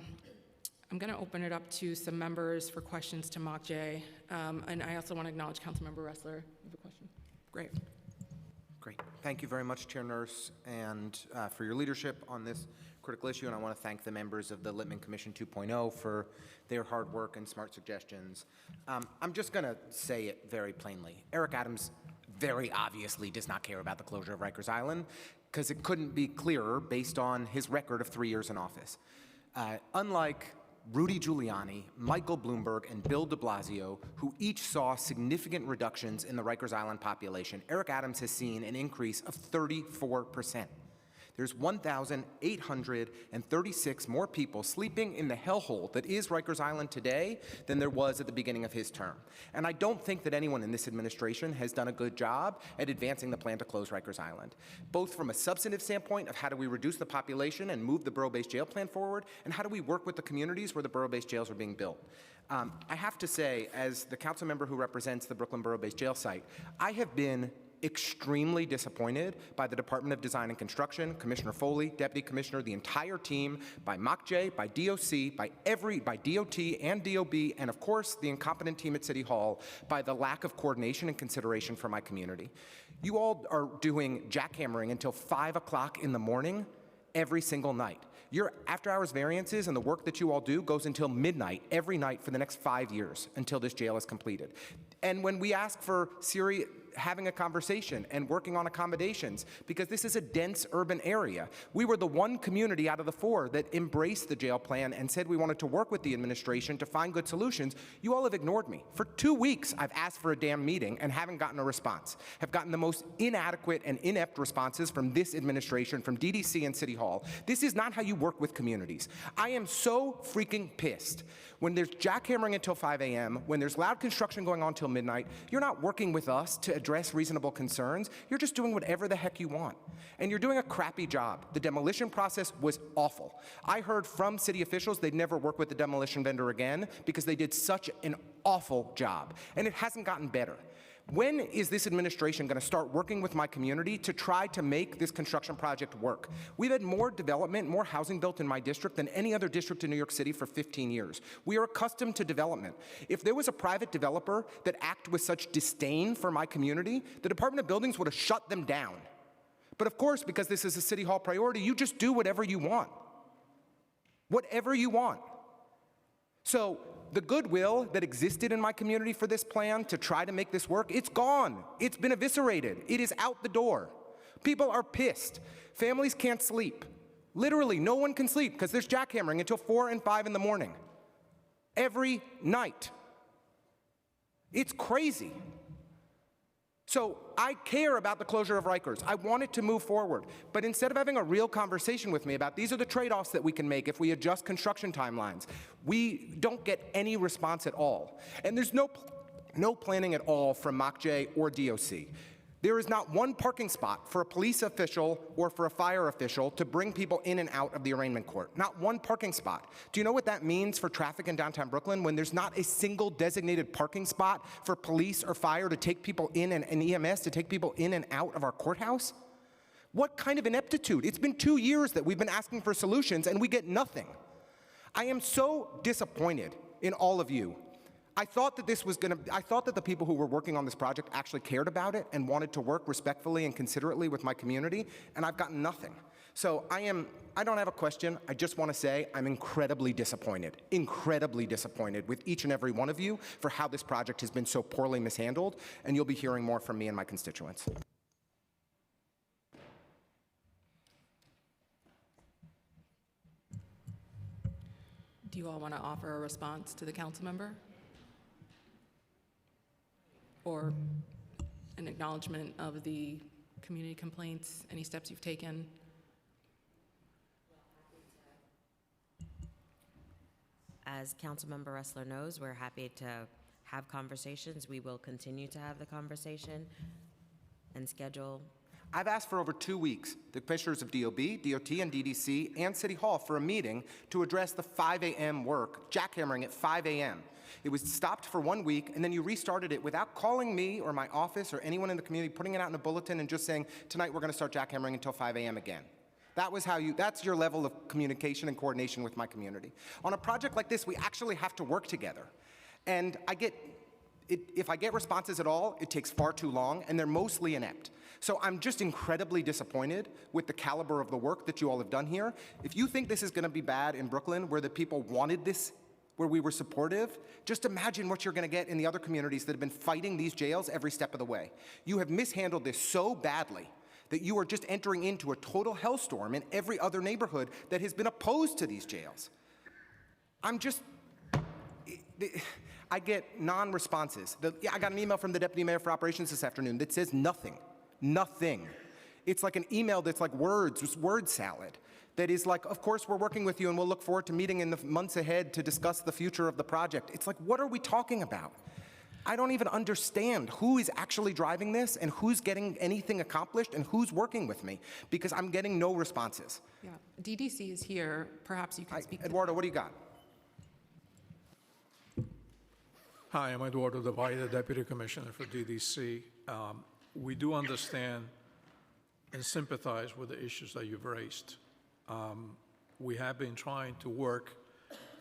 going to open it up to some members for questions to Mok Jay. And I also want to acknowledge Councilmember Ressler. You have a question? Great. Great. Thank you very much, Chair Nurse, and for your leadership on this critical issue. And I want to thank the members of the Littman Commission 2.0 for their hard work and smart suggestions. I'm just going to say it very plainly. Eric Adams very obviously does not care about the closure of Rikers Island, because it couldn't be clearer based on his record of 3 years in office. Unlike Rudy Giuliani, Michael Bloomberg, and Bill de Blasio, who each saw significant reductions in the Rikers Island population, Eric Adams has seen an increase of 34%. There's 1,836 more people sleeping in the hellhole that is Rikers Island today than there was at the beginning of his term. And I don't think that anyone in this administration has done a good job at advancing the plan to close Rikers Island, both from a substantive standpoint of how do we reduce the population and move the borough-based jail plan forward, and how do we work with the communities where the borough-based jails are being built. I have to say, as the council member who represents the Brooklyn Borough-based jail site, I have been extremely disappointed by the Department of Design and Construction, Commissioner Foley, Deputy Commissioner, the entire team, by MOCJ, by DOC, by DOT and DOB, and of course, the incompetent team at City Hall, by the lack of coordination and consideration for my community. You all are doing jackhammering until 5 o'clock in the morning every single night. Your after-hours variances and the work that you all do goes until midnight every night for the next 5 years until this jail is completed. And when we ask for having a conversation and working on accommodations, because this is a dense urban area, we were the one community out of the 4 that embraced the jail plan and said we wanted to work with the administration to find good solutions. You all have ignored me. For 2 weeks, I've asked for a damn meeting and haven't gotten a response. Have gotten the most inadequate and inept responses from this administration, from DDC and City Hall. This is not how you work with communities. I am so freaking pissed. When there's jackhammering until 5 a.m., when there's loud construction going on till midnight, you're not working with us to address reasonable concerns. You're just doing whatever the heck you want. And you're doing a crappy job. The demolition process was awful. I heard from city officials they'd never work with the demolition vendor again because they did such an awful job. And it hasn't gotten better. When is this administration going to start working with my community to try to make this construction project work? We've had more development, more housing built in my district than any other district in New York City for 15 years. We are accustomed to development. If there was a private developer that acted with such disdain for my community, the Department of Buildings would have shut them down. But of course, because this is a City Hall priority, you just do whatever you want. Whatever you want. So, the goodwill that existed in my community for this plan to try to make this work, it's gone. It's been eviscerated. It is out the door. People are pissed. Families can't sleep. Literally, no one can sleep because there's jackhammering until 4 and 5 in the morning. Every night. It's crazy. So I care about the closure of Rikers. I want it to move forward. But instead of having a real conversation with me about these are the trade-offs that we can make if we adjust construction timelines, we don't get any response at all. And there's no planning at all from MOCJ or DOC. There is not one parking spot for a police official or for a fire official to bring people in and out of the arraignment court. Not one parking spot. Do you know what that means for traffic in downtown Brooklyn when there's not a single designated parking spot for police or fire to take people in and EMS to take people in and out of our courthouse? What kind of ineptitude? It's been 2 years that we've been asking for solutions and we get nothing. I am so disappointed in all of you. I thought that the people who were working on this project actually cared about it and wanted to work respectfully and considerately with my community, and I've gotten nothing. So I don't have a question. I just want to say I'm incredibly disappointed with each and every one of you for how this project has been so poorly mishandled, and you'll be hearing more from me and my constituents. Do you all want to offer a response to the council member? Or an acknowledgement of the community complaints, any steps you've taken? As Councilmember Ressler knows, we're happy to have conversations. We will continue to have the conversation and schedule. I've asked for over 2 weeks, the commissioners of DOB, DOT, and DDC, and City Hall for a meeting to address the 5 a.m. work, jackhammering at 5 a.m. It was stopped for 1 week, and then you restarted it without calling me or my office or anyone in the community, putting it out in a bulletin and just saying, tonight we're going to start jackhammering until 5 a.m. again. That's your level of communication and coordination with my community. On a project like this, we actually have to work together. And if I get responses at all, it takes far too long, and they're mostly inept. So I'm just incredibly disappointed with the caliber of the work that you all have done here. If you think this is going to be bad in Brooklyn, where the people wanted this, where we were supportive, just imagine what you're going to get in the other communities that have been fighting these jails every step of the way. You have mishandled this so badly that you are just entering into a total hellstorm in every other neighborhood that has been opposed to these jails. I get non-responses. I got an email from the Deputy Mayor for Operations this afternoon that says nothing. Nothing. It's like an email that's like word salad. That is like, of course we're working with you and we'll look forward to meeting in the months ahead to discuss the future of the project. It's like, what are we talking about? I don't even understand who is actually driving this and who's getting anything accomplished and who's working with me, because I'm getting no responses. Yeah, DDC is here. Perhaps you can speak to Eduardo, what do you got? Hi, I'm Eduardo Davai, the Deputy Commissioner for DDC. we do understand and sympathize with the issues that you've raised. We have been trying to work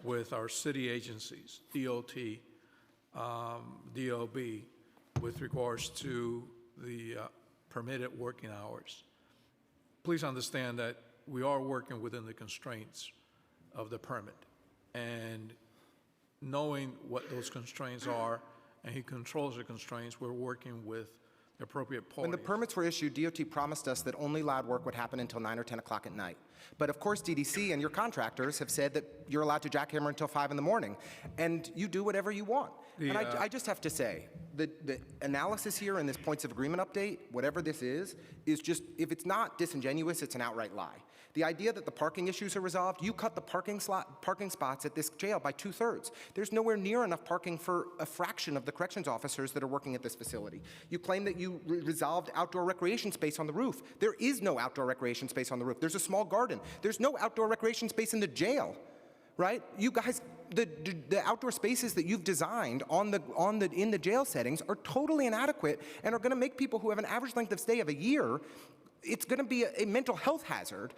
with our city agencies, DOT, DOB, with regards to the permitted working hours. Please understand that we are working within the constraints of the permit. And knowing what those constraints are, and he controls the constraints, we're working with the appropriate parties. When the permits were issued, DOT promised us that only lab work would happen until 9 or 10 o'clock at night. But of course, DDC and your contractors have said that you're allowed to jackhammer until 5 in the morning, and you do whatever you want. And I just have to say, the analysis here in this points of agreement update, whatever this is just, if it's not disingenuous, it's an outright lie. The idea that the parking issues are resolved, you cut the parking spots at this jail by 2/3. There's nowhere near enough parking for a fraction of the corrections officers that are working at this facility. You claim that you resolved outdoor recreation space on the roof. There is no outdoor recreation space on the roof. There's a small garden. There's no outdoor recreation space in the jail, right? You guys, the outdoor spaces that you've designed in the jail settings are totally inadequate and are going to make people who have an average length of stay of a year, it's going to be a mental health hazard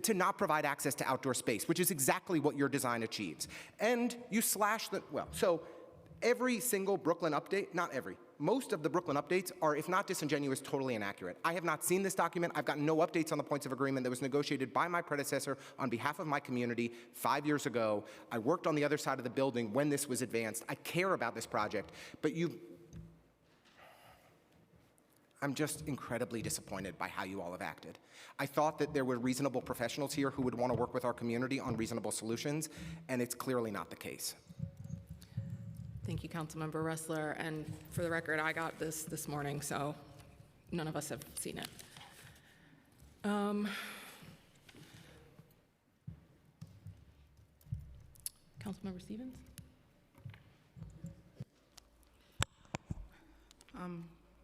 to not provide access to outdoor space, which is exactly what your design achieves. And you slash so every single Brooklyn update, not every, most of the Brooklyn updates are, if not disingenuous, totally inaccurate. I have not seen this document. I've gotten no updates on the points of agreement that was negotiated by my predecessor on behalf of my community 5 years ago. I worked on the other side of the building when this was advanced. I care about this project, but I'm just incredibly disappointed by how you all have acted. I thought that there were reasonable professionals here who would want to work with our community on reasonable solutions, and it's clearly not the case. Thank you, Councilmember Ressler. And for the record, I got this morning, so none of us have seen it. Councilmember Stevens?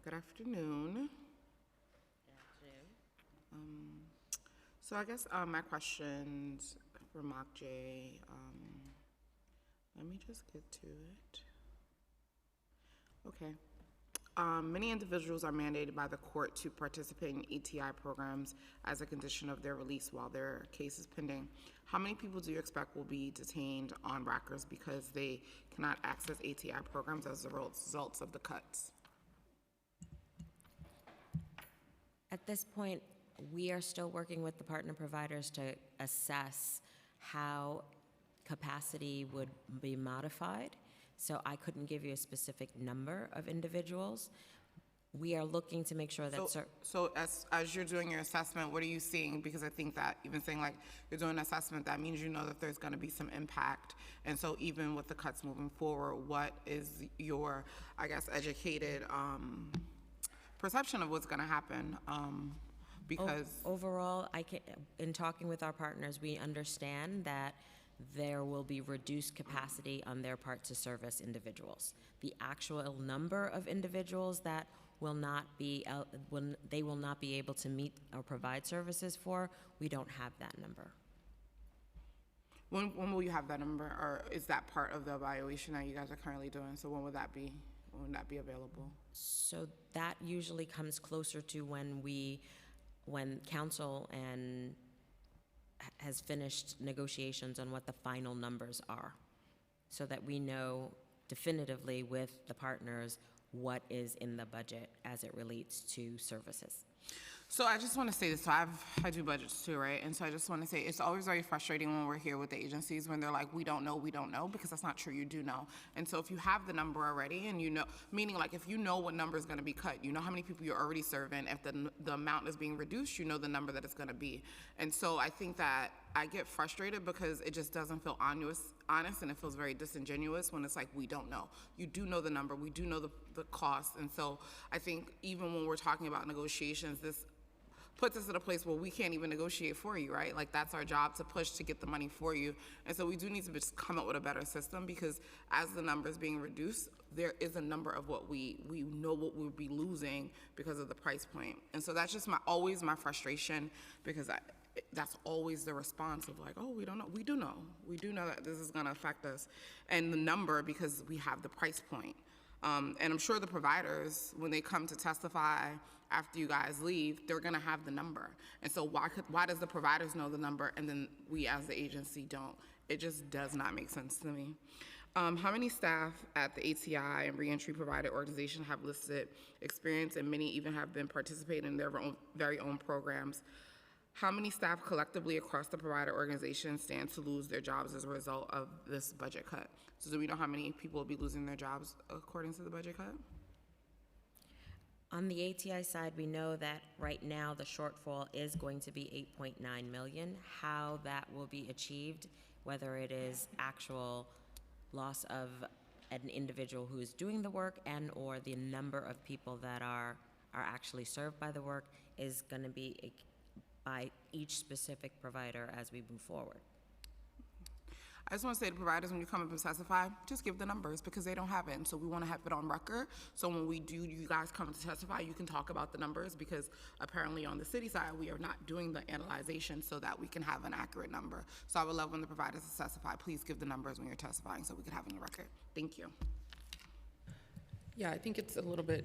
Good afternoon. So I guess my questions for Mokje, let me just get to it. Okay. Many individuals are mandated by the court to participate in ETI programs as a condition of their release while their case is pending. How many people do you expect will be detained on Rikers because they cannot access ATI programs as a result of the cuts? At this point, we are still working with the partner providers to assess how capacity would be modified. So I couldn't give you a specific number of individuals. We are looking to make sure that... So as you're doing your assessment, what are you seeing? Because I think that even saying like you're doing an assessment, that means you know that there's going to be some impact. And so even with the cuts moving forward, what is your, I guess, educated perception of what's going to happen? Because overall, in talking with our partners, we understand that there will be reduced capacity on their part to service individuals. The actual number of individuals that will not be able to meet or provide services for, we don't have that number. When will you have that number, or is that part of the evaluation that you guys are currently doing? So when would that be? When would that be available? So that usually comes closer to when council has finished negotiations on what the final numbers are, so that we know definitively with the partners what is in the budget as it relates to services. So I just want to say this. So I do budgets too, right? And so I just want to say it's always very frustrating when we're here with the agencies when they're like, we don't know, because that's not true. You do know. And so if you have the number already and you know, meaning like if you know what number is going to be cut, you know how many people you're already serving. If the amount is being reduced, you know the number that it's going to be. And so I think that I get frustrated because it just doesn't feel honest, and it feels very disingenuous when it's like, we don't know. You do know the number. We do know the cost. And so I think even when we're talking about negotiations, this puts us in a place where we can't even negotiate for you, right? Like that's our job, to push to get the money for you. And so we do need to just come up with a better system, because as the number is being reduced, there is a number of what we know what we'll be losing because of the price point. And so that's just always my frustration, because that's always the response of like, oh, we don't know. We do know that this is gonna affect us. And the number, because we have the price point. And I'm sure the providers, when they come to testify after you guys leave, they're gonna have the number. And so why does the providers know the number and then we as the agency don't? It just does not make sense to me. How many staff at the ATI and reentry provider organization have listed experience, and many even have been participating in their very own programs? How many staff collectively across the provider organization stand to lose their jobs as a result of this budget cut? So do we know how many people will be losing their jobs according to the budget cut? On the ATI side, we know that right now the shortfall is going to be 8.9 million. How that will be achieved, whether it is actual loss of an individual who is doing the work and or the number of people that are actually served by the work, is going to be by each specific provider as we move forward. I just want to say to providers, when you come up and testify, just give the numbers because they don't have it. And so we want to have it on record. So when you guys come to testify, you can talk about the numbers because apparently on the city side, we are not doing the analyzation so that we can have an accurate number. So I would love when the providers testify, please give the numbers when you're testifying so we can have it on the record. Thank you. Yeah, I think it's a little bit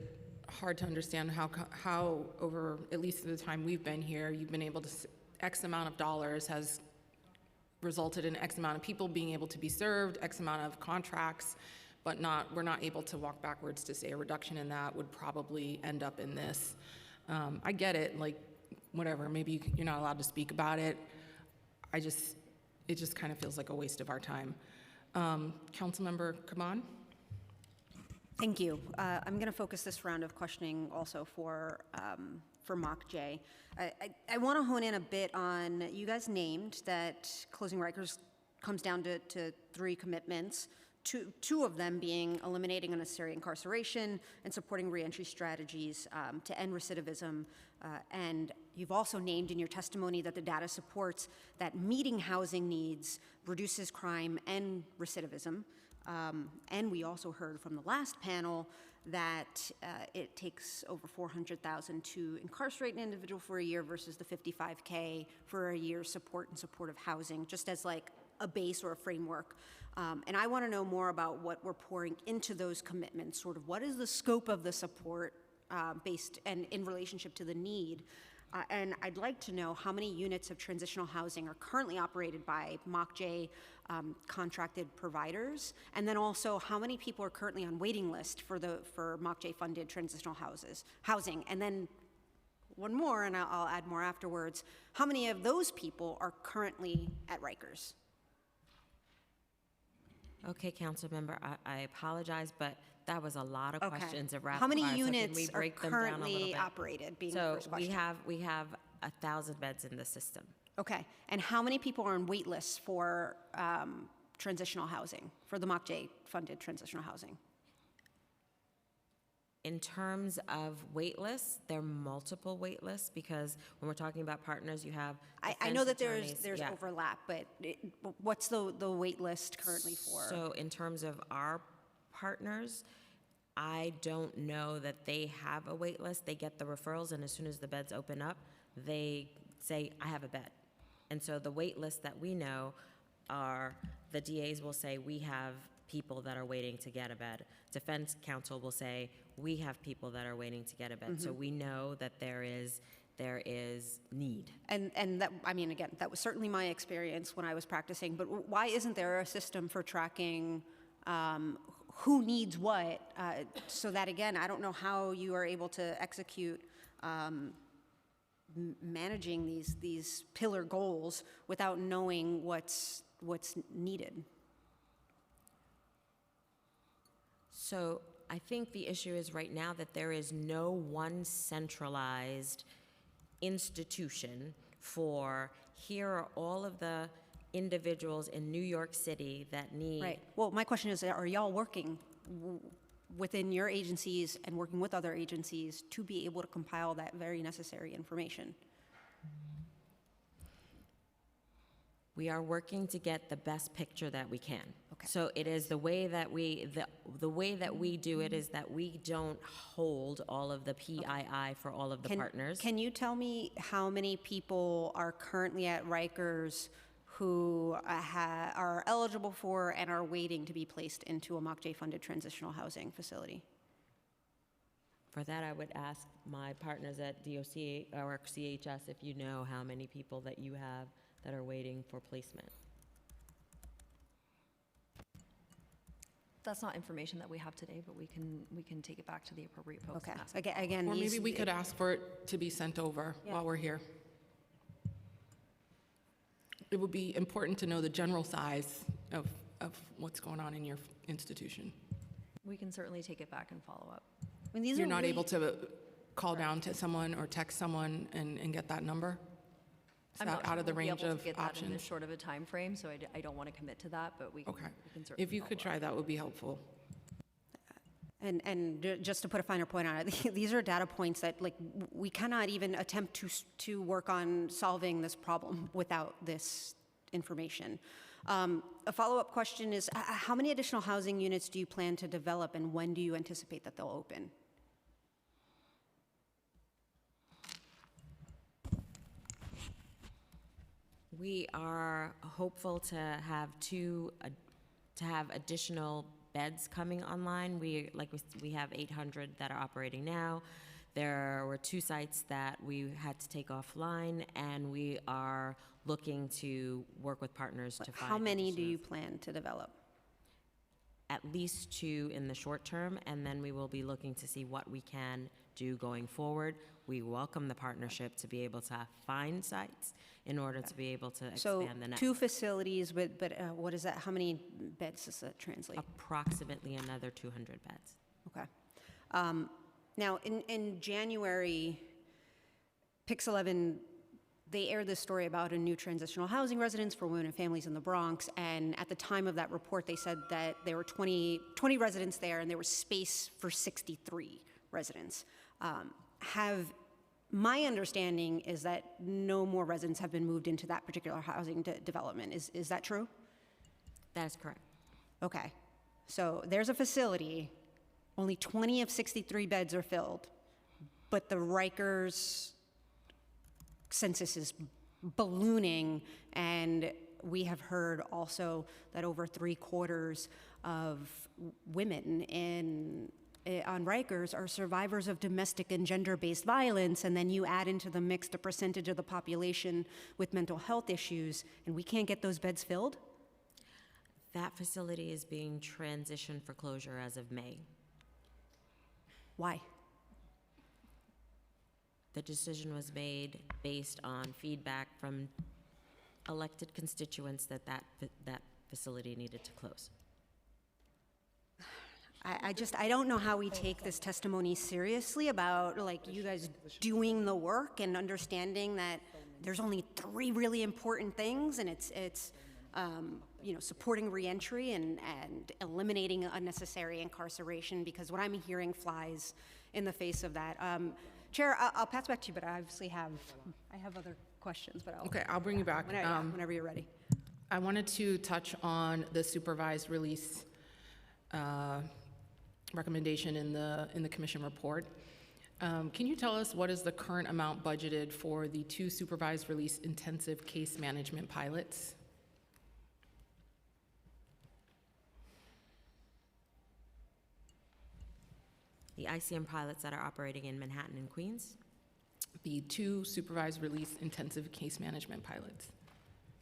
hard to understand how over at least the time we've been here, you've been able to, X amount of dollars has resulted in X amount of people being able to be served, X amount of contracts, but we're not able to walk backwards to say a reduction in that would probably end up in this. I get it, like, whatever, maybe you're not allowed to speak about it. It just kind of feels like a waste of our time. Councilmember Kaman? Thank you. I'm going to focus this round of questioning also for MOCJ. I want to hone in a bit on, you guys named that closing Rikers comes down to three commitments, two of them being eliminating unnecessary incarceration and supporting reentry strategies to end recidivism. And you've also named in your testimony that the data supports that meeting housing needs reduces crime and recidivism. And we also heard from the last panel that it takes over $400,000 to incarcerate an individual for a year versus the $55K for a year's support and supportive housing, just as like a base or a framework. And I want to know more about what we're pouring into those commitments, sort of what is the scope of the support based and in relationship to the need. And I'd like to know how many units of transitional housing are currently operated by MOCJ contracted providers, and then also how many people are currently on waiting list for MOCJ funded transitional housing. And then one more, and I'll add more afterwards, how many of those people are currently at Rikers? Okay, council member, I apologize, but that was a lot of Okay. questions of rapid How many fire, so can units we are break them down a little currently bit? operated, being the So first question? we have 1,000 beds in the system. Okay, and how many people are on wait lists for transitional housing, for the MOCJ funded transitional housing? In terms of wait lists, there are multiple wait lists because when we're talking about partners, you have I know that defense there's attorneys, yeah. overlap, but what's the wait list currently for? So in terms of our partners, I don't know that they have a wait list. They get the referrals, and as soon as the beds open up, they say, I have a bed. And so the wait list that we know are, the DAs will say, we have people that are waiting to get a bed. Defense counsel will say, we have people that are waiting to get a bed. So we know that there is need. And that, I mean, again, that was certainly my experience when I was practicing, but why isn't there a system for tracking who needs what? So that, again, I don't know how you are able to execute managing these pillar goals without knowing what's needed. So I think the issue is right now that there is no one centralized institution for, here are all of the individuals in New York City that need. Right. Well, my question is, are y'all working within your agencies and working with other agencies to be able to compile that very necessary information? We are working to get the best picture that we can. Okay. So it is the way that we do it is that we don't hold all of the PII for all of the partners. Can you tell me how many people are currently at Rikers who are eligible for and are waiting to be placed into a MOCJ-funded transitional housing facility? For that, I would ask my partners at DOC or CHS if you know how many people that you have that are waiting for placement. That's not information that we have today, but we can take it back to the appropriate folks. Okay. and ask. Again, Or these- maybe we could ask for it to be sent over while we're here. It would be important to know the general size of what's going on in your institution. We can certainly take it back and follow up. I mean, these You're are not really- able to call down to someone or text someone and get that number? Is I'm that not out sure of the we'll be range able of to get that in this options? short of a time frame, so I don't want to commit to that, but we can, Okay. we can certainly If you could follow up. try, that would be helpful. Just to put a finer point on it, these are data points that, like, we cannot even attempt to work on solving this problem without this information. A follow-up question is, how many additional housing units do you plan to develop, and when do you anticipate that they'll open? We are hopeful to have additional beds coming online. We have 800 that are operating now. There were 2 sites that we had to take offline, and we are looking to work with partners to find. How many do you plan to develop? At least 2 in the short term, and then we will be looking to see what we can do going forward. We welcome the partnership to be able to find sites in order to be able to So expand the network. 2 facilities, but what is that? How many beds does that translate? Approximately another 200 beds. Okay. Now, in January, Pix 11, they aired this story about a new transitional housing residence for women and families in the Bronx, and at the time of that report, they said that there were 20 residents there, and there was space for 63 residents. My understanding is that no more residents have been moved into that particular housing development. Is that true? That is correct. Okay. So there's a facility, only 20 of 63 beds are filled, but the Rikers census is ballooning, and we have heard also that over 3/4 of women on Rikers are survivors of domestic and gender-based violence, and then you add into the mix the percentage of the population with mental health issues, and we can't get those beds filled? That facility is being transitioned for closure as of May. Why? The decision was made based on feedback from elected constituents that facility needed to close. I don't know how we take this testimony seriously about, like, you guys doing the work and understanding that there's only 3 really important things, and it's supporting reentry and eliminating unnecessary incarceration, because what I'm hearing flies in the face of that. Chair, I'll pass back to you, but I obviously have other questions, but I'll bring you back. whenever you're ready. I wanted to touch on the supervised release recommendation in the commission report. Can you tell us what is the current amount budgeted for the 2 supervised release intensive case management pilots? The ICM pilots that are operating in Manhattan and Queens? The 2 supervised release intensive case management pilots.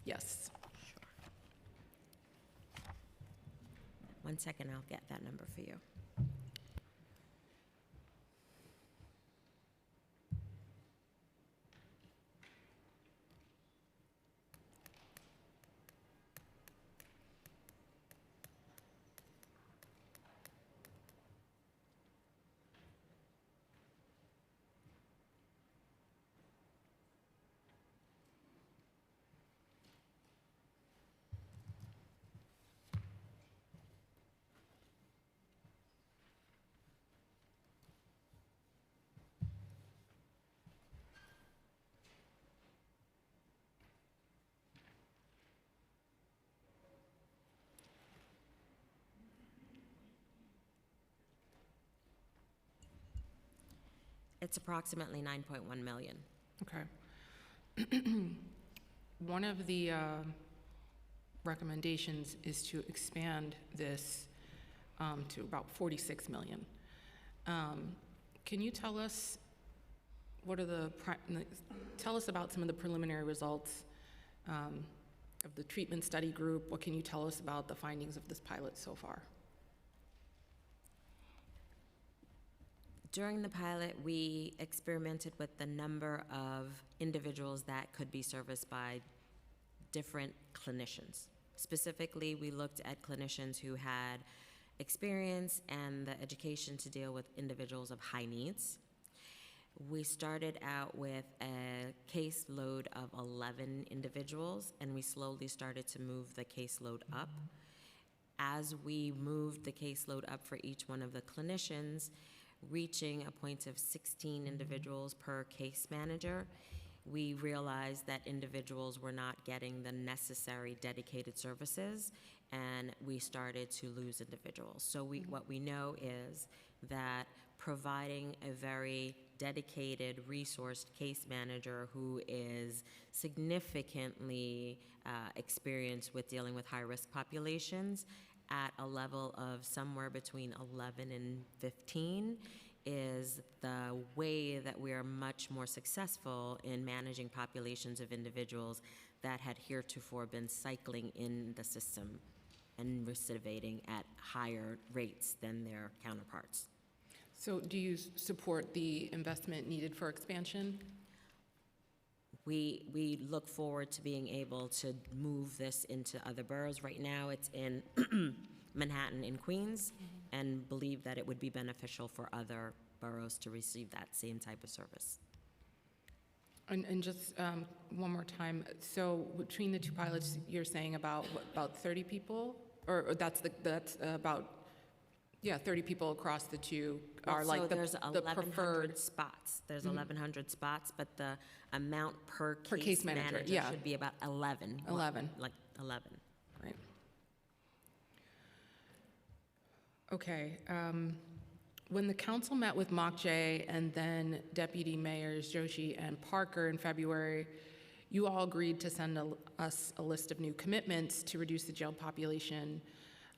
Yes. One second, I'll get that number for you. It's approximately 9.1 million. Okay. One of the recommendations is to expand this to about 46 million. Can you tell us tell us about some of the preliminary results of the treatment study group? What can you tell us about the findings of this pilot so far? During the pilot, we experimented with the number of individuals that could be serviced by different clinicians. Specifically, we looked at clinicians who had experience and the education to deal with individuals of high needs. We started out with a caseload of 11 individuals, and we slowly started to move the caseload up. As we moved the caseload up for each one of the clinicians, reaching a point of 16 individuals per case manager, we realized that individuals were not getting the necessary dedicated services, and we started to lose individuals. So what we know is that providing a very dedicated, resourced case manager who is significantly experienced with dealing with high-risk populations at a level of somewhere between 11 and 15 is the way that we are much more successful in managing populations of individuals that had heretofore been cycling in the system and recidivating at higher rates than their counterparts. So do you support the investment needed for expansion? We look forward to being able to move this into other boroughs. Right now, it's in Manhattan and Queens, and believe that it would be beneficial for other boroughs to receive that same type of service. And just one more time, so between the two pilots, you're saying about 30 people? Or that's about, yeah, 30 people across the two are So like there's the 1,100 preferred spots. There's Mhm. 1,100 spots, but the amount per Per case manager yeah. should be about 11. 11. Like 11. Right. Okay. When the council met with Mokje and then Deputy Mayors Joshi and Parker in February, you all agreed to send us a list of new commitments to reduce the jail population.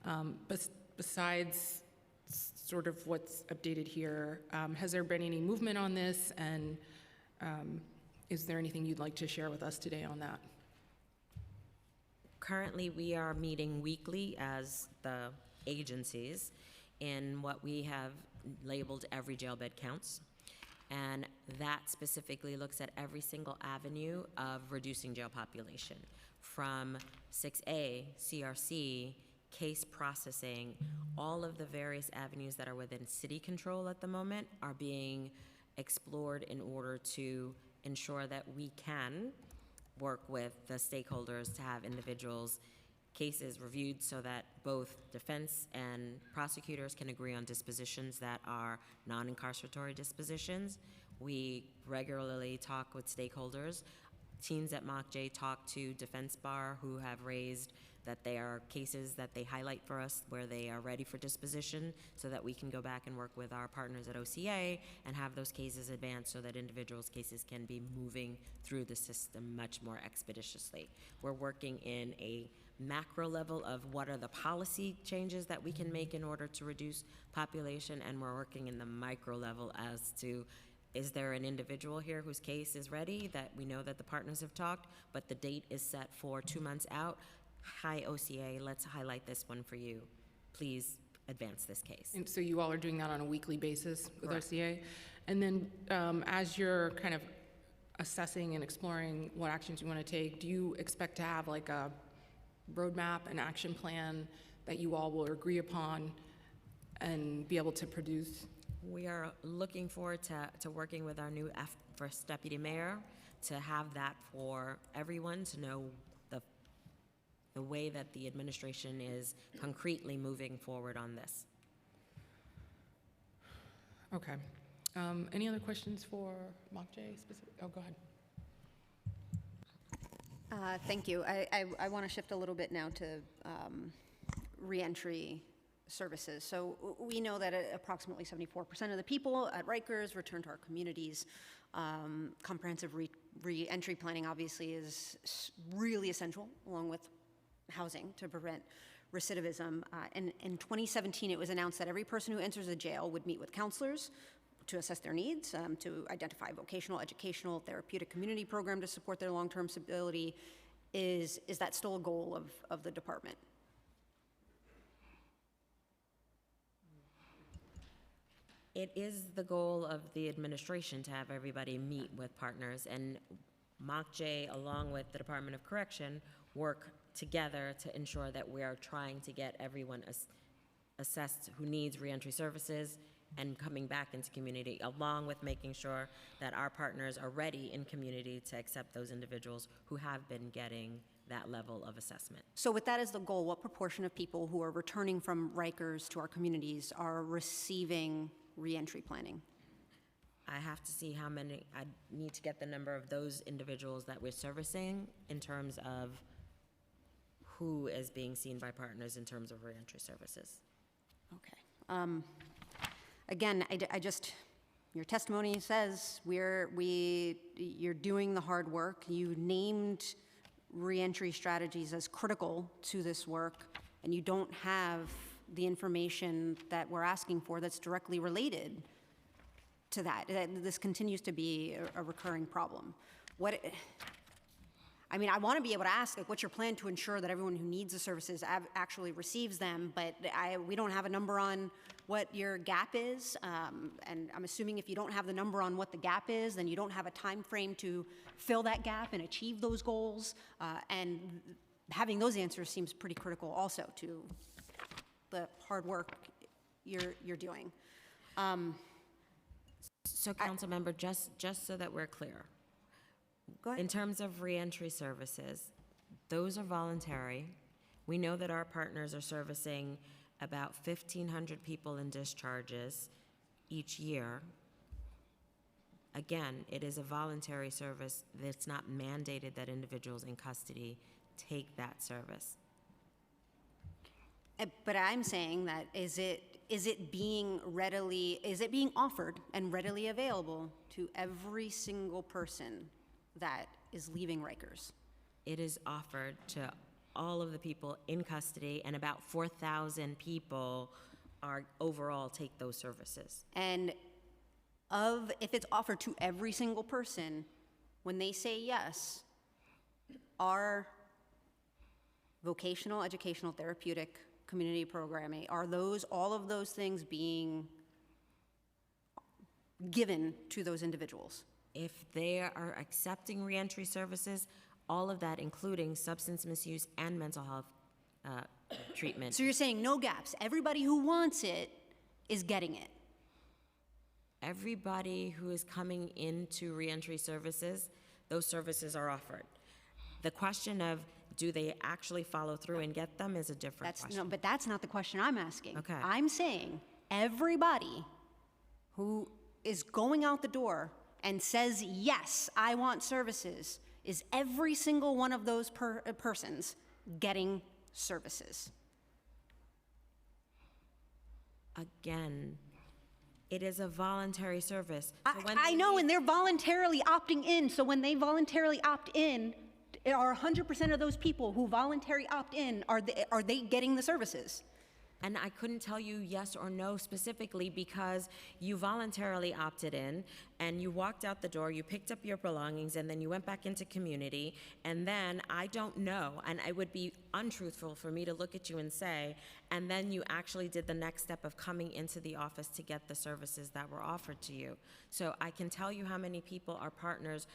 But besides sort of what's updated here, has there been any movement on this? And is there anything you'd like to share with us today on that? Currently, we are meeting weekly as the agencies in what we have labeled Every Jail Bed Counts. And that specifically looks at every single avenue of reducing jail population, from 6A, CRC, case processing. All of the various avenues that are within city control at the moment are being explored in order to ensure that we can work with the stakeholders to have individuals' cases reviewed so that both defense and prosecutors can agree on dispositions that are non-incarceratory dispositions. We regularly talk with stakeholders. Teams at Mokje talk to Defense Bar who have raised that they are cases that they highlight for us where they are ready for disposition so that we can go back and work with our partners at OCA and have those cases advanced so that individuals' cases can be moving through the system much more expeditiously. We're working in a macro level of what are the policy changes that we can make in order to reduce population, and we're working in the micro level as to, is there an individual here whose case is ready that we know that the partners have talked, but the date is set for 2 months out? Hi, OCA, let's highlight this one for you. Please advance this case. And so you all are doing that on a weekly basis with Correct. OCA? And then as you're kind of assessing and exploring what actions you want to take, do you expect to have like a roadmap, an action plan that you all will agree upon and be able to produce? We are looking forward to working with our new first deputy mayor to have that for everyone to know the way that the administration is concretely moving forward on this. Okay. Any other questions for Mokje specific? Oh, go ahead. Thank you. I want to shift a little bit now to reentry services. So we know that approximately 74% of the people at Rikers return to our communities. Comprehensive reentry planning obviously is really essential, along with housing to prevent recidivism. In 2017, it was announced that every person who enters a jail would meet with counselors to assess their needs, to identify vocational, educational, therapeutic community program to support their long-term stability. Is that still a goal of the department? It is the goal of the administration to have everybody meet with partners, and MOCJ, along with the Department of Correction, work together to ensure that we are trying to get everyone assessed who needs reentry services and coming back into community, along with making sure that our partners are ready in community to accept those individuals who have been getting that level of assessment. So with that as the goal, what proportion of people who are returning from Rikers to our communities are receiving reentry planning? I have to see how many, I need to get the number of those individuals that we're servicing in terms of who is being seen by partners in terms of reentry services. Okay. Again, I just, your testimony says you're doing the hard work. You named reentry strategies as critical to this work, and you don't have the information that we're asking for that's directly related to that. This continues to be a recurring problem. I mean, I want to be able to ask, like, what's your plan to ensure that everyone who needs the services actually receives them, but we don't have a number on what your gap is, and I'm assuming if you don't have the number on what the gap is, then you don't have a time frame to fill that gap and achieve those goals, and having those answers seems pretty critical also to the hard work you're doing. So, Councilmember, just so that we're clear, go ahead. In terms of reentry services, those are voluntary. We know that our partners are servicing about 1,500 people in discharges each year. Again, it is a voluntary service. It's not mandated that individuals in custody take that service. But I'm saying that is it being offered and readily available to every single person that is leaving Rikers? It is offered to all of the people in custody, and about 4,000 people are overall take those services. And if it's offered to every single person, when they say yes, are vocational, educational, therapeutic, community programming, are all of those things being given to those individuals? If they are accepting reentry services, all of that, including substance misuse and mental health treatment. So you're saying no gaps. Everybody who wants it is getting it. Everybody who is coming into reentry services, those services are offered. The question of do they actually follow through and get them is a different question. No, but that's not the question I'm asking. Okay. I'm saying everybody who is going out the door and says, yes, I want services, is every single one of those persons getting services? Again, it is a voluntary service. I know, and they're voluntarily opting in. So when they voluntarily opt in, are 100% of those people who voluntarily opt in, are they getting the services? And I couldn't tell you yes or no specifically because you voluntarily opted in and you walked out the door, you picked up your belongings, and then you went back into community. And then I don't know, and it would be untruthful for me to look at you and say, and then you actually did the next step of coming into the office to get the services that were offered to you. So I can tell you how many people our partners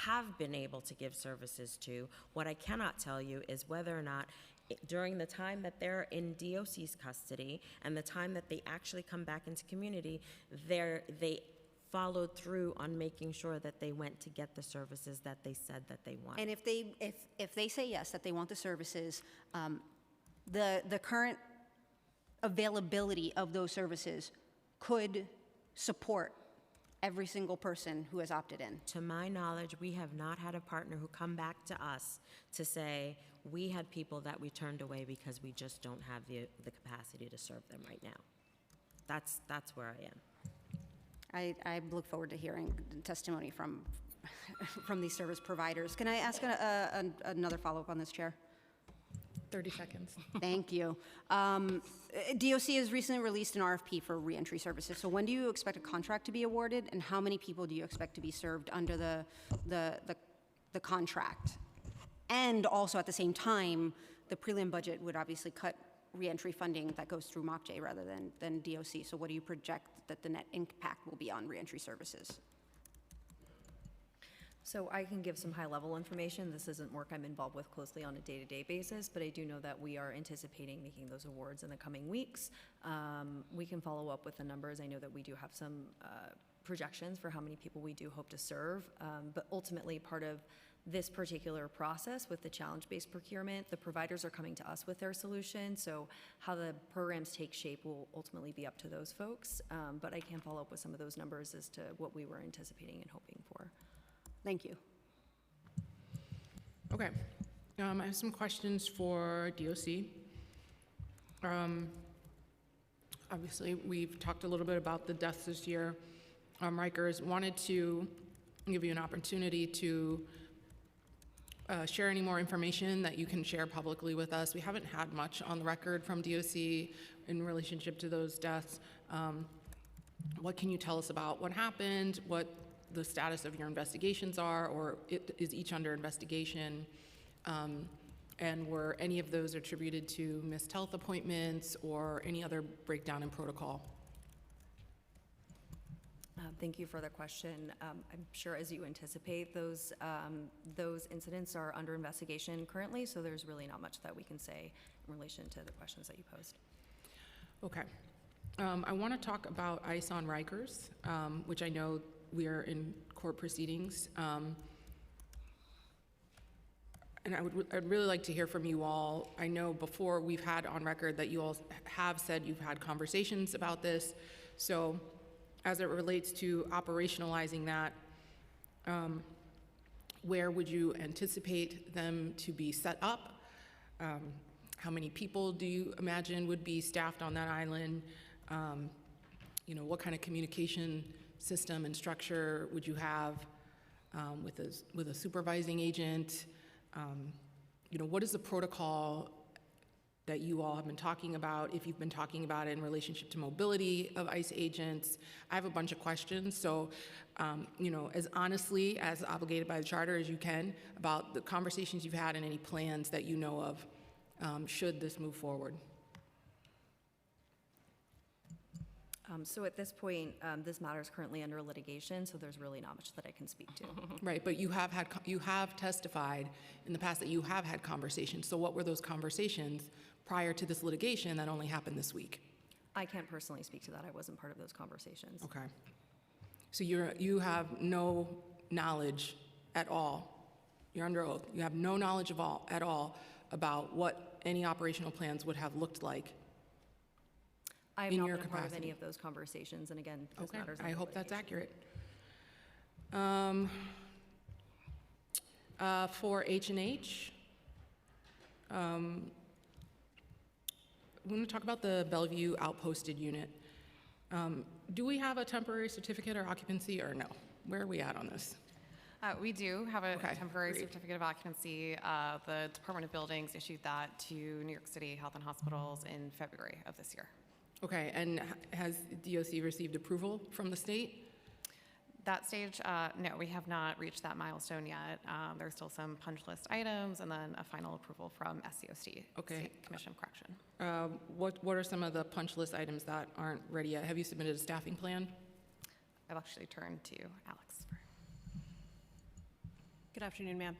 have been able to give services to. What I cannot tell you is whether or not during the time that they're in DOC's custody and the time that they actually come back into community, they followed through on making sure that they went to get the services that they said that they want. And if they say yes, that they want the services, the current availability of those services could support every single person who has opted in. To my knowledge, we have not had a partner who come back to us to say, we had people that we turned away because we just don't have the capacity to serve them right now. That's where I am. I look forward to hearing testimony from these service providers. Can I ask another follow-up on this, Chair? 30 seconds. Thank you. DOC has recently released an RFP for reentry services. So when do you expect a contract to be awarded, and how many people do you expect to be served under the contract? And also at the same time, the prelim budget would obviously cut reentry funding that goes through MOCJ rather than DOC. So what do you project that the net impact will be on reentry services? So I can give some high-level information. This isn't work I'm involved with closely on a day-to-day basis, but I do know that we are anticipating making those awards in the coming weeks. We can follow up with the numbers. I know that we do have some projections for how many people we do hope to serve, but ultimately part of this particular process with the challenge-based procurement, the providers are coming to us with their solution, so how the programs take shape will ultimately be up to those folks, but I can follow up with some of those numbers as to what we were anticipating and hoping for. Thank you. Okay. I have some questions for DOC. Obviously, we've talked a little bit about the deaths this year. Rikers, wanted to give you an opportunity to share any more information that you can share publicly with us. We haven't had much on the record from DOC in relationship to those deaths. What can you tell us about what happened, what the status of your investigations are, or is each under investigation? And were any of those attributed to missed health appointments or any other breakdown in protocol? Thank you for the question. I'm sure as you anticipate, those incidents are under investigation currently, so there's really not much that we can say in relation to the questions that you posed. Okay. I want to talk about ICE on Rikers, which I know we are in court proceedings. And I'd really like to hear from you all. I know before we've had on record that you all have said you've had conversations about this. So as it relates to operationalizing that, where would you anticipate them to be set up? How many people do you imagine would be staffed on that island? You know, what kind of communication system and structure would you have with a supervising agent? You know, what is the protocol that you all have been talking about, if you've been talking about it in relationship to mobility of ICE agents? I have a bunch of questions, so you know, as honestly, as obligated by the charter as you can, about the conversations you've had and any plans that you know of should this move forward. So at this point, this matter is currently under litigation, so there's really not much that I can speak to. Right, but you have testified in the past that you have had conversations. So what were those conversations prior to this litigation that only happened this week? I can't personally speak to that. I wasn't part of those conversations. Okay. So you have no knowledge at all. You're under oath. You have no knowledge at all about what any operational plans would have looked like. I have in not your been part of capacity. any of those conversations, and again, this Okay, matters I under hope that's litigation. accurate. For H&H, I'm going to talk about the Bellevue outposted unit. Do we have a temporary certificate or occupancy, or no? Where are we at on this? We do have a Okay, temporary great. certificate of occupancy. The Department of Buildings issued that to New York City Health and Hospitals in February of this year. Okay, and has DOC received approval from the state? That stage, no, we have not reached that milestone yet. There's still some punch list items and then a final approval from SCOC, Okay. State Commission of Correction. What are some of the punch list items that aren't ready yet? Have you submitted a staffing plan? I'll actually turn to Alex. Good afternoon, ma'am.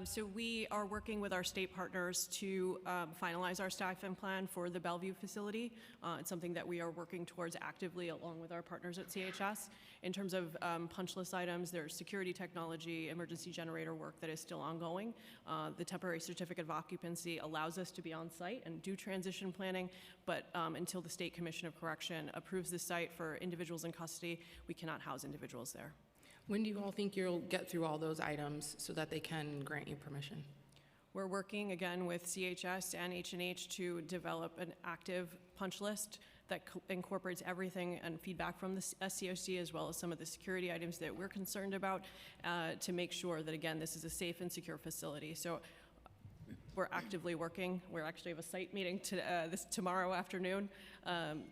So we are working with our state partners to finalize our staffing plan for the Bellevue facility. It's something that we are working towards actively along with our partners at CHS. In terms of punch list items, there's security technology, emergency generator work that is still ongoing. The temporary certificate of occupancy allows us to be on site and do transition planning, but until the State Commission of Correction approves the site for individuals in custody, we cannot house individuals there. When do you all think you'll get through all those items so that they can grant you permission? We're working again with CHS and H&H to develop an active punch list that incorporates everything and feedback from the SCOC as well as some of the security items that we're concerned about to make sure that, again, this is a safe and secure facility. So we're actively working. We actually have a site meeting tomorrow afternoon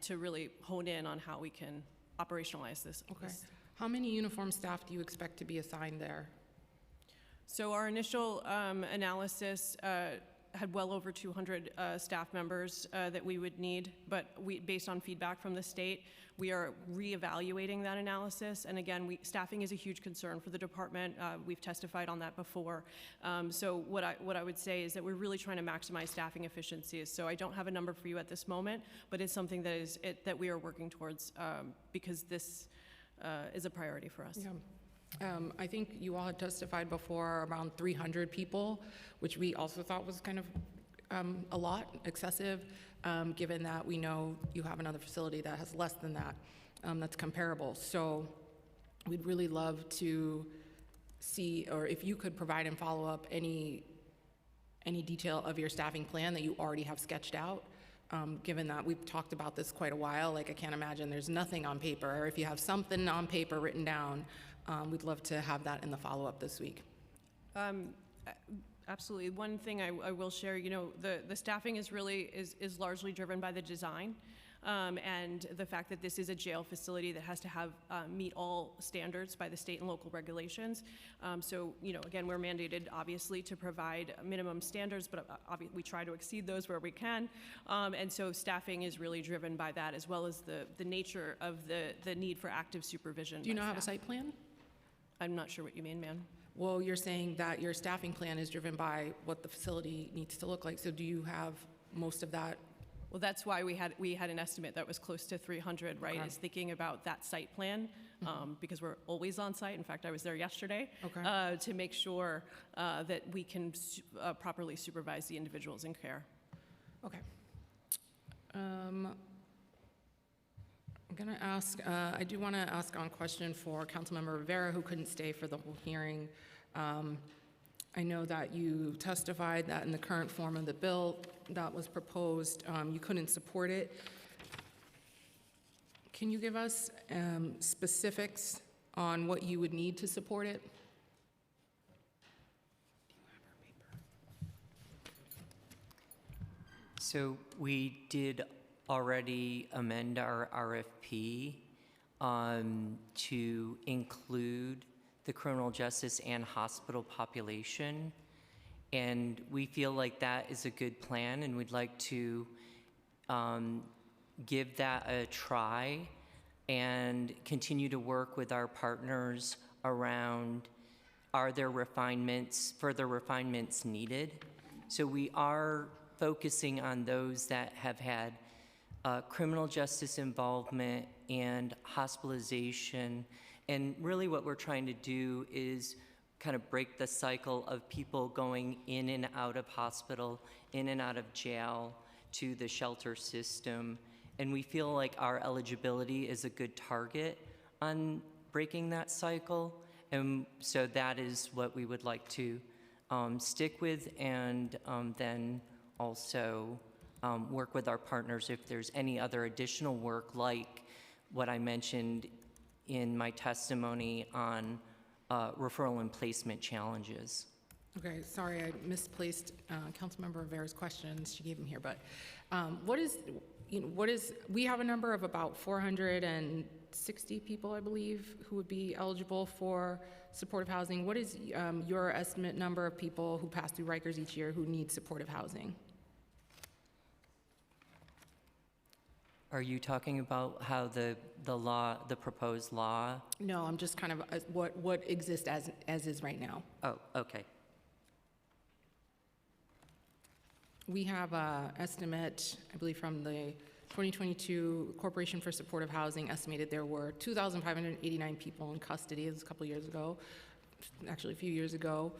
to really hone in on how we can operationalize this. Okay. How many uniform staff do you expect to be assigned there? So our initial analysis had well over 200 staff members that we would need, but based on feedback from the state, we are reevaluating that analysis. And again, staffing is a huge concern for the department. We've testified on that before. So what I would say is that we're really trying to maximize staffing efficiencies. So I don't have a number for you at this moment, but it's something that we are working towards because this is a priority for us. Yeah. I think you all had testified before around 300 people, which we also thought was kind of a lot, excessive, given that we know you have another facility that has less than that, that's comparable. So we'd really love to see, or if you could provide and follow up any detail of your staffing plan that you already have sketched out. Given that we've talked about this quite a while, like I can't imagine there's nothing on paper, or if you have something on paper written down, we'd love to have that in the follow-up this week. Absolutely. One thing I will share, the staffing is largely driven by the design and the fact that this is a jail facility that has to meet all standards by the state and local regulations. So, again, we're mandated, obviously, to provide minimum standards, but we try to exceed those where we can. And so staffing is really driven by that, as well as the nature of the need for active supervision. Do you not have a site plan? I'm not sure what you mean, ma'am. Well, you're saying that your staffing plan is driven by what the facility needs to look like. So do you have most of that? Well, that's why we had an estimate that was close to 300, right? Okay. Is thinking about that site plan because we're always on site. In fact, I was there yesterday to make sure that we can properly supervise the individuals in care. Okay. I'm going to ask, I do want to ask on question for Councilmember Rivera, who couldn't stay for the whole hearing. I know that you testified that in the current form of the bill that was proposed, you couldn't support it. Can you give us specifics on what you would need to support it? So we did already amend our RFP to include the criminal justice and hospital population. And we feel like that is a good plan, and we'd like to give that a try and continue to work with our partners around, are there further refinements needed? So we are focusing on those that have had criminal justice involvement and hospitalization. And really what we're trying to do is kind of break the cycle of people going in and out of hospital, in and out of jail to the shelter system. And we feel like our eligibility is a good target on breaking that cycle. And so that is what we would like to stick with, and then also work with our partners if there's any other additional work, like what I mentioned in my testimony on referral and placement challenges. Okay, sorry, I misplaced Councilmember Rivera's questions. She gave them here, but what is, we have a number of about 460 people, I believe, who would be eligible for supportive housing. What is your estimate number of people who pass through Rikers each year who need supportive housing? Are you talking about how the proposed law? No, I'm just kind of what exists as is right now. Oh, okay. We have an estimate, I believe, from the 2022 Corporation for Supportive Housing estimated there were 2,589 people in custody. It was a couple years ago, actually a few years ago,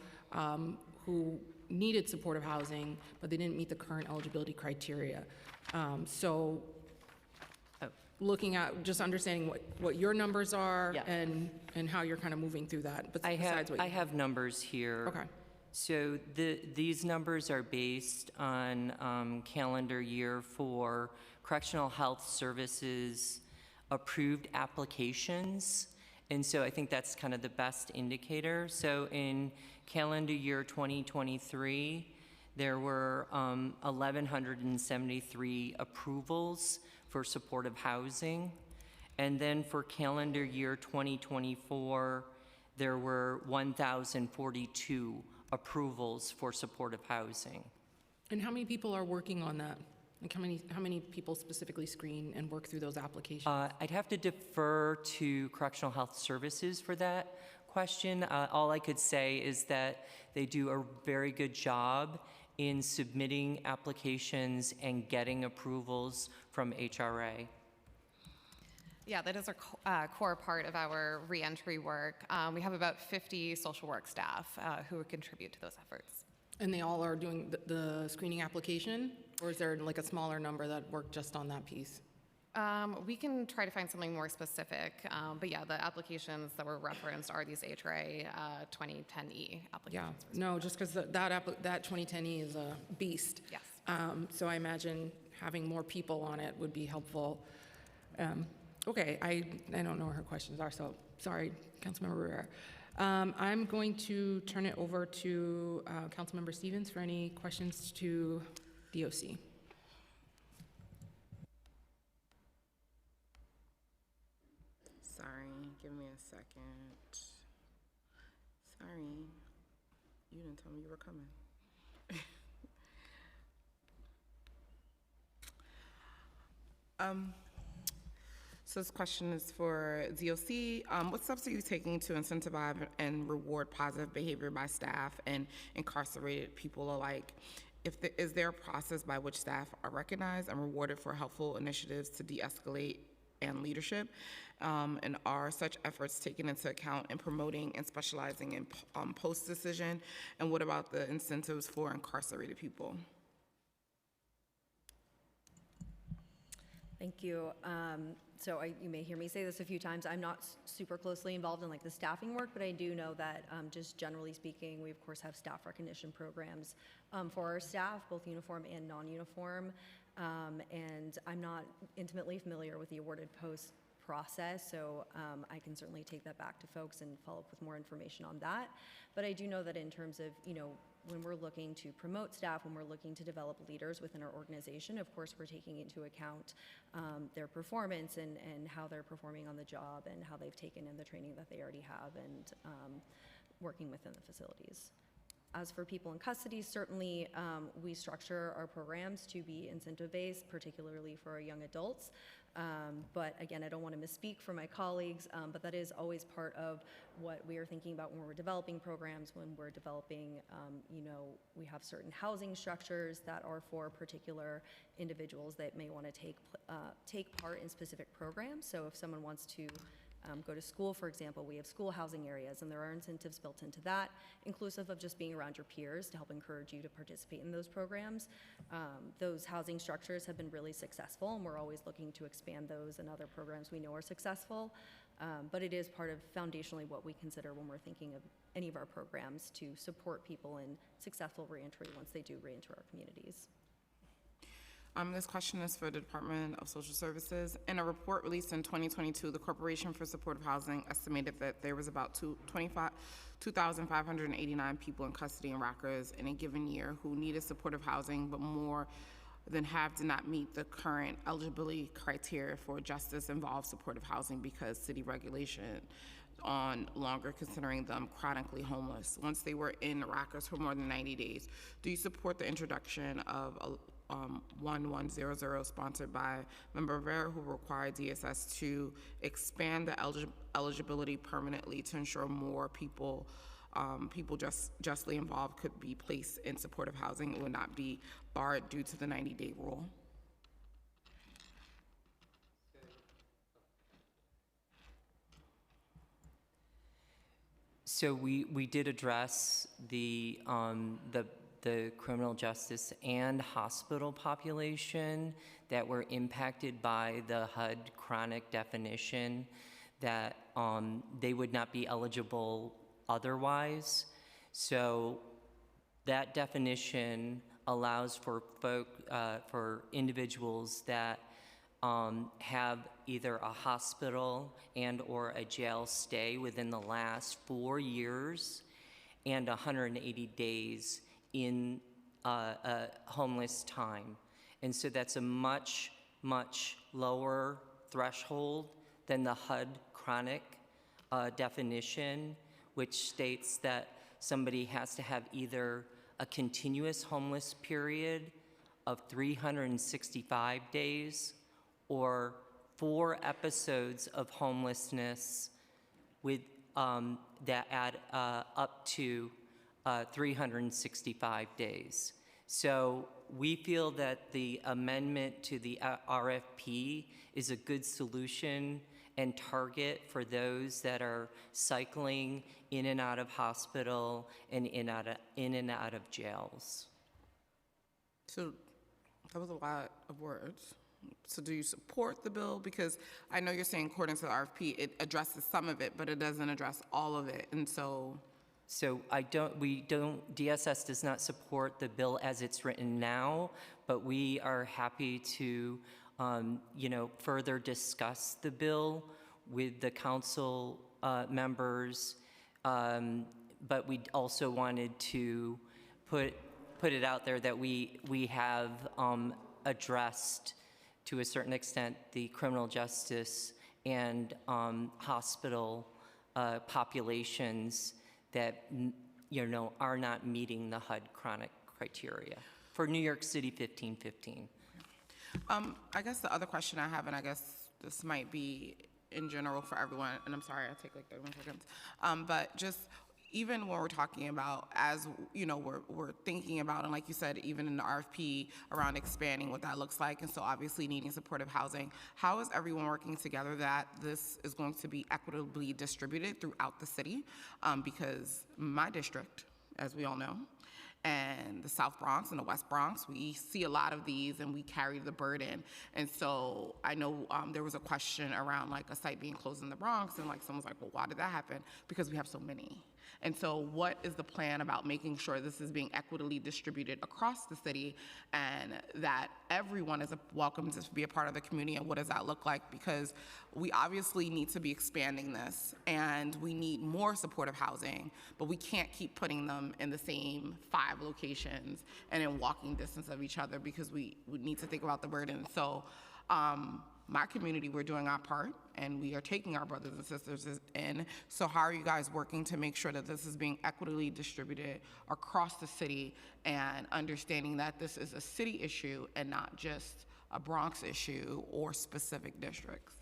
who needed supportive housing, but they didn't meet the current eligibility criteria. So looking at just understanding what your numbers are and how you're kind of moving through that. But I have numbers here. Okay. So these numbers are based on calendar year for Correctional Health Services approved applications. And so I think that's kind of the best indicator. So in calendar year 2023, There were 1,173 approvals for supportive housing. And then for calendar year 2024, there were 1,042 approvals for supportive housing. And how many people are working on that? Like how many people specifically screen and work through those applications? I'd have to defer to Correctional Health Services for that question. All I could say is that they do a very good job in submitting applications and getting approvals from HRA. Yeah, that is a core part of our reentry work. We have about 50 social work staff who would contribute to those efforts. And they all are doing the screening application? Or is there like a smaller number that work just on that piece? We can try to find something more specific, but yeah, the applications that were referenced are these HRA 2010E applications. Yeah, no, just because that 2010E is a beast. Yes. So I imagine having more people on it would be helpful. Okay, I don't know what her questions are, so sorry, Councilmember Rivera. I'm going to turn it over to Councilmember Stevens for any questions to DOC. Sorry, give me a second. Sorry, you didn't tell me you were coming. So this question is for DOC. What steps are you taking to incentivize and reward positive behavior by staff and incarcerated people alike? Is there a process by which staff are recognized and rewarded for helpful initiatives to de-escalate and leadership? And are such efforts taken into account in promoting and specializing in post-decision? And what about the incentives for incarcerated people? Thank you. So you may hear me say this a few times. I'm not super closely involved in like the staffing work, but I do know that just generally speaking, we of course have staff recognition programs for our staff, both uniform and non-uniform. And I'm not intimately familiar with the awarded post process, so I can certainly take that back to folks and follow up with more information on that. But I do know that in terms of, when we're looking to promote staff, when we're looking to develop leaders within our organization, of course, we're taking into account their performance and how they're performing on the job and how they've taken in the training that they already have and working within the facilities. As for people in custody, certainly we structure our programs to be incentive-based, particularly for our young adults. But again, I don't want to misspeak for my colleagues, but that is always part of what we are thinking about when we're developing programs, when we're developing, we have certain housing structures that are for particular individuals that may want to take part in specific programs. So if someone wants to go to school, for example, we have school housing areas, and there are incentives built into that, inclusive of just being around your peers to help encourage you to participate in those programs. Those housing structures have been really successful, and we're always looking to expand those and other programs we know are successful. But it is part of foundationally what we consider when we're thinking of any of our programs to support people in successful reentry once they do reenter our communities. This question is for the Department of Social Services. In a report released in 2022, the Corporation for Supportive Housing estimated that there was about 2,589 people in custody in Rikers in a given year who needed supportive housing, but more than half did not meet the current eligibility criteria for justice-involved supportive housing because city regulation on longer considering them chronically homeless once they were in Rikers for more than 90 days. Do you support the introduction of 1100 sponsored by Member Rivera, who required DSS to expand the eligibility permanently to ensure more people justly involved could be placed in supportive housing and would not be barred due to the 90-day rule? So we did address the criminal justice and hospital population that were impacted by the HUD chronic definition, that they would not be eligible otherwise. So that definition allows for for individuals that have either a hospital and or a jail stay within the last 4 years and 180 days in homeless time. And so that's a much, much lower threshold than the HUD chronic definition, which states that somebody has to have either a continuous homeless period of 365 days or 4 episodes of homelessness with that add up to 365 days. So we feel that the amendment to the RFP is a good solution and target for those that are cycling in and out of hospital and in and out of jails. So that was a lot of words. So do you support the bill? Because I know you're saying according to the RFP, it addresses some of it, but it doesn't address all of it. And so DSS does not support the bill as it's written now, but we are happy to, further discuss the bill with the council members. But we also wanted to put it out there that we have addressed to a certain extent the criminal justice and hospital populations that are not meeting the HUD chronic criteria for New York City 1515. I guess the other question I have, and I guess this might be in general for everyone, and I'm sorry, I take like 31 seconds, but just even when we're talking about, as we're thinking about, and like you said, even in the RFP around expanding what that looks like, and so obviously needing supportive housing, how is everyone working together that this is going to be equitably distributed throughout the city? Because my district, as we all know, and the South Bronx and the West Bronx, we see a lot of these and we carry the burden. And so I know there was a question around like a site being closed in the Bronx, and like someone's like, well, why did that happen? Because we have so many. And so what is the plan about making sure this is being equitably distributed across the city and that everyone is welcome to be a part of the community, and what does that look like? Because we obviously need to be expanding this and we need more supportive housing, but we can't keep putting them in the same 5 locations and in walking distance of each other, because we need to think about the burden. So my community, we're doing our part and we are taking our brothers and sisters in. So how are you guys working to make sure that this is being equitably distributed across the city, and understanding that this is a city issue and not just a Bronx issue or specific districts?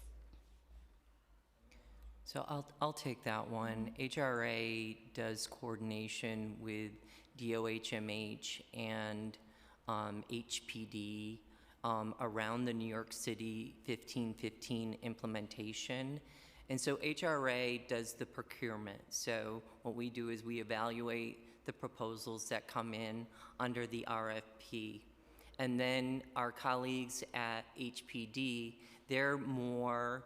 So I'll take that one. HRA does coordination with DOHMH and HPD around the New York City 1515 implementation. And so HRA does the procurement. So what we do is we evaluate the proposals that come in under the RFP. And then our colleagues at HPD, they're more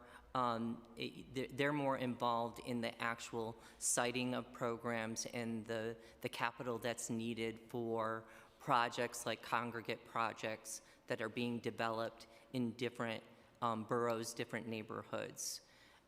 involved in the actual siting of programs and the capital that's needed for projects like congregate projects that are being developed in different boroughs, different neighborhoods.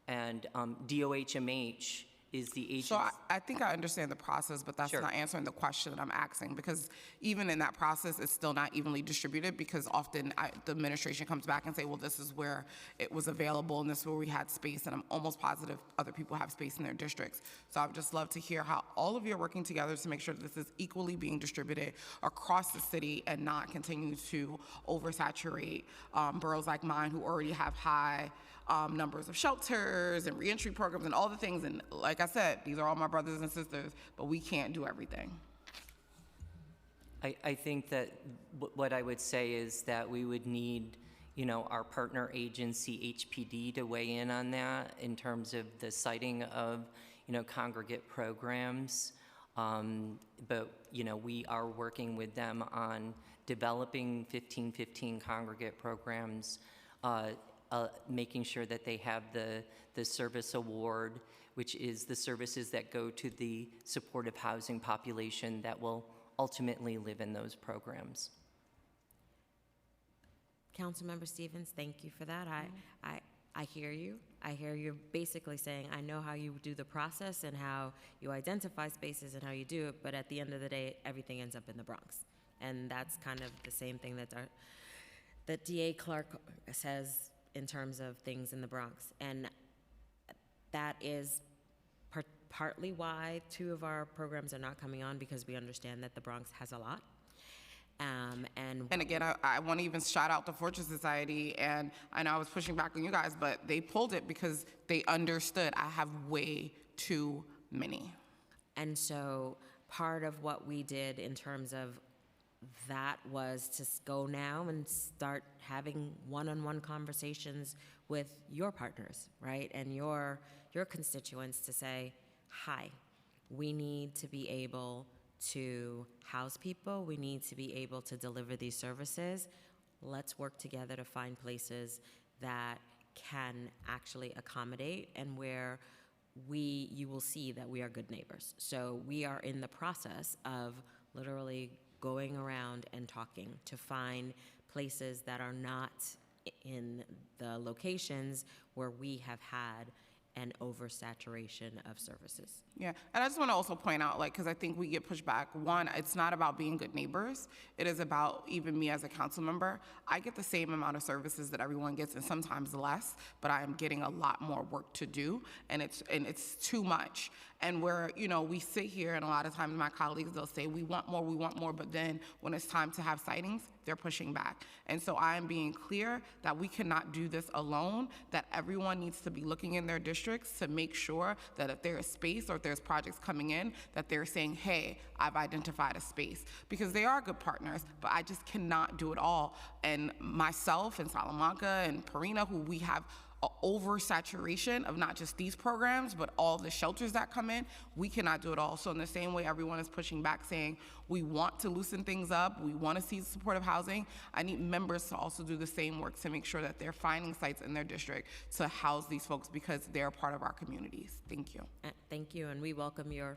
And DOHMH is the agency. So I think I understand the process, but that's not answering the question that I'm asking, because even in that process, it's still not evenly distributed, because often the administration comes back and say, well, this is where it was available and this is where we had space, and I'm almost positive other people have space in their districts. So I would just love to hear how all of you are working together to make sure that this is equally being distributed across the city and not continue to oversaturate boroughs like mine, who already have high numbers of shelters and reentry programs and all the things. And like I said, these are all my brothers and sisters, but we can't do everything. I think that what I would say is that we would need, our partner agency, HPD, to weigh in on that in terms of the siting of, congregate programs. But, we are working with them on developing 1515 congregate programs, making sure that they have the service award, which is the services that go to the supportive housing population that will ultimately live in those programs. Councilmember Stevens, thank you for that. I hear you. I hear you basically saying, I know how you do the process and how you identify spaces and how you do it, but at the end of the day, everything ends up in the Bronx. And that's kind of the same thing that DA Clark says in terms of things in the Bronx. And that is partly why 2 of our programs are not coming on, because we understand that the Bronx has a lot. And again, I want to even shout out the Fortune Society, and I know I was pushing back on you guys, but they pulled it because they understood I have way too many. And so part of what we did in terms of that was to go now and start having one-on-one conversations with your partners, right? And your constituents to say, hi, we need to be able to house people. We need to be able to deliver these services. Let's work together to find places that can actually accommodate and where you will see that we are good neighbors. So we are in the process of literally going around and talking to find places that are not in the locations where we have had an oversaturation of services. Yeah, and I just want to also point out, because I think we get pushed back. One, it's not about being good neighbors. It is about, even me as a council member, I get the same amount of services that everyone gets, and sometimes less, but I am getting a lot more work to do, and it's too much. And where, we sit here, and a lot of times my colleagues, they'll say, we want more, but then when it's time to have sightings, they're pushing back. And so I am being clear that we cannot do this alone, that everyone needs to be looking in their districts to make sure that if there is space or if there's projects coming in, that they're saying, hey, I've identified a space. Because they are good partners, but I just cannot do it all. And myself and Salamanca and Perina, who we have oversaturation of not just these programs, but all the shelters that come in, we cannot do it all. So in the same way everyone is pushing back saying, we want to loosen things up, we want to see supportive housing, I need members to also do the same work to make sure that they're finding sites in their district to house these folks because they're part of our communities. Thank you. Thank you, and we welcome your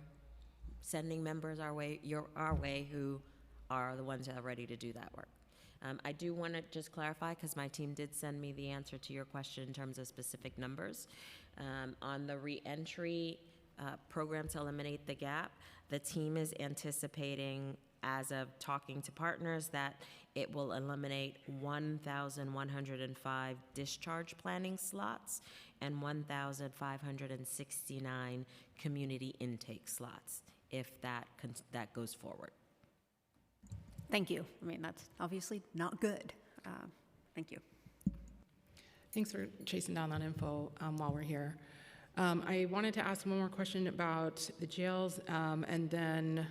sending members our way who are the ones that are ready to do that work. I do want to just clarify, because my team did send me the answer to your question in terms of specific numbers. On the reentry program to eliminate the gap, the team is anticipating, as of talking to partners, that it will eliminate 1,105 discharge planning slots and 1,569 community intake slots, if that goes forward. Thank you. I mean, that's obviously not good. Thank you. Thanks for chasing down that info while we're here. I wanted to ask one more question about the jails, and then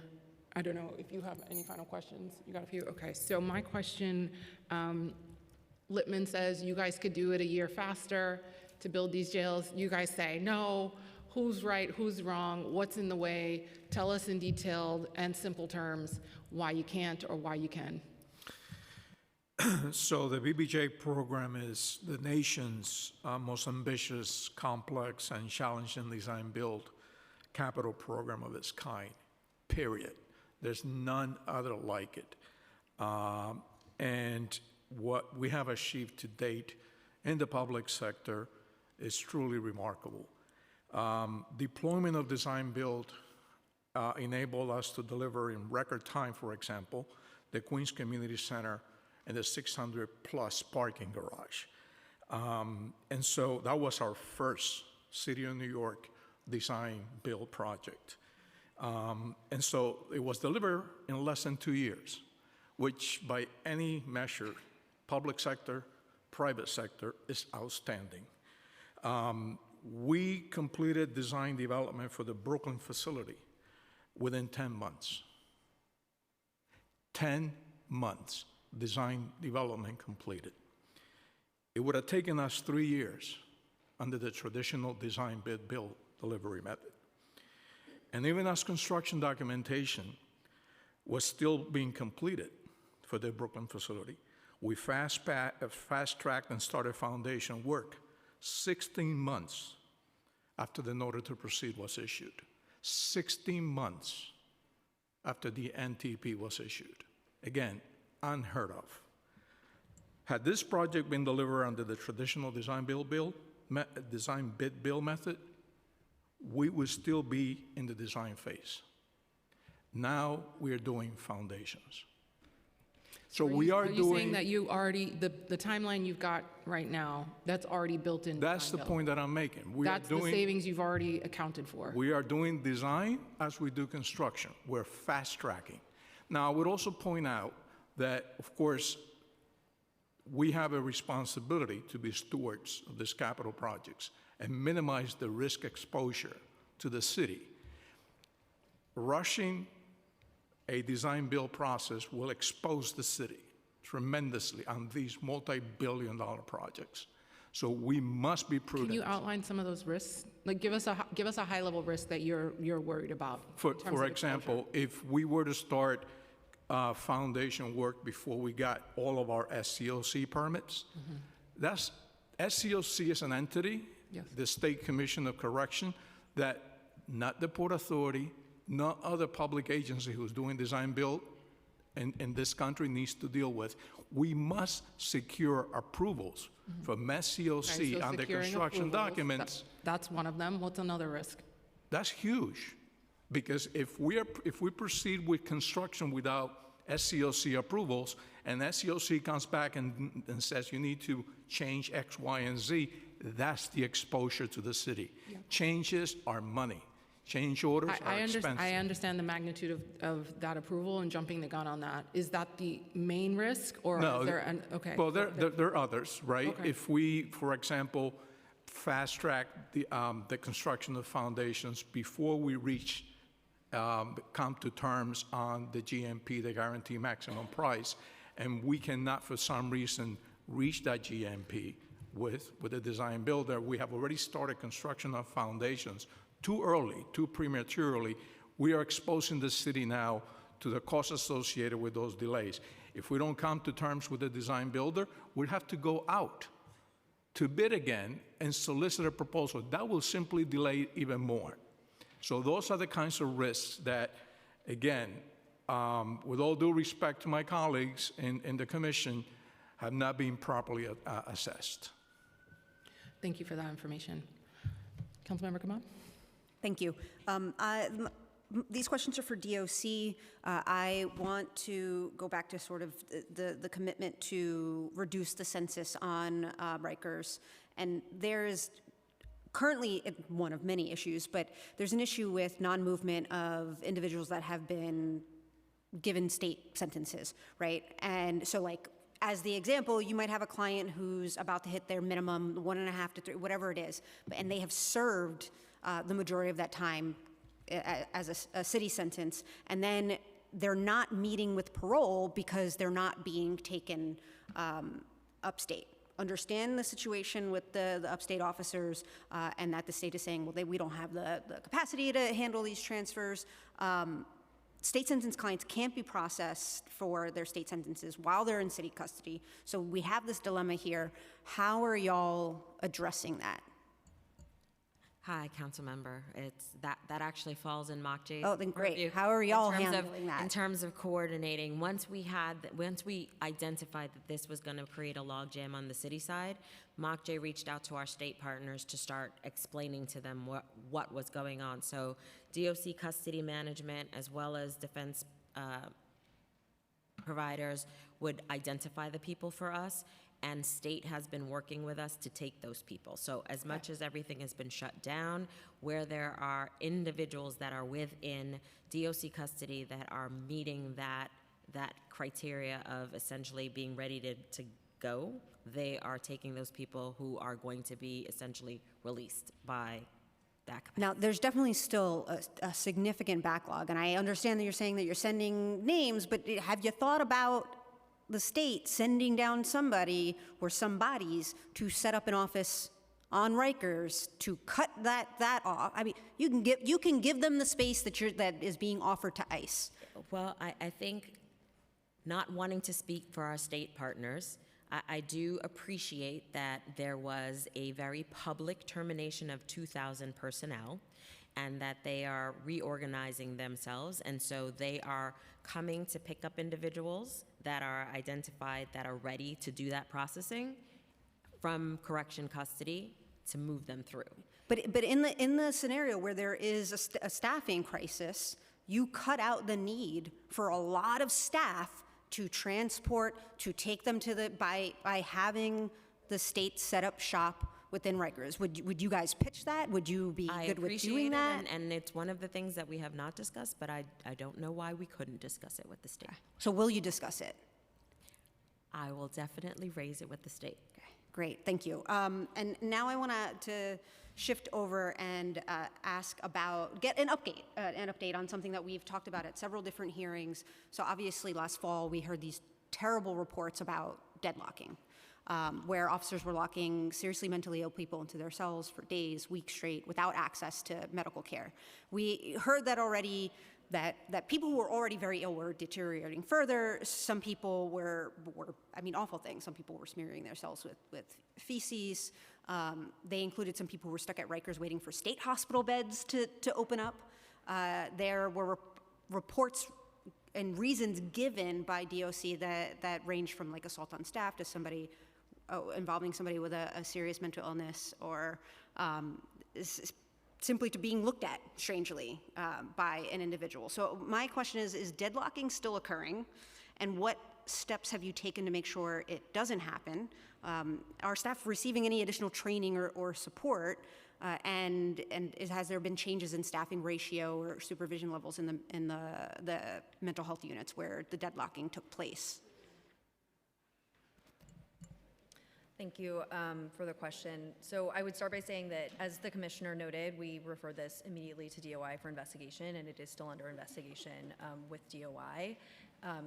I don't know if you have any final questions. You got a few? Okay, so my question, Lippman says you guys could do it a year faster to build these jails. You guys say no. Who's right, who's wrong, what's in the way? Tell us in detailed and simple terms why you can't or why you can. So the BBJ program is the nation's most ambitious, complex, and challenging design-build capital program of its kind, period. There's none other like it. And what we have achieved to date in the public sector is truly remarkable. Deployment of design-build enabled us to deliver in record time, for example, the Queens Community Center and the 600-plus parking garage. And so that was our first City of New York design-build project. And so it was delivered in less than 2 years, which by any measure, public sector, private sector, is outstanding. We completed design development for the Brooklyn facility within 10 months. 10 months, design development completed. It would have taken us 3 years under the traditional design bid build delivery method. And even as construction documentation was still being completed for the Brooklyn facility, we fast-tracked and started foundation work 16 months after the notice to proceed was issued. 16 months after the NTP was issued. Again, unheard of. Had this project been delivered under the traditional design bid build method, we would still be in the design phase. Now we are doing foundations. So we are Are you saying doing, that you already, the timeline you've got right now, that's already built in? that's the point that I'm making. We are That's the doing, savings you've already accounted for? we are doing design as we do construction. We're fast tracking. Now, I would also point out that, of course, we have a responsibility to be stewards of these capital projects and minimize the risk exposure to the city. Rushing a design-build process will expose the city tremendously on these multi-billion-dollar projects. So we must be prudent. Can you outline some of those risks? Like, give us a high-level risk that you're worried about. in terms For of example, if we were to start foundation work before we got all of our SCOC permits, that's, SCOC is an entity, Yes. the State Commission of Correction, that not the Port Authority, not other public agency who's doing design build in this country needs to deal with. We must secure approvals from SCOC Okay, so on the securing construction approvals, documents. That's one of them. What's another risk? That's huge, because if we proceed with construction without SCOC approvals, and SCOC comes back and says you need to change X, Y, and Z, that's the exposure to the city. Changes are money. Change orders are expensive. I understand the magnitude of that approval and jumping the gun on that. Is that the main risk, or No, is there an, okay. Well, there are others, right? Okay. If we, for example, fast track the construction of foundations before we reach, come to terms on the GMP, the guarantee maximum price, and we cannot, for some reason, reach that GMP with a design builder, we have already started construction of foundations too early, too prematurely. We are exposing the city now to the costs associated with those delays. If we don't come to terms with the design builder, we'll have to go out to bid again and solicit a proposal. That will simply delay even more. So those are the kinds of risks that, again, with all due respect to my colleagues in the commission, have not been properly assessed. Thank you for that information. Councilmember Kamal? Thank you. These questions are for DOC. I want to go back to sort of the commitment to reduce the census on Rikers. And there is currently one of many issues, but there's an issue with non-movement of individuals that have been given state sentences, right? And so, like, as the example, you might have a client who's about to hit their minimum 1.5 to 3, whatever it is, and they have served the majority of that time as a city sentence, and then they're not meeting with parole because they're not being taken upstate. Understand the situation with the upstate officers, and that the state is saying, well, we don't have the capacity to handle these transfers. State sentence clients can't be processed for their state sentences while they're in city custody. So we have this dilemma here. How are y'all addressing that? Hi, council member. It's that actually falls in Mock J's. Oh, then great. purview. How are y'all In terms of- handling that? In terms of coordinating, once we identified that this was going to create a logjam on the city side, Mock J reached out to our state partners to start explaining to them what was going on. So DOC custody management, as well as defense providers, would identify the people for us, and state has been working with us to take those people. So as much as everything has been shut down, where there are individuals that are within DOC custody that are meeting that criteria of essentially being ready to go, they are taking those people who are going to be essentially released by that capacity. Now, there's definitely still a significant backlog, and I understand that you're saying that you're sending names, but have you thought about the state sending down somebody or some bodies to set up an office on Rikers to cut that off? I mean, you can give them the space that is being offered to ICE. Well, I think, not wanting to speak for our state partners, I do appreciate that there was a very public termination of 2,000 personnel, and that they are reorganizing themselves, and so they are coming to pick up individuals that are identified that are ready to do that processing from correction custody to move them through. But in the scenario where there is a staffing crisis, you cut out the need for a lot of staff to transport, to take them to the, by having the state set up shop within Rikers? Would you guys pitch that? Would you be I good with appreciate doing it, that? and it's one of the things that we have not discussed, but I don't know why we couldn't discuss it with the state. So will you discuss it? I will definitely raise it with the state. Great, thank you. And now I want to shift over and get an update on something that we've talked about at several different hearings. So obviously last fall, we heard these terrible reports about deadlocking, where officers were locking seriously mentally ill people into their cells for days, weeks straight, without access to medical care. We heard that already, that people who were already very ill were deteriorating further. Some people were awful things. Some people were smearing their cells with feces. They included some people who were stuck at Rikers waiting for state hospital beds to open up. There were reports and reasons given by DOC that ranged from like assault on staff to somebody involving somebody with a serious mental illness, or simply to being looked at strangely by an individual. So my question is deadlocking still occurring? And what steps have you taken to make sure it doesn't happen? Are staff receiving any additional training or support? And has there been changes in staffing ratio or supervision levels in the mental health units where the deadlocking took place? Thank you for the question. So I would start by saying that, as the commissioner noted, we referred this immediately to DOI for investigation, and it is still under investigation with DOI.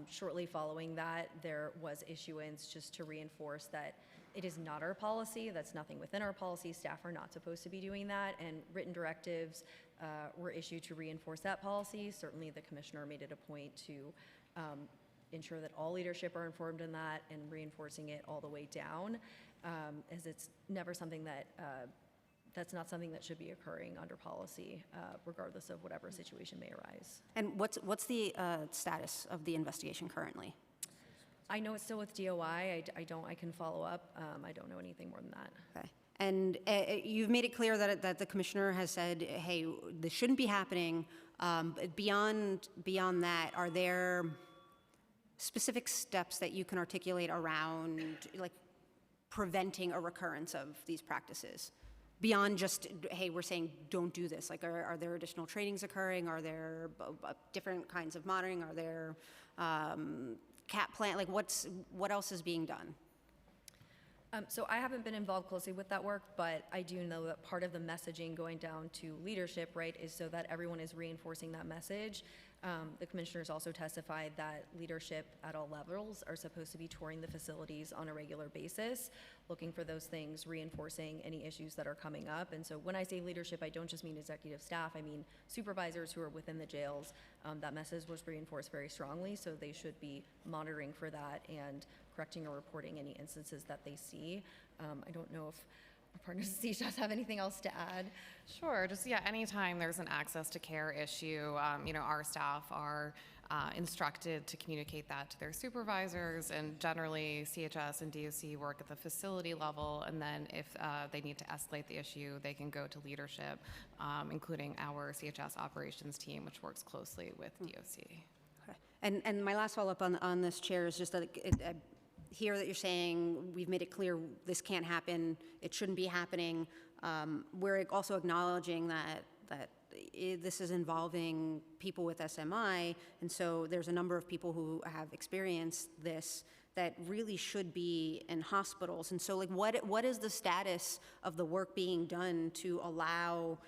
Shortly following that, there was issuance just to reinforce that it is not our policy. That's nothing within our policy. Staff are not supposed to be doing that, and written directives were issued to reinforce that policy. Certainly the commissioner made it a point to ensure that all leadership are informed in that and reinforcing it all the way down, as it's never something that, that's not something that should be occurring under policy, regardless of whatever situation may arise. And what's the status of the investigation currently? I know it's still with DOI. I can follow up. I don't know anything more than that. Okay. And you've made it clear that the commissioner has said, hey, this shouldn't be happening. Beyond that, are there specific steps that you can articulate around like preventing a recurrence of these practices? Beyond just, hey, we're saying don't do this. Like, are there additional trainings occurring? Are there different kinds of monitoring? Are there CAT plan? Like, what else is being done? So I haven't been involved closely with that work, but I do know that part of the messaging going down to leadership, right, is so that everyone is reinforcing that message. The commissioners also testified that leadership at all levels are supposed to be touring the facilities on a regular basis, looking for those things, reinforcing any issues that are coming up. And so when I say leadership, I don't just mean executive staff, I mean supervisors who are within the jails. That message was reinforced very strongly, so they should be monitoring for that and correcting or reporting any instances that they see. I don't know if our partners at CHS have anything else to add. Sure, just anytime there's an access to care issue, our staff are instructed to communicate that to their supervisors, and generally CHS and DOC work at the facility level, and then if they need to escalate the issue, they can go to leadership, including our CHS operations team, which works closely with DOC. Okay. And my last follow-up on this, Chair, is just that I hear that you're saying we've made it clear this can't happen, it shouldn't be happening. We're also acknowledging that this is involving people with SMI, and so there's a number of people who have experienced this that really should be in hospitals. And so, like, what is the status of the work being done to allow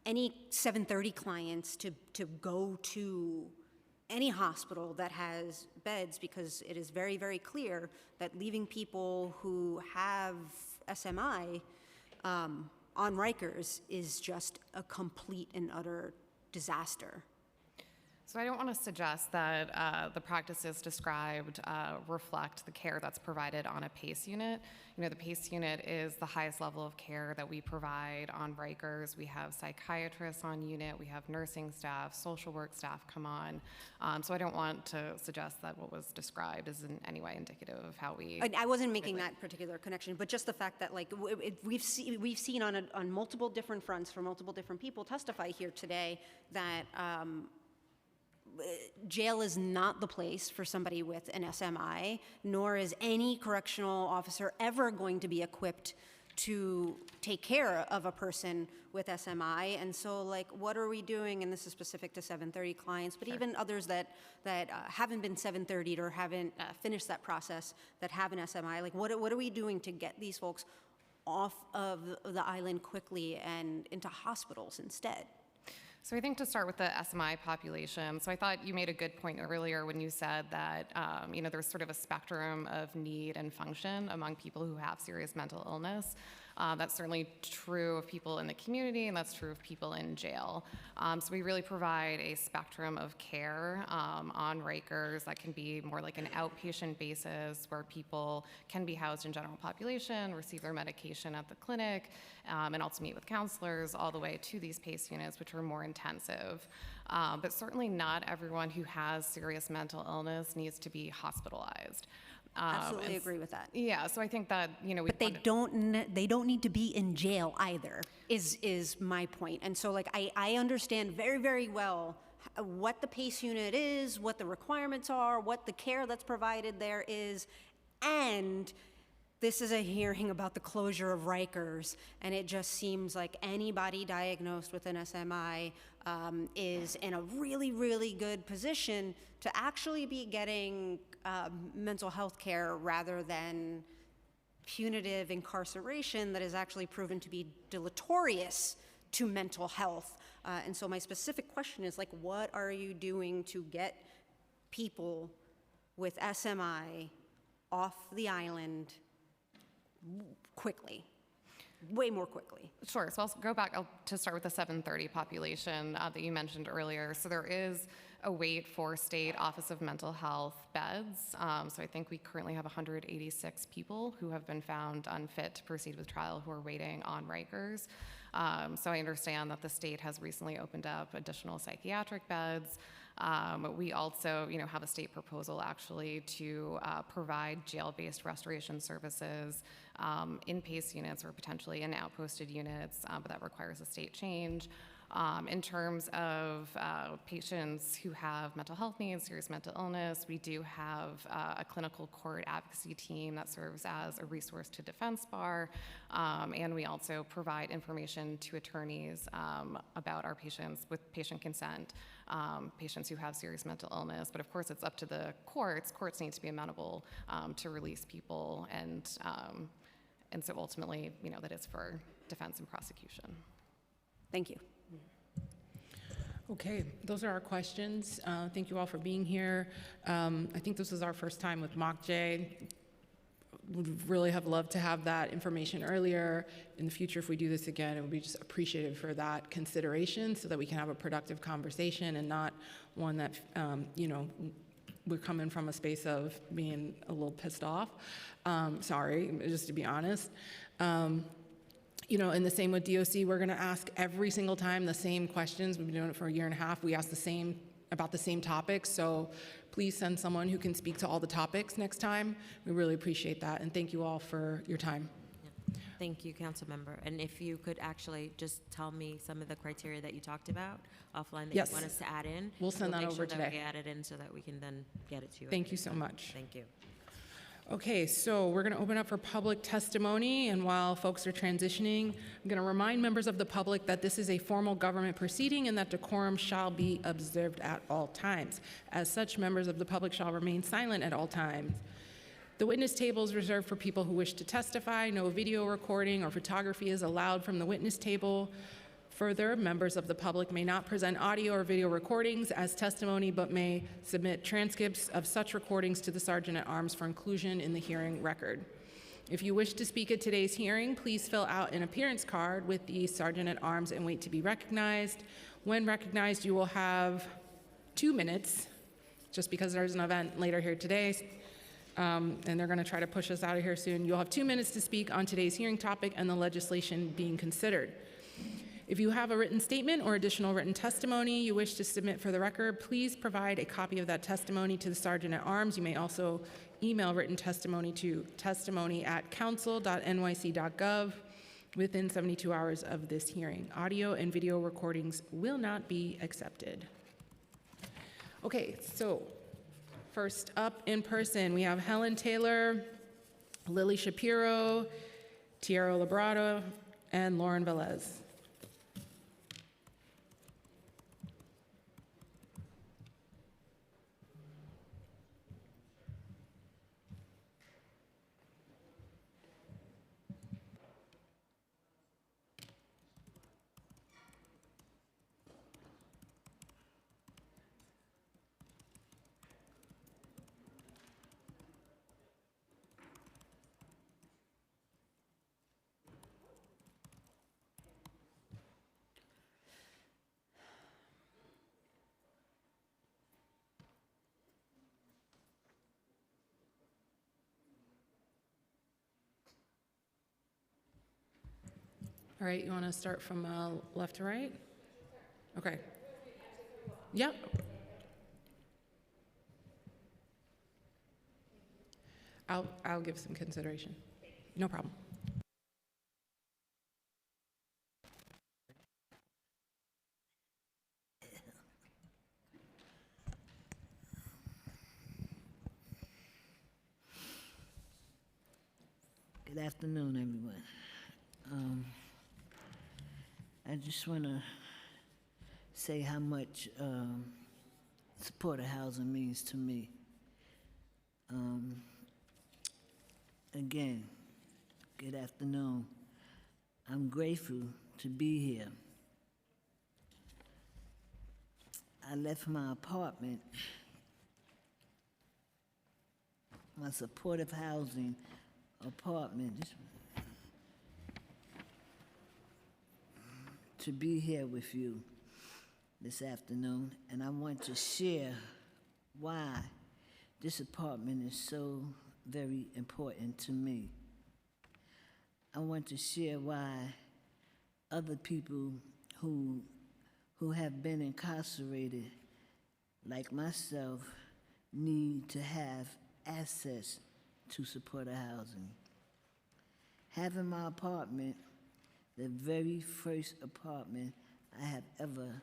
any 730 clients to go to any hospital that has beds? Because it is very, very clear that leaving people who have SMI on Rikers is just a complete and utter disaster. So I don't want to suggest that the practices described reflect the care that's provided on a PACE unit. The PACE unit is the highest level of care that we provide on Rikers. We have psychiatrists on unit, we have nursing staff, social work staff come on. So I don't want to suggest that what was described is in any way indicative of how we... I wasn't making that particular connection, but just the fact that, like, we've seen on multiple different fronts from multiple different people testify here today that jail is not the place for somebody with an SMI, nor is any correctional officer ever going to be equipped to take care of a person with SMI. And so, like, what are we doing? And this is specific to 730 clients, but even others that haven't been 730'd or haven't finished that process that have an SMI. Like, what are we doing to get these folks off of the island quickly and into hospitals instead? So I think to start with the SMI population, so I thought you made a good point earlier when you said that, there's sort of a spectrum of need and function among people who have serious mental illness. That's certainly true of people in the community, and that's true of people in jail. So we really provide a spectrum of care on Rikers that can be more like an outpatient basis where people can be housed in general population, receive their medication at the clinic, and also meet with counselors all the way to these PACE units, which are more intensive. But certainly not everyone who has serious mental illness needs to be hospitalized. Absolutely agree with that. Yeah, so I think that, but they don't need to be in jail either, is my point. And so, like, I understand very, very well what the PACE unit is, what the requirements are, what the care that's provided there is, and this is a hearing about the closure of Rikers, and it just seems like anybody diagnosed with an SMI is in a really, really good position to actually be getting mental health care rather than punitive incarceration that is actually proven to be deleterious to mental health. And so my specific question is, like, what are you doing to get people with SMI off the island quickly, way more quickly? Sure. So I'll go back to start with the 730 population that you mentioned earlier. So there is a wait for state Office of Mental Health beds. So I think we currently have 186 people who have been found unfit to proceed with trial who are waiting on Rikers. So I understand that the state has recently opened up additional psychiatric beds. We also, have a state proposal actually to provide jail-based restoration services in PACE units or potentially in outposted units, but that requires a state change. In terms of patients who have mental health needs, serious mental illness, we do have a clinical court advocacy team that serves as a resource to defense bar, and we also provide information to attorneys about our patients with patient consent, patients who have serious mental illness. But of course, it's up to the courts. Courts need to be amenable to release people, and so ultimately, that is for defense and prosecution. Thank you. Okay, those are our questions. Thank you all for being here. I think this is our first time with MOCJ. Would really have loved to have that information earlier. In the future, if we do this again, it would be just appreciated for that consideration so that we can have a productive conversation and not one that, we're coming from a space of being a little pissed off. Sorry, just to be honest. And the same with DOC, we're going to ask every single time the same questions. We've been doing it for a year and a half. We ask about the same topics. So please send someone who can speak to all the topics next time. We really appreciate that. And thank you all for your time. Yeah. Thank you, Council Member. And if you could actually just tell me some of the criteria that you talked about offline that Yes. you want us to add in. We'll send that make over sure that today. we add it in so that we can then get it to you. Thank you so much. Thank you. Okay, so we're going to open up for public testimony, and while folks are transitioning, I'm going to remind members of the public that this is a formal government proceeding and that decorum shall be observed at all times. As such, members of the public shall remain silent at all times. The witness table is reserved for people who wish to testify. No video recording or photography is allowed from the witness table. Further, members of the public may not present audio or video recordings as testimony, but may submit transcripts of such recordings to the Sergeant at Arms for inclusion in the hearing record. If you wish to speak at today's hearing, please fill out an appearance card with the Sergeant at Arms and wait to be recognized. When recognized, you will have 2 minutes, just because there's an event later here today, and they're going to try to push us out of here soon. You'll have 2 minutes to speak on today's hearing topic and the legislation being considered. If you have a written statement or additional written testimony you wish to submit for the record, please provide a copy of that testimony to the Sergeant at Arms. You may also email written testimony to testimony@council.nyc.gov within 72 hours of this hearing. Audio and video recordings will not be accepted. Okay, so first up in person, we have Helen Taylor, Lily Shapiro, Tiero Labrado, and Lauren Velez. All right, you want to start from left to right? Okay. Yep. I'll give some consideration. No problem. Good afternoon, everyone. I just want to say how much supportive housing means to me. Again, good afternoon. I'm grateful to be here. I left my apartment, my supportive housing apartment, to be here with you this afternoon, and I want to share why this apartment is so very important to me. I want to share why other people who have been incarcerated, like myself, need to have access to supportive housing. Having my apartment, the very first apartment I have ever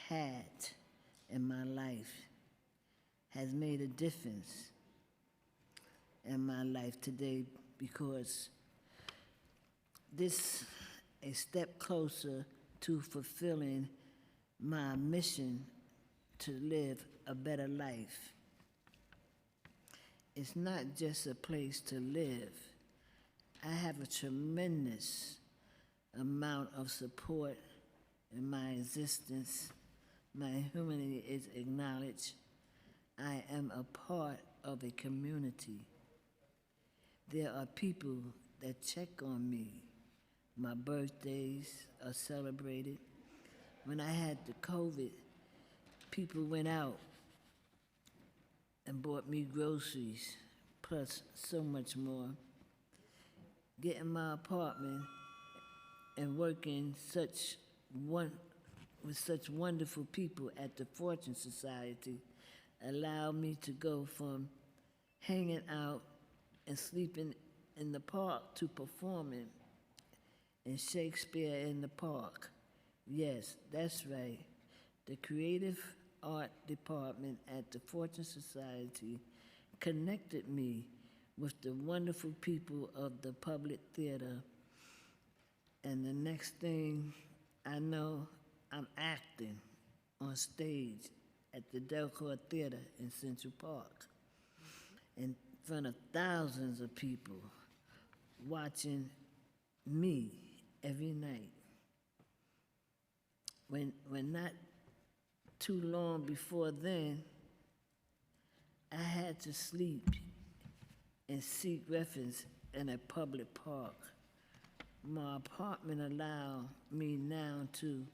had in my life, has made a difference in my life today, because this is a step closer to fulfilling my mission to live a better life. It's not just a place to live. I have a tremendous amount of support in my existence. My humanity is acknowledged. I am a part of a community. There are people that check on me. My birthdays are celebrated. When I had the COVID, people went out and bought me groceries, plus so much more. Getting my apartment and working with such wonderful people at the Fortune Society allowed me to go from hanging out and sleeping in the park to performing in Shakespeare in the Park. Yes, that's right. The Creative Art Department at the Fortune Society connected me with the wonderful people of the Public Theater. And the next thing I know, I'm acting on stage at the Delcourt Theater in Central Park in front of thousands of people watching me every night. When not too long before then, I had to sleep and seek refuge in a public park. My apartment allowed me now to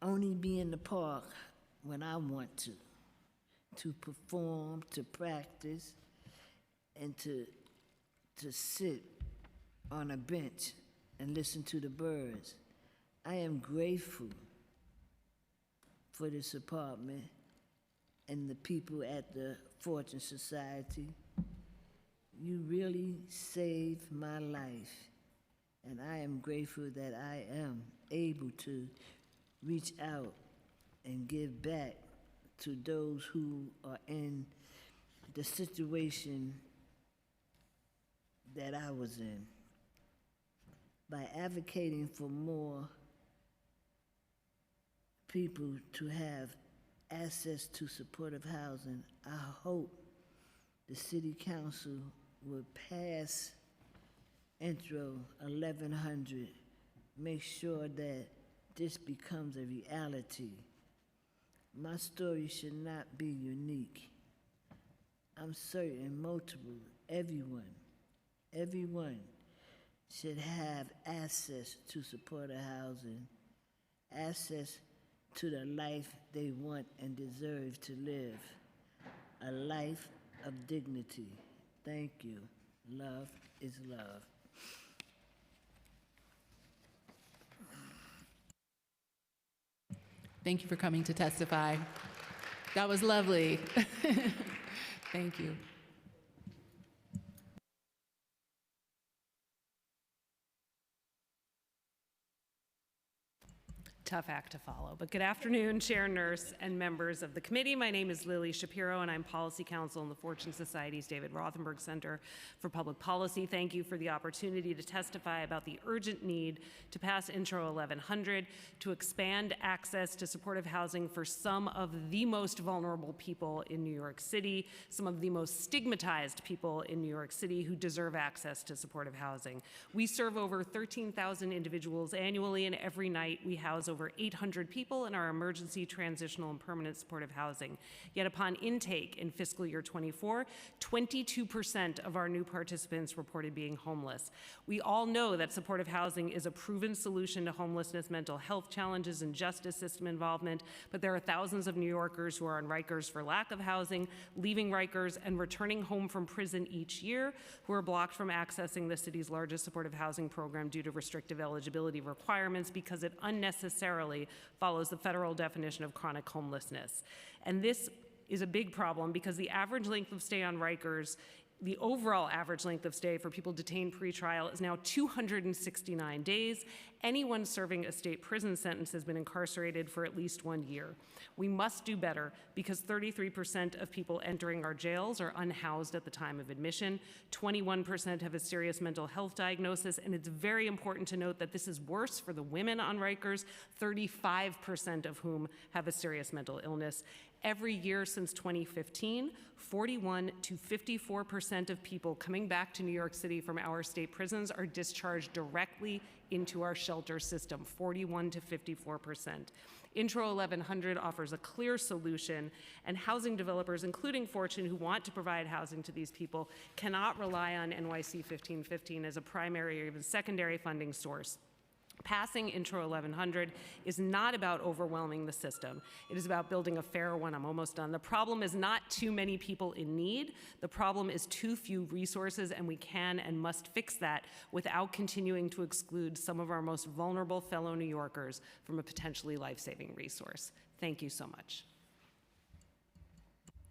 only be in the park when I want to perform, to practice, and to sit on a bench and listen to the birds. I am grateful for this apartment and the people at the Fortune Society. You really saved my life, and I am grateful that I am able to reach out and give back to those who are in the situation that I was in. By advocating for more people to have access to supportive housing, I hope the City Council will pass Intro 1100, make sure that this becomes a reality. My story should not be unique. I'm certain everyone should have access to supportive housing, access to the life they want and deserve to live, a life of dignity. Thank you. Love is love. Thank you for coming to testify. That was lovely. Thank you. Tough act to follow. But good afternoon, Chair Nurse and members of the committee. My name is Lily Shapiro, and I'm Policy Counsel in the Fortune Society's David Rothenberg Center for Public Policy. Thank you for the opportunity to testify about the urgent need to pass Intro 1100 to expand access to supportive housing for some of the most vulnerable people in New York City, some of the most stigmatized people in New York City who deserve access to supportive housing. We serve over 13,000 individuals annually, and every night we house over 800 people in our emergency, transitional, and permanent supportive housing. Yet upon intake in fiscal year 24, 22% of our new participants reported being homeless. We all know that supportive housing is a proven solution to homelessness, mental health challenges, and justice system involvement, but there are thousands of New Yorkers who are on Rikers for lack of housing, leaving Rikers and returning home from prison each year, who are blocked from accessing the city's largest supportive housing program due to restrictive eligibility requirements because it unnecessarily follows the federal definition of chronic homelessness. And this is a big problem because the average length of stay on Rikers, the overall average length of stay for people detained pre-trial is now 269 days. Anyone serving a state prison sentence has been incarcerated for at least 1 year. We must do better because 33% of people entering our jails are unhoused at the time of admission. 21% have a serious mental health diagnosis, and it's very important to note that this is worse for the women on Rikers, 35% of whom have a serious mental illness. Every year since 2015, 41 to 54% of people coming back to New York City from our state prisons are discharged directly into our shelter system, 41 to 54%. Intro 1100 offers a clear solution, and housing developers, including Fortune, who want to provide housing to these people, cannot rely on NYC 1515 as a primary or even secondary funding source. Passing Intro 1100 is not about overwhelming the system. It is about building a fair one. I'm almost done. The problem is not too many people in need. The problem is too few resources, and we can and must fix that without continuing to exclude some of our most vulnerable fellow New Yorkers from a potentially life-saving resource. Thank you so much.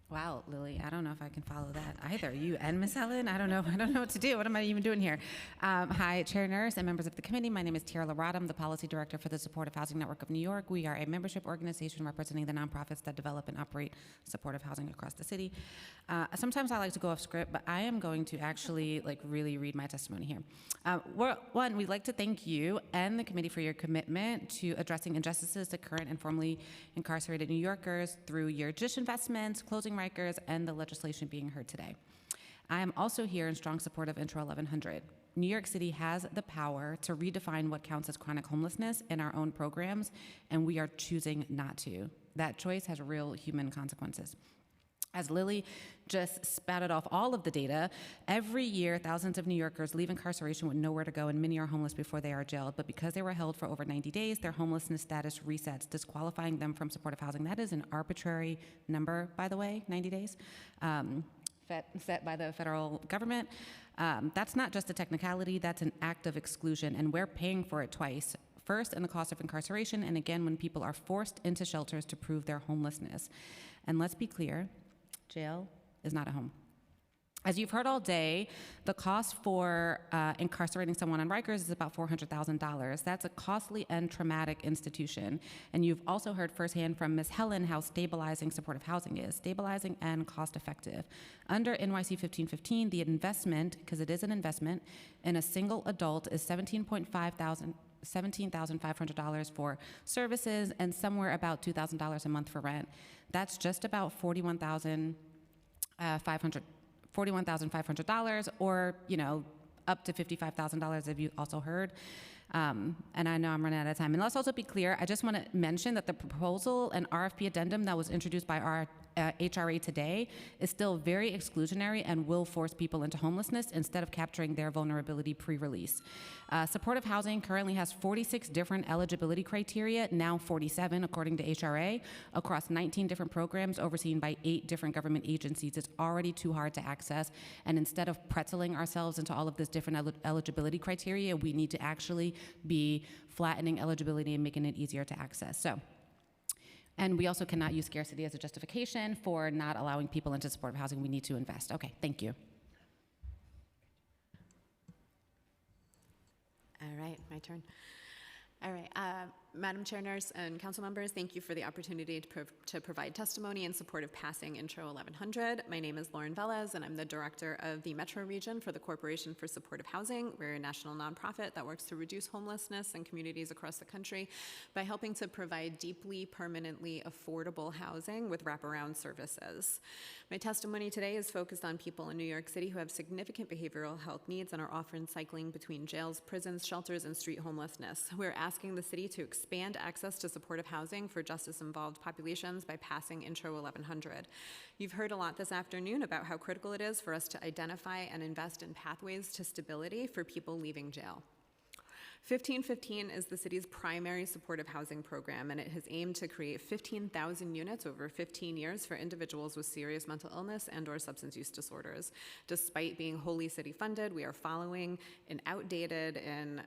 Wow, Lily, I don't know if I can follow that either. You and Ms. Helen, I don't know what to do. What am I even doing here? Hi, Chair Nurse and members of the committee. My name is Tara Larada. I'm the Policy Director for the Supportive Housing Network of New York. We are a membership organization representing the nonprofits that develop and operate supportive housing across the city. Sometimes I like to go off script, but I am going to actually really read my testimony here. One, we'd like to thank you and the committee for your commitment to addressing injustices to current and formerly incarcerated New Yorkers through your JISH investments, closing Rikers, and the legislation being heard today. I am also here in strong support of Intro 1100. New York City has the power to redefine what counts as chronic homelessness in our own programs, and we are choosing not to. That choice has real human consequences. As Lily just spouted off all of the data, every year thousands of New Yorkers leave incarceration with nowhere to go, and many are homeless before they are jailed. But because they were held for over 90 days, their homelessness status resets, disqualifying them from supportive housing. That is an arbitrary number, by the way, 90 days, set by the federal government. That's not just a technicality, that's an act of exclusion, and we're paying for it twice. First, in the cost of incarceration, and again when people are forced into shelters to prove their homelessness. And let's be clear, jail is not a home. As you've heard all day, the cost for incarcerating someone on Rikers is about $400,000. That's a costly and traumatic institution. And you've also heard firsthand from Ms. Helen how stabilizing supportive housing is, stabilizing and cost effective. Under NYC 1515, the investment, because it is an investment, in a single adult is $17,500 for services and somewhere about $2,000 a month for rent. That's just about $41,500, or up to $55,000 if you also heard. And I know I'm running out of time. And let's also be clear, I just want to mention that the proposal and RFP addendum that was introduced by our HRA today is still very exclusionary and will force people into homelessness instead of capturing their vulnerability pre-release. Supportive housing currently has 46 different eligibility criteria, now 47 according to HRA, across 19 different programs overseen by 8 different government agencies. It's already too hard to access, and instead of pretzeling ourselves into all of this different eligibility criteria, we need to actually be flattening eligibility and making it easier to access. And we also cannot use scarcity as a justification for not allowing people into supportive housing. We need to invest. Okay, thank you. All right, my turn. All right, Madam Chair Nurse and council members, thank you for the opportunity to provide testimony in support of passing Intro 1100. My name is Lauren Velez, and I'm the director of the Metro Region for the Corporation for Supportive Housing. We're a national nonprofit that works to reduce homelessness in communities across the country by helping to provide deeply, permanently affordable housing with wraparound services. My testimony today is focused on people in New York City who have significant behavioral health needs and are often cycling between jails, prisons, shelters, and street homelessness. We're asking the city to expand access to supportive housing for justice-involved populations by passing Intro 1100. You've heard a lot this afternoon about how critical it is for us to identify and invest in pathways to stability for people leaving jail. 1515 is the city's primary supportive housing program, and it has aimed to create 15,000 units over 15 years for individuals with serious mental illness and/or substance use disorders. Despite being wholly city funded, we are following an outdated and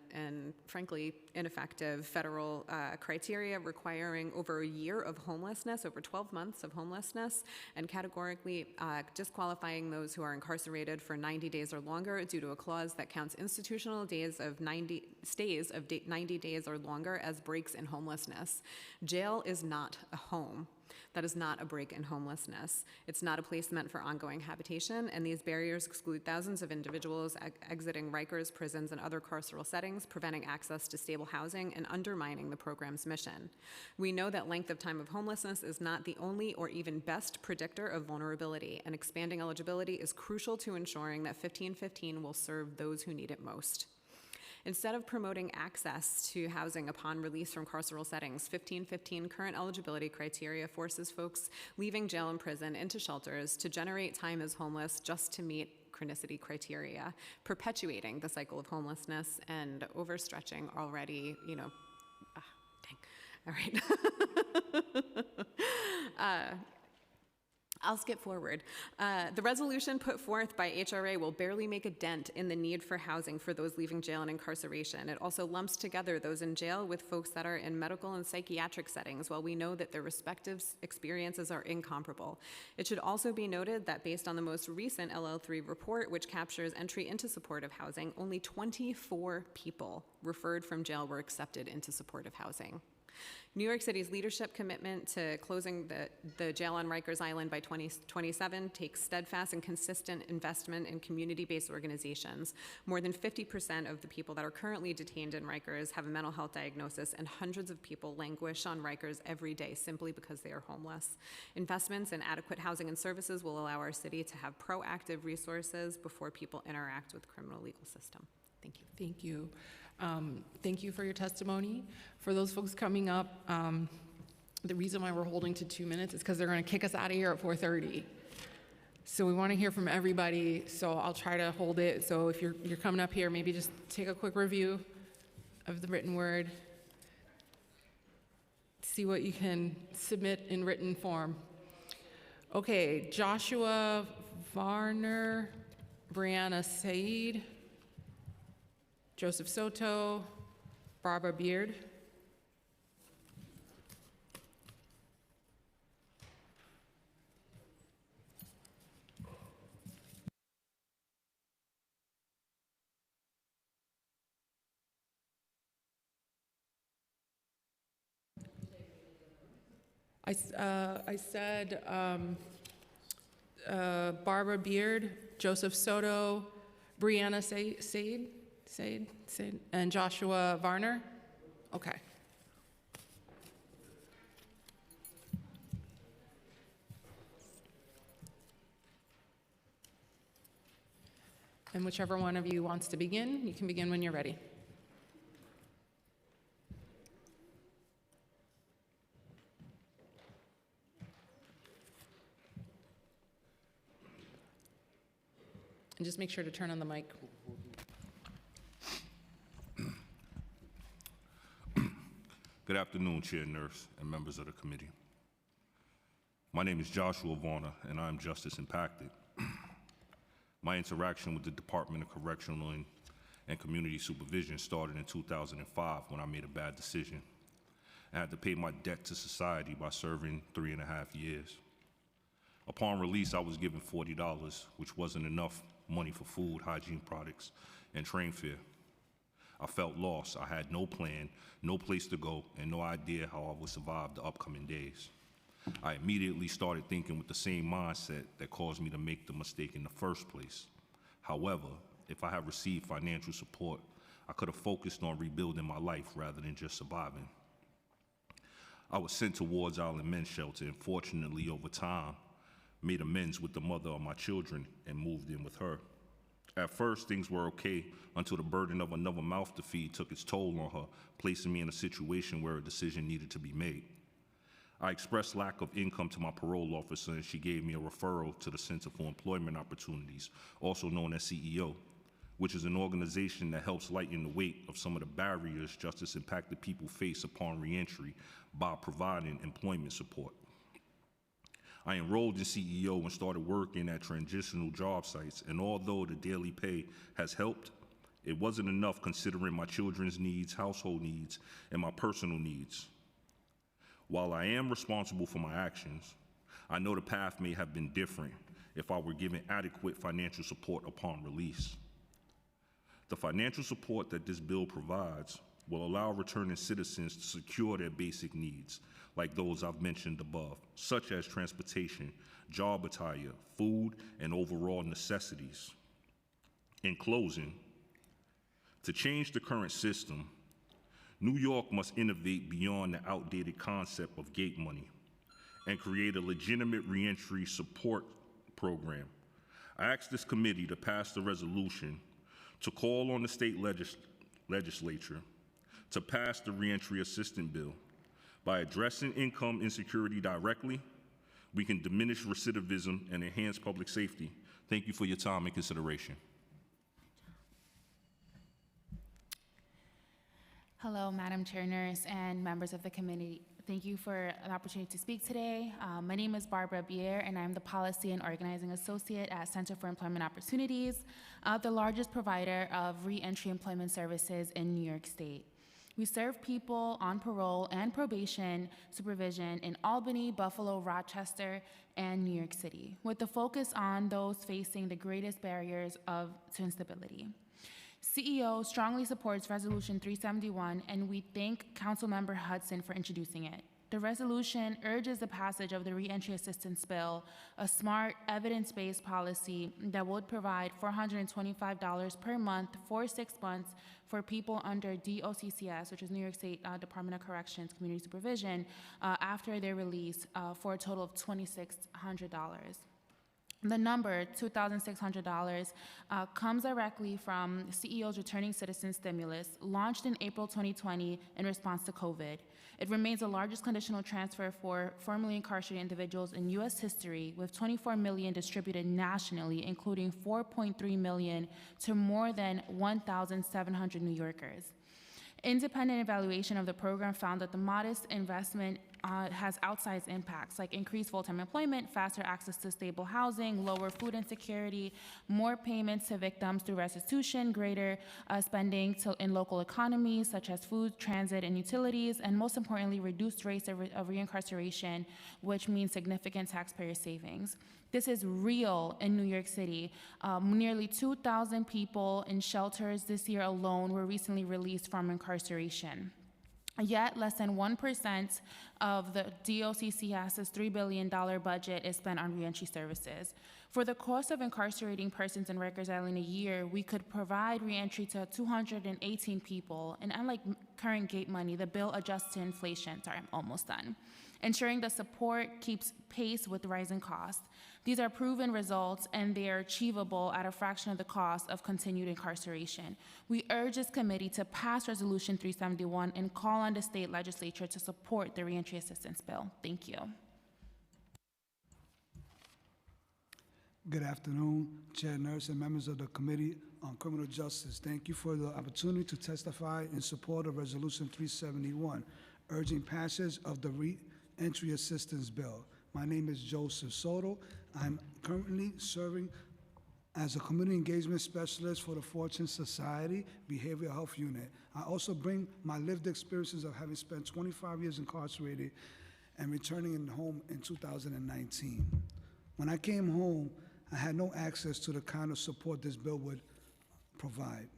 frankly ineffective federal criteria requiring over a year of homelessness, over 12 months of homelessness, and categorically disqualifying those who are incarcerated for 90 days or longer due to a clause that counts institutional days of 90 days or longer as breaks in homelessness. Jail is not a home. That is not a break in homelessness. It's not a place meant for ongoing habitation, and these barriers exclude thousands of individuals exiting Rikers, prisons, and other carceral settings, preventing access to stable housing and undermining the program's mission. We know that length of time of homelessness is not the only or even best predictor of vulnerability, and expanding eligibility is crucial to ensuring that 1515 will serve those who need it most. Instead of promoting access to housing upon release from carceral settings, 1515 current eligibility criteria forces folks leaving jail and prison into shelters to generate time as homeless just to meet chronicity criteria, perpetuating the cycle of homelessness and overstretching already, all right. I'll skip forward. The resolution put forth by HRA will barely make a dent in the need for housing for those leaving jail and incarceration. It also lumps together those in jail with folks that are in medical and psychiatric settings, while we know that their respective experiences are incomparable. It should also be noted that based on the most recent LL3 report, which captures entry into supportive housing, only 24 people referred from jail were accepted into supportive housing. New York City's leadership commitment to closing the jail on Rikers Island by 2027 takes steadfast and consistent investment in community-based organizations. More than 50% of the people that are currently detained in Rikers have a mental health diagnosis, and hundreds of people languish on Rikers every day simply because they are homeless. Investments in adequate housing and services will allow our city to have proactive resources before people interact with the criminal legal system. Thank you. Thank you. Thank you for your testimony. For those folks coming up, the reason why we're holding to 2 minutes is because they're going to kick us out of here at 4:30. So we want to hear from everybody, so I'll try to hold it. So if you're coming up here, maybe just take a quick review of the written word. See what you can submit in written form. Okay, Joshua Varner, Brianna Said, Joseph Soto, Barbara Beard. I said Barbara Beard, Joseph Soto, Brianna Sade, and Joshua Varner? Okay. And whichever one of you wants to begin, you can begin when you're ready. And just make sure to turn on the mic. Good afternoon, Chair Nurse and members of the committee. My name is Joshua Varner, and I am justice impacted. My interaction with the Department of Correctional and Community Supervision started in 2005 when I made a bad decision. I had to pay my debt to society by serving 3.5 years. Upon release, I was given $40, which wasn't enough money for food, hygiene products, and train fare. I felt lost. I had no plan, no place to go, and no idea how I would survive the upcoming days. I immediately started thinking with the same mindset that caused me to make the mistake in the first place. However, if I had received financial support, I could have focused on rebuilding my life rather than just surviving. I was sent to Ward's Island Men's Shelter, and fortunately, over time, made amends with the mother of my children and moved in with her. At first, things were okay until the burden of another mouth to feed took its toll on her, placing me in a situation where a decision needed to be made. I expressed lack of income to my parole officer, and she gave me a referral to the Center for Employment Opportunities, also known as CEO, which is an organization that helps lighten the weight of some of the barriers justice-impacted people face upon reentry by providing employment support. I enrolled in CEO and started working at transitional job sites, and although the daily pay has helped, it wasn't enough considering my children's needs, household needs, and my personal needs. While I am responsible for my actions, I know the path may have been different if I were given adequate financial support upon release. The financial support that this bill provides will allow returning citizens to secure their basic needs, like those I've mentioned above, such as transportation, job attire, food, and overall necessities. In closing, to change the current system, New York must innovate beyond the outdated concept of gate money and create a legitimate reentry support program. I ask this committee to pass the resolution to call on the state legislature to pass the reentry assistance bill. By addressing income insecurity directly, we can diminish recidivism and enhance public safety. Thank you for your time and consideration. Hello, Madam Chair Nurse and members of the committee. Thank you for an opportunity to speak today. My name is Barbara Bier, and I'm the Policy and Organizing Associate at Center for Employment Opportunities, the largest provider of reentry employment services in New York State. We serve people on parole and probation supervision in Albany, Buffalo, Rochester, and New York City, with the focus on those facing the greatest barriers to instability. CEO strongly supports Resolution 371, and we thank Councilmember Hudson for introducing it. The resolution urges the passage of the Reentry Assistance Bill, a smart, evidence-based policy that would provide $425 per month for 6 months for people under DOCCS, which is New York State Department of Corrections Community Supervision, after their release for a total of $2,600. The number, $2,600, comes directly from CEO's Returning Citizen Stimulus, launched in April 2020 in response to COVID. It remains the largest conditional transfer for formerly incarcerated individuals in U.S. history, with $24 million distributed nationally, including $4.3 million to more than 1,700 New Yorkers. Independent evaluation of the program found that the modest investment has outsized impacts like increased full-time employment, faster access to stable housing, lower food insecurity, more payments to victims through restitution, greater spending in local economies such as food, transit, and utilities, and most importantly, reduced rates of reincarceration, which means significant taxpayer savings. This is real in New York City. Nearly 2,000 people in shelters this year alone were recently released from incarceration. Yet, less than 1% of the DOCCS's $3 billion budget is spent on reentry services. For the cost of incarcerating persons in Rikers Island a year, we could provide reentry to 218 people, and unlike current gate money, the bill adjusts to inflation. Sorry, I'm almost done. Ensuring the support keeps pace with rising costs. These are proven results, and they are achievable at a fraction of the cost of continued incarceration. We urge this committee to pass Resolution 371 and call on the state legislature to support the reentry assistance bill. Thank you. Good afternoon, Chair Nurse and members of the Committee on Criminal Justice. Thank you for the opportunity to testify in support of Resolution 371, urging passage of the Reentry Assistance Bill. My name is Joseph Soto. I'm currently serving as a Community Engagement Specialist for the Fortune Society Behavioral Health Unit. I also bring my lived experiences of having spent 25 years incarcerated and returning home in 2019. When I came home, I had no access to the kind of support this bill would provide.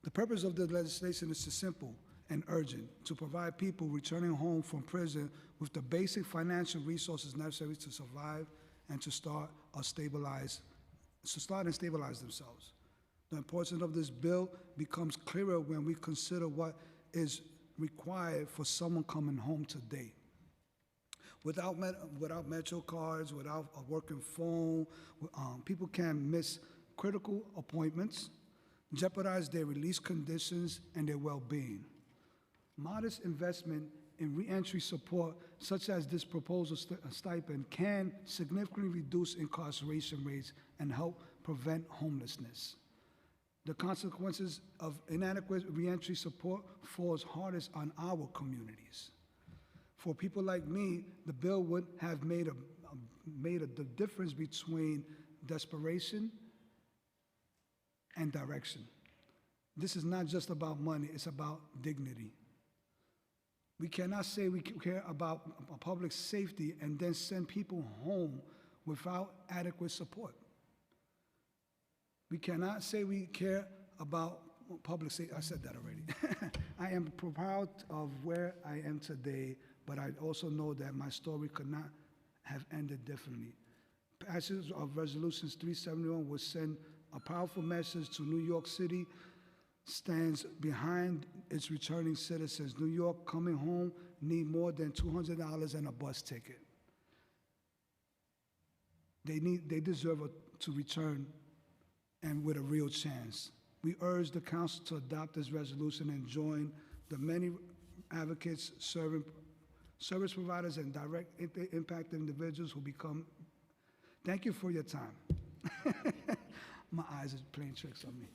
The purpose of the legislation is simple and urgent: to provide people returning home from prison with the basic financial resources necessary to survive and to start and stabilize themselves. The importance of this bill becomes clearer when we consider what is required for someone coming home today. Without Metro cards, without a working phone, people can miss critical appointments, jeopardize their release conditions and their well-being. Modest investment in reentry support, such as this proposal stipend, can significantly reduce incarceration rates and help prevent homelessness. The consequences of inadequate reentry support falls hardest on our communities. For people like me, the bill would have made the difference between desperation and direction. This is not just about money, it's about dignity. We cannot say we care about public safety and then send people home without adequate support. We cannot say we care about public safety. I said that already. I am proud of where I am today, but I also know that my story could not have ended differently. Passage of Resolutions 371 will send a powerful message to New York City, stands behind its returning citizens. New York coming home need more than $200 and a bus ticket. They deserve to return and with a real chance. We urge the council to adopt this resolution and join the many advocates, service providers, and direct impact individuals who become. Thank you for your time. My eyes are playing tricks on me.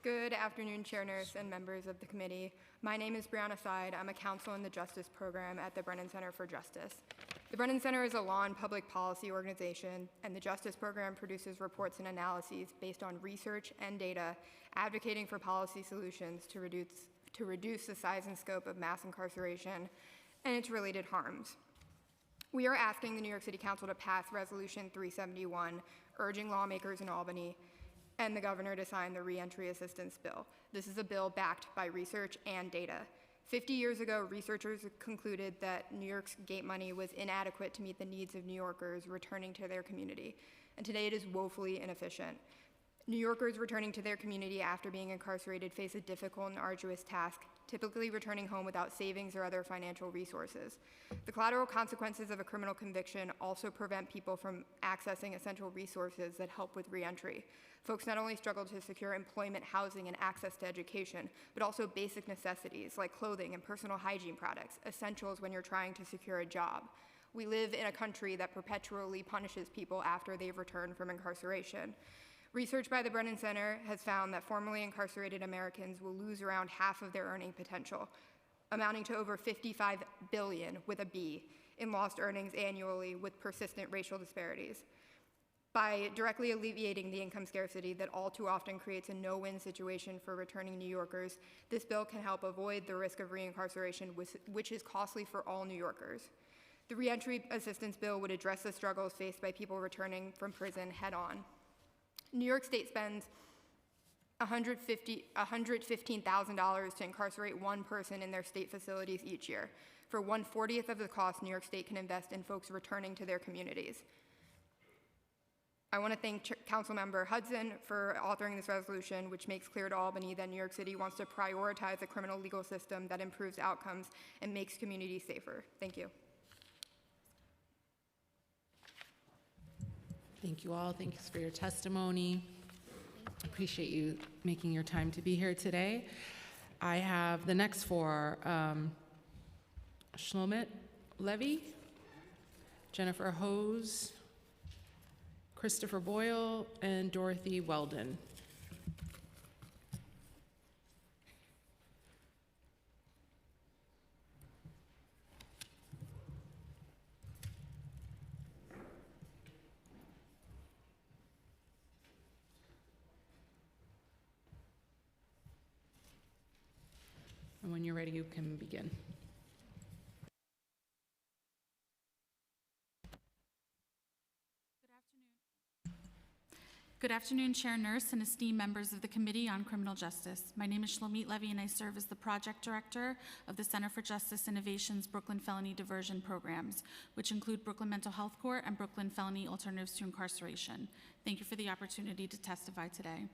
Good afternoon, Chair Nurse and members of the committee. My name is Brianna Seid. I'm a counsel in the Justice Program at the Brennan Center for Justice. The Brennan Center is a law and public policy organization, and the Justice Program produces reports and analyses based on research and data, advocating for policy solutions to reduce the size and scope of mass incarceration and its related harms. We are asking the New York City Council to pass Resolution 371, urging lawmakers in Albany and the governor to sign the Reentry Assistance Bill. This is a bill backed by research and data. 50 years ago, researchers concluded that New York's gate money was inadequate to meet the needs of New Yorkers returning to their community, and today it is woefully inefficient. New Yorkers returning to their community after being incarcerated face a difficult and arduous task, typically returning home without savings or other financial resources. The collateral consequences of a criminal conviction also prevent people from accessing essential resources that help with reentry. Folks not only struggle to secure employment, housing, and access to education, but also basic necessities like clothing and personal hygiene products, essentials when you're trying to secure a job. We live in a country that perpetually punishes people after they've returned from incarceration. Research by the Brennan Center has found that formerly incarcerated Americans will lose around half of their earning potential, amounting to over $55 billion with a B in lost earnings annually with persistent racial disparities. By directly alleviating the income scarcity that all too often creates a no-win situation for returning New Yorkers, this bill can help avoid the risk of reincarceration, which is costly for all New Yorkers. The Reentry Assistance Bill would address the struggles faced by people returning from prison head-on. New York State spends $115,000 to incarcerate one person in their state facilities each year. For 1/40th of the cost, New York State can invest in folks returning to their communities. I want to thank Councilmember Hudson for authoring this resolution, which makes clear to Albany that New York City wants to prioritize a criminal legal system that improves outcomes and makes communities safer. Thank you. Thank you all. Thanks for your testimony. Appreciate you making your time to be here today. I have the next four, Shlomit Levy, Jennifer Hose, Christopher Boyle, and Dorothy Weldon. And when you're ready, you can begin. Good afternoon, Chair Nurse and esteemed members of the Committee on Criminal Justice. My name is Shlomit Levy, and I serve as the Project Director of the Center for Justice Innovation's Brooklyn Felony Diversion Programs, which include Brooklyn Mental Health Court and Brooklyn Felony Alternatives to Incarceration. Thank you for the opportunity to testify today.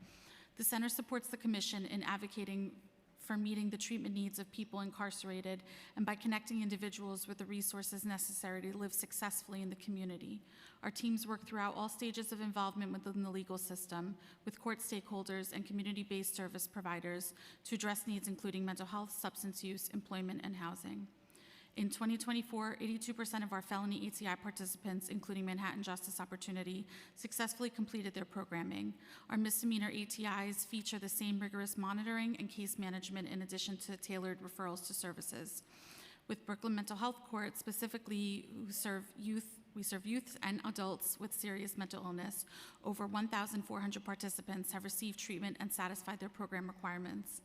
The Center supports the Commission in advocating for meeting the treatment needs of people incarcerated and by connecting individuals with the resources necessary to live successfully in the community. Our teams work throughout all stages of involvement within the legal system with court stakeholders and community-based service providers to address needs including mental health, substance use, employment, and housing. In 2024, 82% of our felony ATI participants, including Manhattan Justice Opportunity, successfully completed their programming. Our misdemeanor ATIs feature the same rigorous monitoring and case management in addition to tailored referrals to services. With Brooklyn Mental Health Court, specifically, we serve youth and adults with serious mental illness. Over 1,400 participants have received treatment and satisfied their program requirements.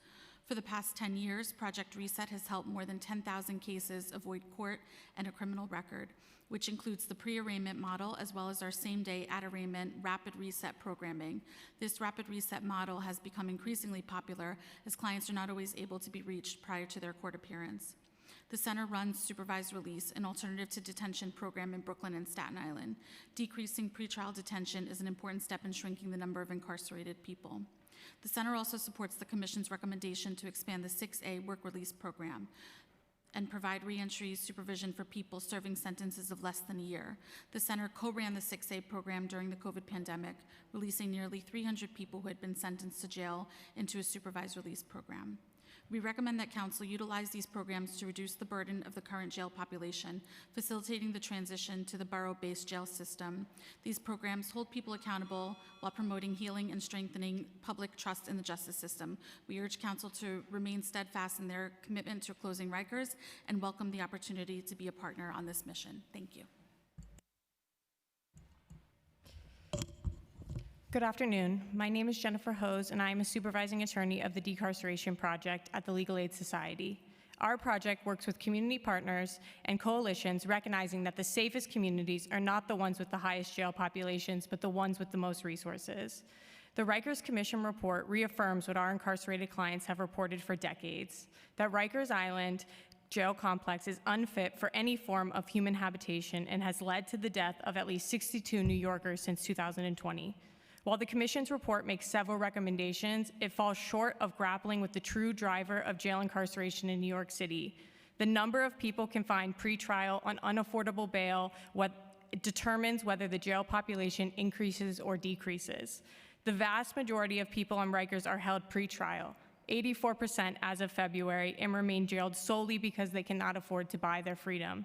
For the past 10 years, Project Reset has helped more than 10,000 cases avoid court and a criminal record, which includes the pre-arraignment model as well as our same-day at-arraignment rapid reset programming. This rapid reset model has become increasingly popular as clients are not always able to be reached prior to their court appearance. The center runs supervised release, an alternative to detention program in Brooklyn and Staten Island. Decreasing pretrial detention is an important step in shrinking the number of incarcerated people. The center also supports the Commission's recommendation to expand the 6A work release program and provide reentry supervision for people serving sentences of less than a year. The center co-ran the 6A program during the COVID pandemic, releasing nearly 300 people who had been sentenced to jail into a supervised release program. We recommend that Council utilize these programs to reduce the burden of the current jail population, facilitating the transition to the borough-based jail system. These programs hold people accountable while promoting healing and strengthening public trust in the justice system. We urge Council to remain steadfast in their commitment to closing Rikers and welcome the opportunity to be a partner on this mission. Thank you. Good afternoon. My name is Jennifer Hose, and I am a supervising attorney of the Decarceration Project at the Legal Aid Society. Our project works with community partners and coalitions, recognizing that the safest communities are not the ones with the highest jail populations, but the ones with the most resources. The Rikers Commission report reaffirms what our incarcerated clients have reported for decades, that Rikers Island jail complex is unfit for any form of human habitation and has led to the death of at least 62 New Yorkers since 2020. While the Commission's report makes several recommendations, it falls short of grappling with the true driver of jail incarceration in New York City. The number of people confined pretrial on unaffordable bail determines whether the jail population increases or decreases. The vast majority of people on Rikers are held pretrial, 84% as of February, and remain jailed solely because they cannot afford to buy their freedom.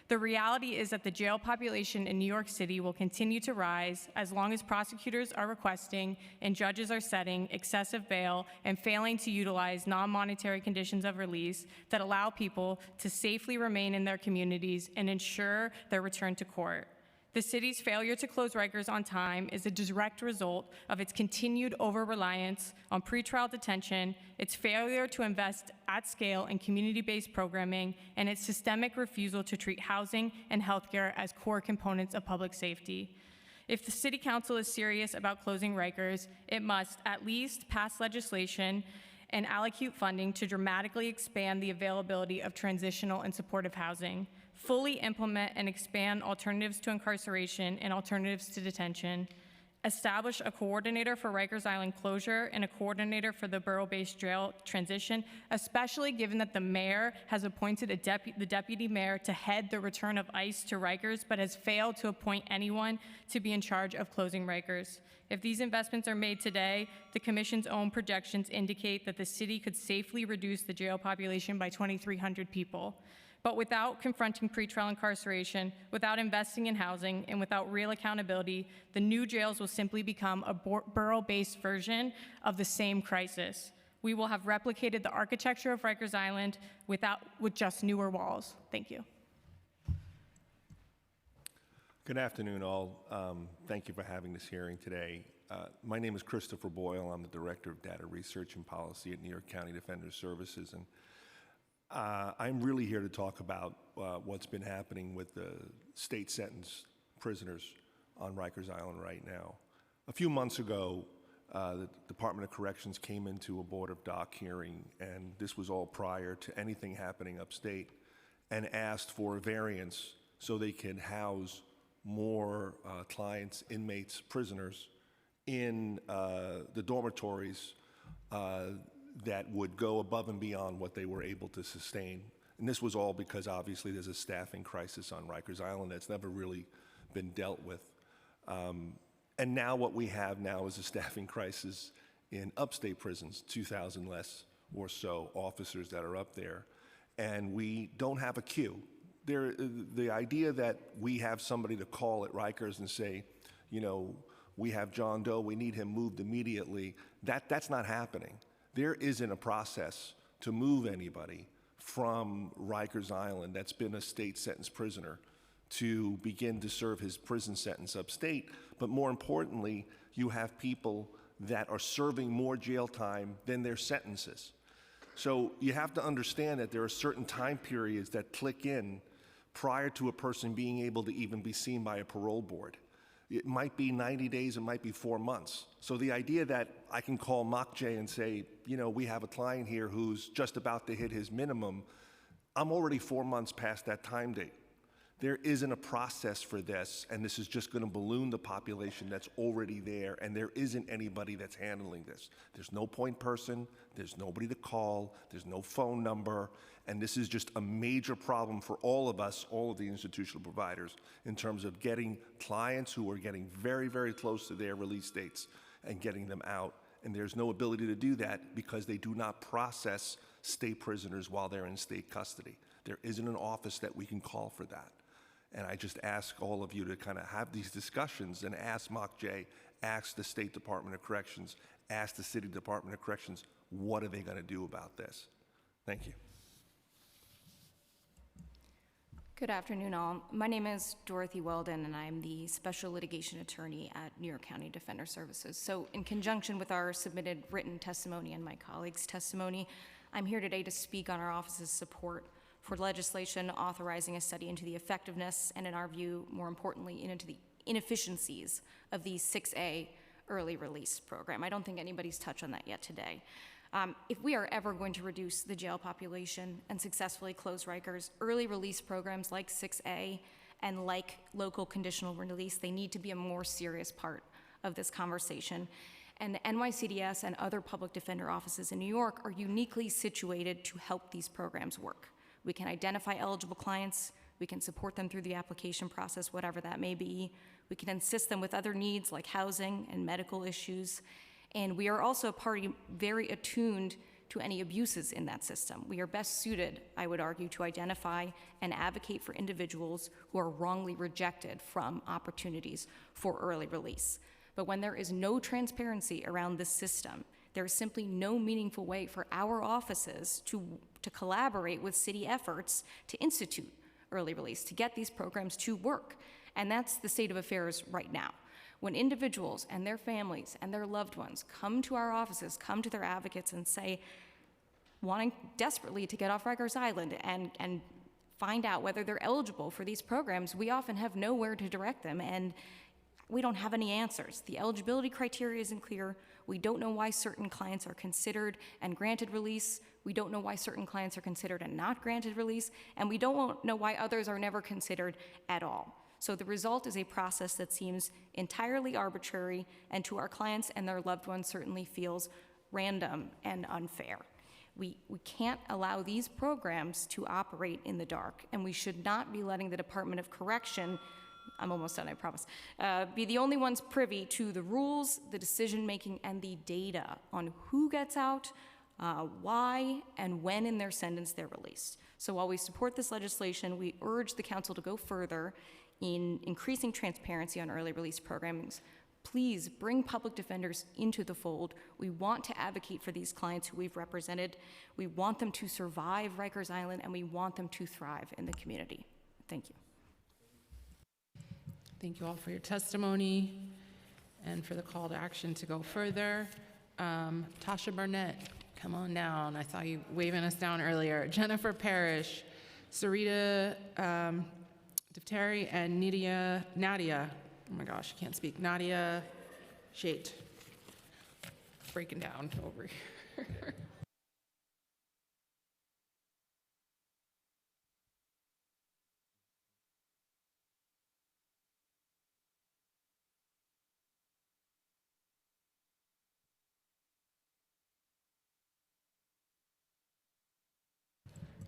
The reality is that the jail population in New York City will continue to rise as long as prosecutors are requesting and judges are setting excessive bail and failing to utilize non-monetary conditions of release that allow people to safely remain in their communities and ensure their return to court. The city's failure to close Rikers on time is a direct result of its continued over-reliance on pretrial detention, its failure to invest at scale in community-based programming, and its systemic refusal to treat housing and healthcare as core components of public safety. If the City Council is serious about closing Rikers, it must at least pass legislation and allocate funding to dramatically expand the availability of transitional and supportive housing, fully implement and expand alternatives to incarceration and alternatives to detention, establish a coordinator for Rikers Island closure and a coordinator for the borough-based jail transition, especially given that the mayor has appointed the deputy mayor to head the return of ICE to Rikers, but has failed to appoint anyone to be in charge of closing Rikers. If these investments are made today, the Commission's own projections indicate that the city could safely reduce the jail population by 2,300 people. But without confronting pretrial incarceration, without investing in housing, and without real accountability, the new jails will simply become a borough-based version of the same crisis. We will have replicated the architecture of Rikers Island with just newer walls. Thank you. Good afternoon, all. Thank you for having this hearing today. My name is Christopher Boyle. I'm the Director of Data Research and Policy at New York County Defender Services. And I'm really here to talk about what's been happening with the state sentenced prisoners on Rikers Island right now. A few months ago, the Department of Corrections came into a Board of Dock hearing, and this was all prior to anything happening upstate, and asked for a variance so they could house more clients, inmates, prisoners in the dormitories that would go above and beyond what they were able to sustain. And this was all because obviously there's a staffing crisis on Rikers Island that's never really been dealt with. And now what we have now is a staffing crisis in upstate prisons, 2,000 less or so officers that are up there. And we don't have a queue. The idea that we have somebody to call at Rikers and say, you know, we have John Doe, we need him moved immediately, that's not happening. There isn't a process to move anybody from Rikers Island that's been a state sentenced prisoner to begin to serve his prison sentence upstate. But more importantly, you have people that are serving more jail time than their sentences. So you have to understand that there are certain time periods that click in prior to a person being able to even be seen by a parole board. It might be 90 days, it might be 4 months. So the idea that I can call MOCJ and say, you know, we have a client here who's just about to hit his minimum, I'm already 4 months past that time date. There isn't a process for this, and this is just going to balloon the population that's already there, and there isn't anybody that's handling this. There's no point person, there's nobody to call, there's no phone number, and this is just a major problem for all of us, all of the institutional providers, in terms of getting clients who are getting very, very close to their release dates and getting them out. And there's no ability to do that because they do not process state prisoners while they're in state custody. There isn't an office that we can call for that. And I just ask all of you to kind of have these discussions and ask MOCJ, ask the State Department of Corrections, ask the City Department of Corrections, what are they going to do about this? Thank you. Good afternoon, all. My name is Dorothy Weldon, and I'm the Special Litigation Attorney at New York County Defender Services. So in conjunction with our submitted written testimony and my colleagues' testimony, I'm here today to speak on our office's support for legislation authorizing a study into the effectiveness and, in our view, more importantly, into the inefficiencies of the 6A early release program. I don't think anybody's touched on that yet today. If we are ever going to reduce the jail population and successfully close Rikers, early release programs like 6A and like local conditional release, they need to be a more serious part of this conversation. And the NYCDS and other public defender offices in New York are uniquely situated to help these programs work. We can identify eligible clients, we can support them through the application process, whatever that may be. We can assist them with other needs like housing and medical issues. And we are also a party very attuned to any abuses in that system. We are best suited, I would argue, to identify and advocate for individuals who are wrongly rejected from opportunities for early release. But when there is no transparency around this system, there is simply no meaningful way for our offices to collaborate with city efforts to institute early release, to get these programs to work. And that's the state of affairs right now. When individuals and their families and their loved ones come to our offices, come to their advocates and say, wanting desperately to get off Rikers Island and find out whether they're eligible for these programs, we often have nowhere to direct them. And we don't have any answers. The eligibility criteria isn't clear. We don't know why certain clients are considered and granted release. We don't know why certain clients are considered and not granted release. And we don't know why others are never considered at all. So the result is a process that seems entirely arbitrary, and to our clients and their loved ones certainly feels random and unfair. We can't allow these programs to operate in the dark, and we should not be letting the Department of Correction, I'm almost done, I promise, be the only ones privy to the rules, the decision-making, and the data on who gets out, why, and when in their sentence they're released. So while we support this legislation, we urge the council to go further in increasing transparency on early release programmings. Please bring public defenders into the fold. We want to advocate for these clients who we've represented. We want them to survive Rikers Island, and we want them to thrive in the community. Thank you. Thank you all for your testimony and for the call to action to go further. Tasha Barnett, come on down. I saw you waving us down earlier. Jennifer Parrish, Sarita Defteri, and Nadia, oh my gosh, I can't speak, Nadia Shate. Breaking down over here.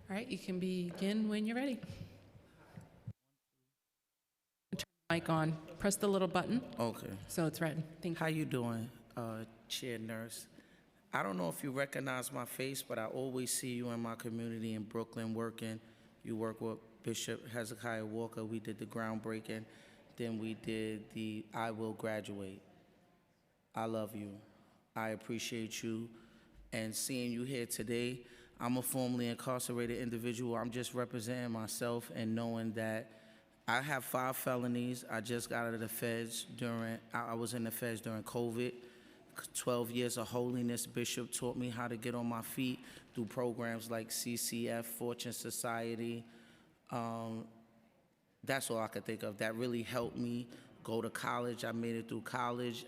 All right, you can begin when you're ready. Turn the mic on. Press the little button. Okay. So it's red. Thank you. How you doing, Chair Nurse? I don't know if you recognize my face, but I always see you in my community in Brooklyn working. You work with Bishop Hezekiah Walker. We did the groundbreaking. Then we did the I Will Graduate. I love you. I appreciate you. And seeing you here today, I'm a formerly incarcerated individual. I'm just representing myself and knowing that I have 5 felonies. I just got out of the feds I was in the feds during COVID. 12 years of holiness. Bishop taught me how to get on my feet through programs like CCF, Fortune Society. That's all I could think of. That really helped me go to college. I made it through college.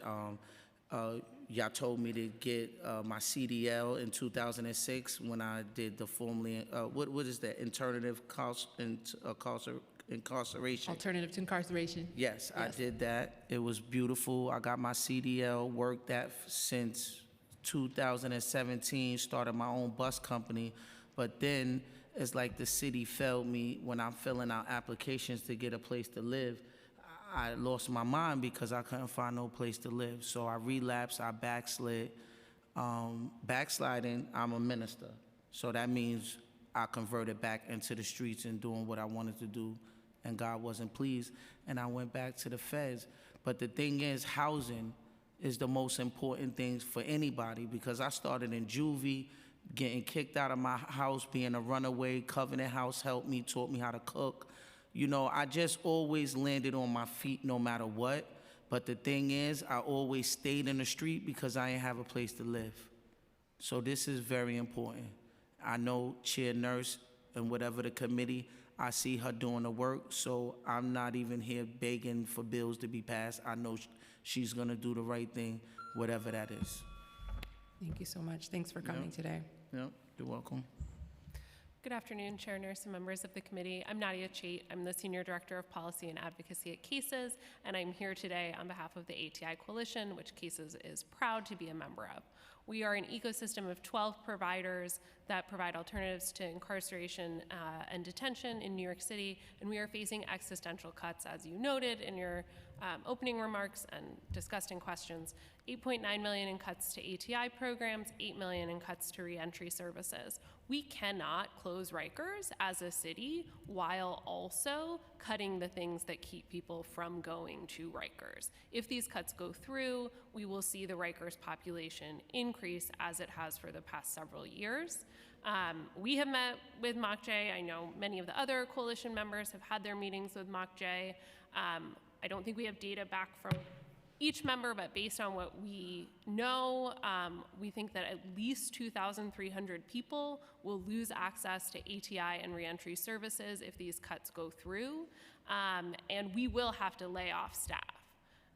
Y'all told me to get my CDL in 2006 when I did the formerly, what is that, incarceration? Alternative to incarceration. Yes, I did that. It was beautiful. I got my CDL, worked that since 2017, started my own bus company. But then it's like the city failed me when I'm filling out applications to get a place to live. I lost my mind because I couldn't find no place to live. So I relapsed, I backslid. Backsliding, I'm a minister. So that means I converted back into the streets and doing what I wanted to do, and God wasn't pleased, and I went back to the feds. But the thing is, housing is the most important thing for anybody, because I started in juvie, getting kicked out of my house, being a runaway. Covenant House helped me, taught me how to cook. You know, I just always landed on my feet no matter what. But the thing is, I always stayed in the street because I didn't have a place to live. So this is very important. I know Chair Nurse and whatever the committee, I see her doing the work, so I'm not even here begging for bills to be passed. I know she's gonna do the right thing, whatever that is. Thank you so much. Thanks for coming today. Yep, you're welcome. Good afternoon, Chair Nurse and members of the committee. I'm Nadia Chait. I'm the Senior Director of Policy and Advocacy at CASES, and I'm here today on behalf of the ATI Coalition, which CASES is proud to be a member of. We are an ecosystem of 12 providers that provide alternatives to incarceration and detention in New York City, and we are facing existential cuts, as you noted in your opening remarks and discussed in questions. $8.9 million in cuts to ATI programs, $8 million in cuts to reentry services. We cannot close Rikers as a city while also cutting the things that keep people from going to Rikers. If these cuts go through, we will see the Rikers population increase as it has for the past several years. We have met with MOCJ. I know many of the other coalition members have had their meetings with MOCJ. I don't think we have data back from each member, but based on what we know, we think that at least 2,300 people will lose access to ATI and reentry services if these cuts go through, and we will have to lay off staff.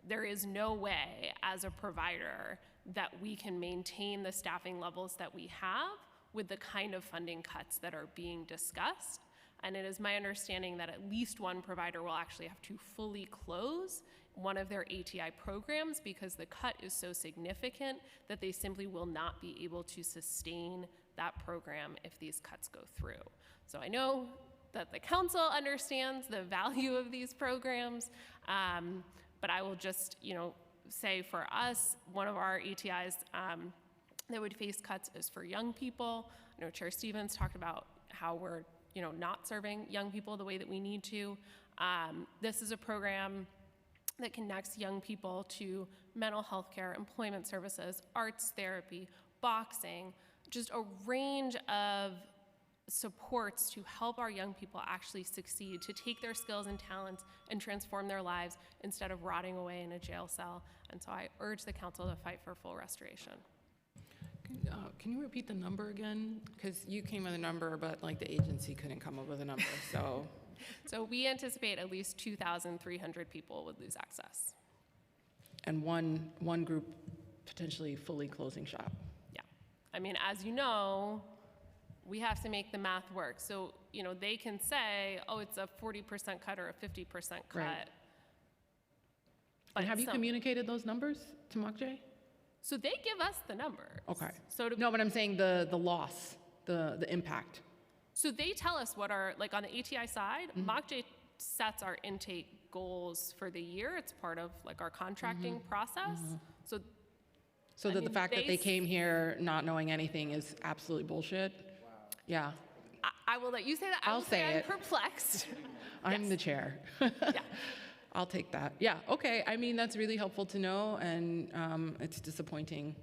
there is no way as a provider that we can maintain the staffing levels that we have with the kind of funding cuts that are being discussed. And it is my understanding that at least one provider will actually have to fully close one of their ATI programs because the cut is so significant that they simply will not be able to sustain that program if these cuts go through. So I know that the council understands the value of these programs, but I will just, say for us, one of our ATIs that would face cuts is for young people. I know Chair Stevens talked about how we're, not serving young people the way that we need to. This is a program that connects young people to mental health care, employment services, arts therapy, boxing, just a range of supports to help our young people actually succeed, to take their skills and talents and transform their lives instead of rotting away in a jail cell. And so I urge the council to fight for full restoration. Can you repeat the number again? Because you came with a number, but like the agency couldn't come up with a number, so. So we anticipate at least 2,300 people would lose access. And one group potentially fully closing shop. Yeah. I mean, as you know, we have to make the math work. So, they can say, oh, it's a 40% cut or a 50% cut. Right. But And have you communicated those numbers to MOCJ? So they give us the numbers. Okay. So no, but I'm saying the loss, the impact. So they tell us what our, like on the ATI side, MOCJ sets our intake goals for the year. It's part of like our contracting process. So the fact that they came here not knowing anything is absolutely bullshit. Wow. Yeah. I will let you say that. I'll say it. I'm perplexed. I'm the chair. Yeah. I'll take that. Yeah, okay. I mean, that's really helpful to know, and it's disappointing.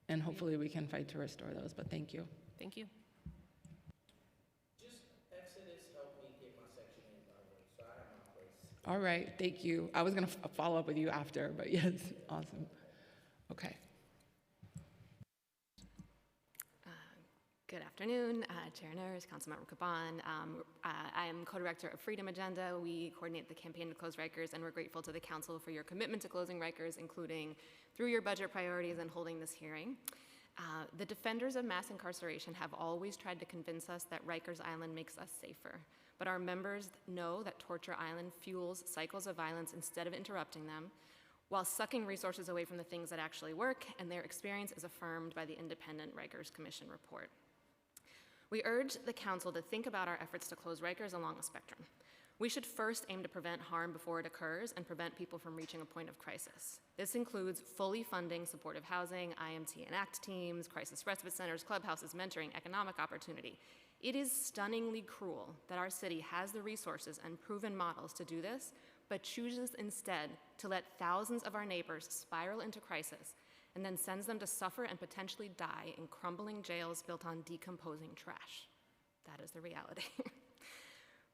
And hopefully we can fight to restore those, but thank you. Thank you. Just Exodus helped me get my section in, by the way, so I have my place. All right, thank you. I was gonna follow up with you after, but yes, awesome. Okay. Good afternoon, Chair Nurse, Councilmember Caban. I am co-director of Freedom Agenda. We coordinate the campaign to close Rikers, and we're grateful to the council for your commitment to closing Rikers, including through your budget priorities and holding this hearing. The defenders of mass incarceration have always tried to convince us that Rikers Island makes us safer, but our members know that Torture Island fuels cycles of violence instead of interrupting them, while sucking resources away from the things that actually work, and their experience is affirmed by the independent Rikers Commission report. We urge the council to think about our efforts to close Rikers along a spectrum. We should first aim to prevent harm before it occurs and prevent people from reaching a point of crisis. This includes fully funding supportive housing, IMT and ACT teams, crisis respite centers, clubhouses, mentoring, economic opportunity. It is stunningly cruel that our city has the resources and proven models to do this, but chooses instead to let thousands of our neighbors spiral into crisis and then sends them to suffer and potentially die in crumbling jails built on decomposing trash. That is the reality.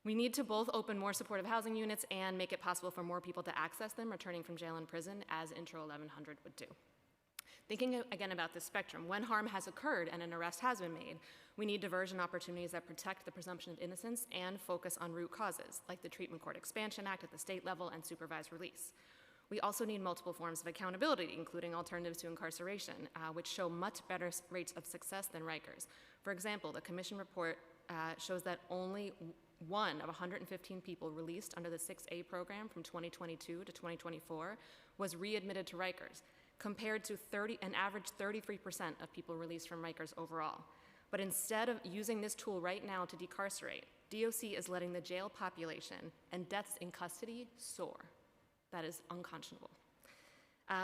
We need to both open more supportive housing units and make it possible for more people to access them returning from jail and prison, as Intro 1100 would do. Thinking again about this spectrum, when harm has occurred and an arrest has been made, we need diversion opportunities that protect the presumption of innocence and focus on root causes, like the Treatment Court Expansion Act at the state level and supervised release. We also need multiple forms of accountability, including alternatives to incarceration, which show much better rates of success than Rikers. For example, the commission report shows that only one of 115 people released under the 6A program from 2022 to 2024 was readmitted to Rikers, compared to an average 33% of people released from Rikers overall. But instead of using this tool right now to decarcerate, DOC is letting the jail population and deaths in custody soar. That is unconscionable.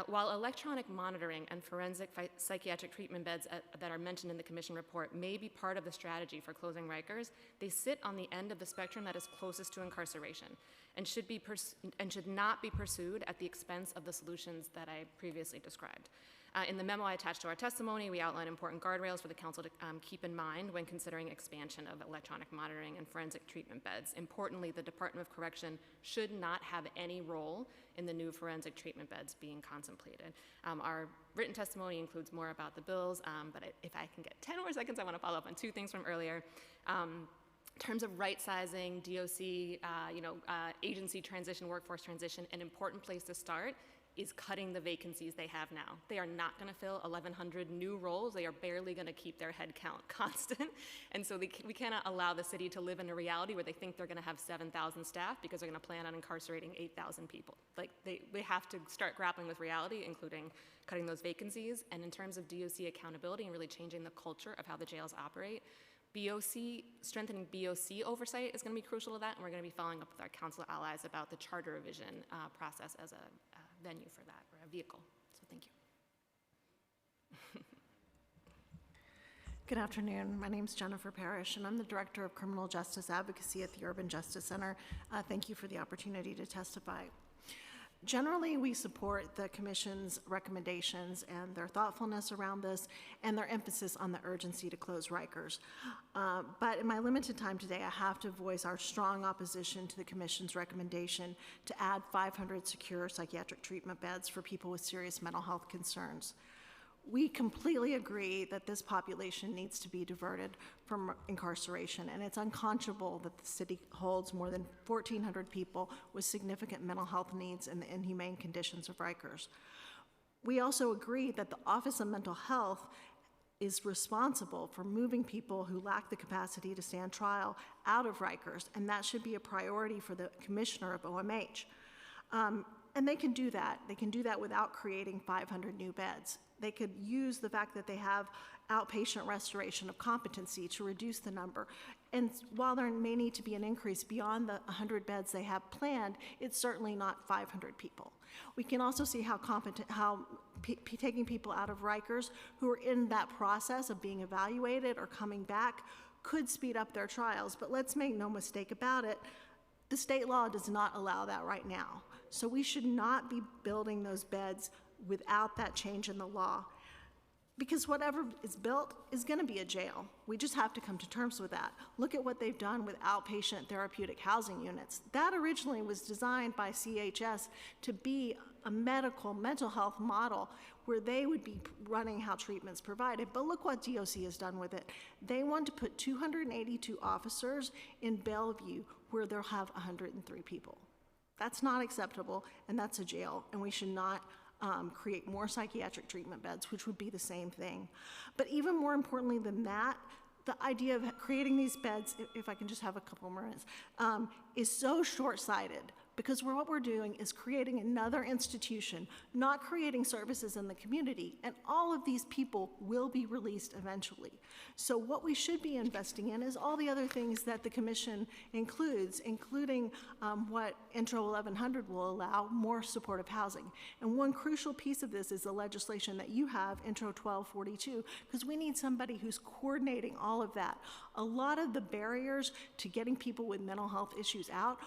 While electronic monitoring and forensic psychiatric treatment beds that are mentioned in the commission report may be part of the strategy for closing Rikers, they sit on the end of the spectrum that is closest to incarceration and should not be pursued at the expense of the solutions that I previously described. In the memo I attached to our testimony, we outline important guardrails for the council to keep in mind when considering expansion of electronic monitoring and forensic treatment beds. Importantly, the Department of Correction should not have any role in the new forensic treatment beds being contemplated. Our written testimony includes more about the bills, but if I can get 10 more seconds, I want to follow up on two things from earlier. In terms of right-sizing, DOC, agency transition, workforce transition, an important place to start is cutting the vacancies they have now. They are not going to fill 1,100 new roles. They are barely going to keep their head count constant. And so we cannot allow the city to live in a reality where they think they're going to have 7,000 staff because they're going to plan on incarcerating 8,000 people. Like, they have to start grappling with reality, including cutting those vacancies. And in terms of DOC accountability and really changing the culture of how the jails operate, strengthening BOC oversight is going to be crucial to that, and we're going to be following up with our council allies about the charter revision process as a venue for that, or a vehicle. So thank you. Good afternoon. My name is Jennifer Parrish, and I'm the Director of Criminal Justice Advocacy at the Urban Justice Center. Thank you for the opportunity to testify. Generally, we support the Commission's recommendations and their thoughtfulness around this and their emphasis on the urgency to close Rikers. But in my limited time today, I have to voice our strong opposition to the Commission's recommendation to add 500 secure psychiatric treatment beds for people with serious mental health concerns. We completely agree that this population needs to be diverted from incarceration, and it's unconscionable that the city holds more than 1,400 people with significant mental health needs in the inhumane conditions of Rikers. We also agree that the Office of Mental Health is responsible for moving people who lack the capacity to stand trial out of Rikers, and that should be a priority for the commissioner of OMH. And they can do that. They can do that without creating 500 new beds. They could use the fact that they have outpatient restoration of competency to reduce the number. And while there may need to be an increase beyond the 100 beds they have planned, it's certainly not 500 people. We can also see how taking people out of Rikers who are in that process of being evaluated or coming back could speed up their trials. But let's make no mistake about it, the state law does not allow that right now. So we should not be building those beds without that change in the law, because whatever is built is going to be a jail. We just have to come to terms with that. Look at what they've done with outpatient therapeutic housing units. That originally was designed by CHS to be a mental health model where they would be running how treatment's provided. But look what DOC has done with it. They want to put 282 officers in Bellevue where they'll have 103 people. That's not acceptable, and that's a jail, and we should not create more psychiatric treatment beds, which would be the same thing. But even more importantly than that, the idea of creating these beds, if I can just have a couple more minutes, is so short-sighted, because what we're doing is creating another institution, not creating services in the community, and all of these people will be released eventually. So what we should be investing in is all the other things that the Commission includes, including what Intro 1100 will allow, more supportive housing. And one crucial piece of this is the legislation that you have, Intro 1242, because we need somebody who's coordinating all of that. A lot of the barriers to getting people with mental health issues out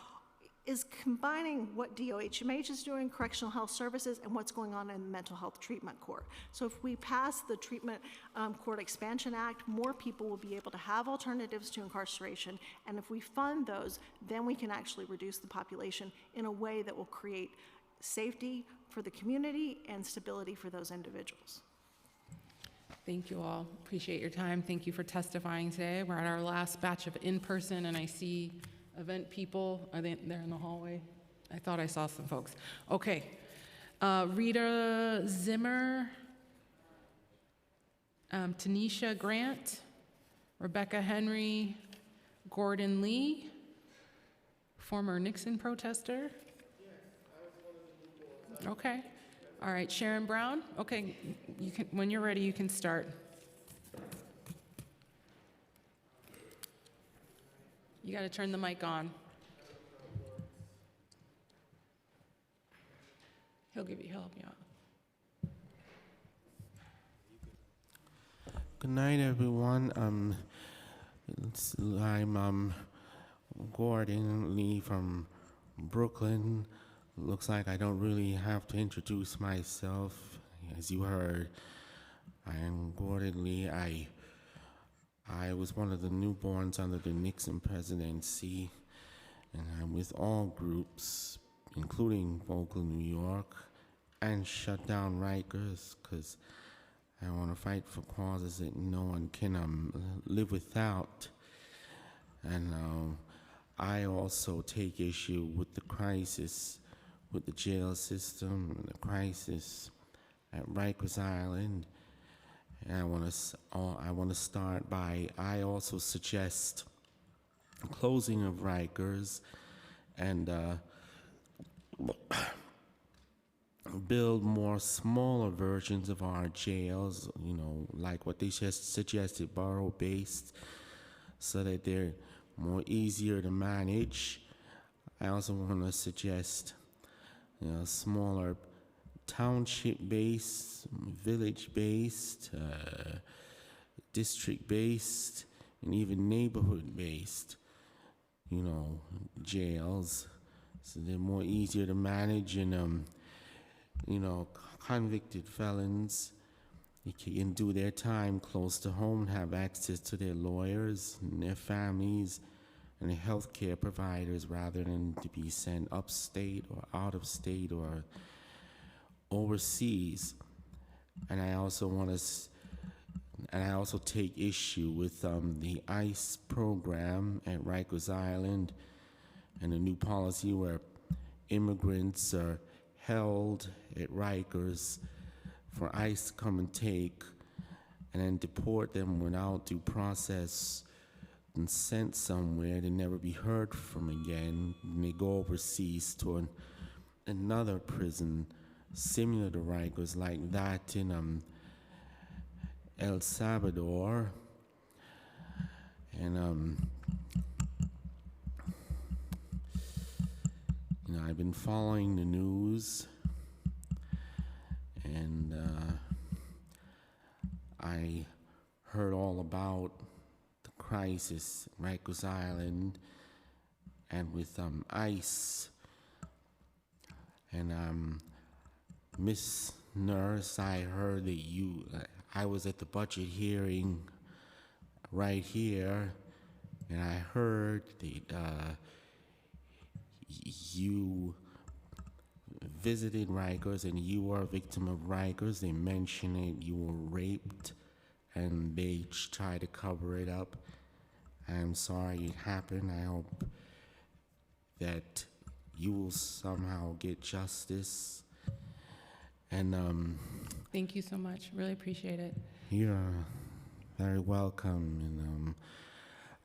is combining what DOHMH is doing, Correctional Health Services, and what's going on in the Mental Health Treatment Court. So if we pass the Treatment Court Expansion Act, more people will be able to have alternatives to incarceration, and if we fund those, then we can actually reduce the population in a way that will create safety for the community and stability for those individuals. Thank you all. Appreciate your time. Thank you for testifying today. We're at our last batch of in-person, and I see event people. Are they there in the hallway? I thought I saw some folks. Okay. Rita Zimmer, Tanisha Grant, Rebecca Henry, Gordon Lee, former Nixon protester. Okay. All right, Sharon Brown. Okay, you can, when you're ready, you can start. You got to turn the mic on. He'll help you out. Good night, everyone. I'm Gordon Lee from Brooklyn. Looks like I don't really have to introduce myself. As you heard, I am Gordon Lee. I was one of the newborns under the Nixon presidency, and I'm with all groups, including Vocal New York, and shut down Rikers, because I want to fight for causes that no one can live without. And I also take issue with the crisis with the jail system and the crisis at Rikers Island. And I want to start by, I also suggest closing of Rikers and build more smaller versions of our jails, you know, like what they just suggested, borough-based, so that they're more easier to manage. I also want to suggest, you know, smaller township-based, village-based, district-based, and even neighborhood-based, you know, jails, so they're more easier to manage. And you know, convicted felons, they can do their time close to home and have access to their lawyers and their families and their health care providers rather than to be sent upstate or out of state or overseas. And I also take issue with the ICE program at Rikers Island and a new policy where immigrants are held at Rikers for ICE to come and take and then deport them without due process and sent somewhere to never be heard from again. And they go overseas to another prison similar to Rikers, like that in El Salvador. And you know, I've been following the news, and I heard all about the crisis at Rikers Island and with ICE. And Miss Nurse, I heard that I was at the budget hearing right here, and I heard that you visited Rikers and you were a victim of Rikers. They mentioned it, you were raped, and they tried to cover it up. I'm sorry it happened. I hope that you will somehow get justice. And Thank you so much. Really appreciate it. you're very welcome.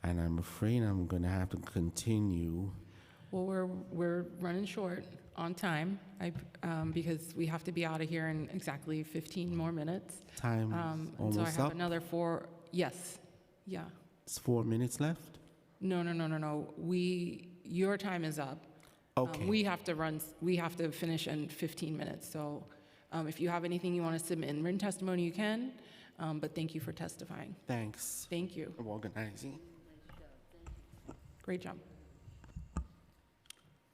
And I'm afraid I'm going to have to continue. Well, we're running short on time because we have to be out of here in exactly 15 more minutes. Time and so I almost have up. another 4. Yes. Yeah. It's 4 minutes left? No. Your time is up. Okay. We have to finish in 15 minutes. So if you have anything you want to submit in written testimony, you can. But thank you for testifying. Thanks. Thank you. For organizing. Great job.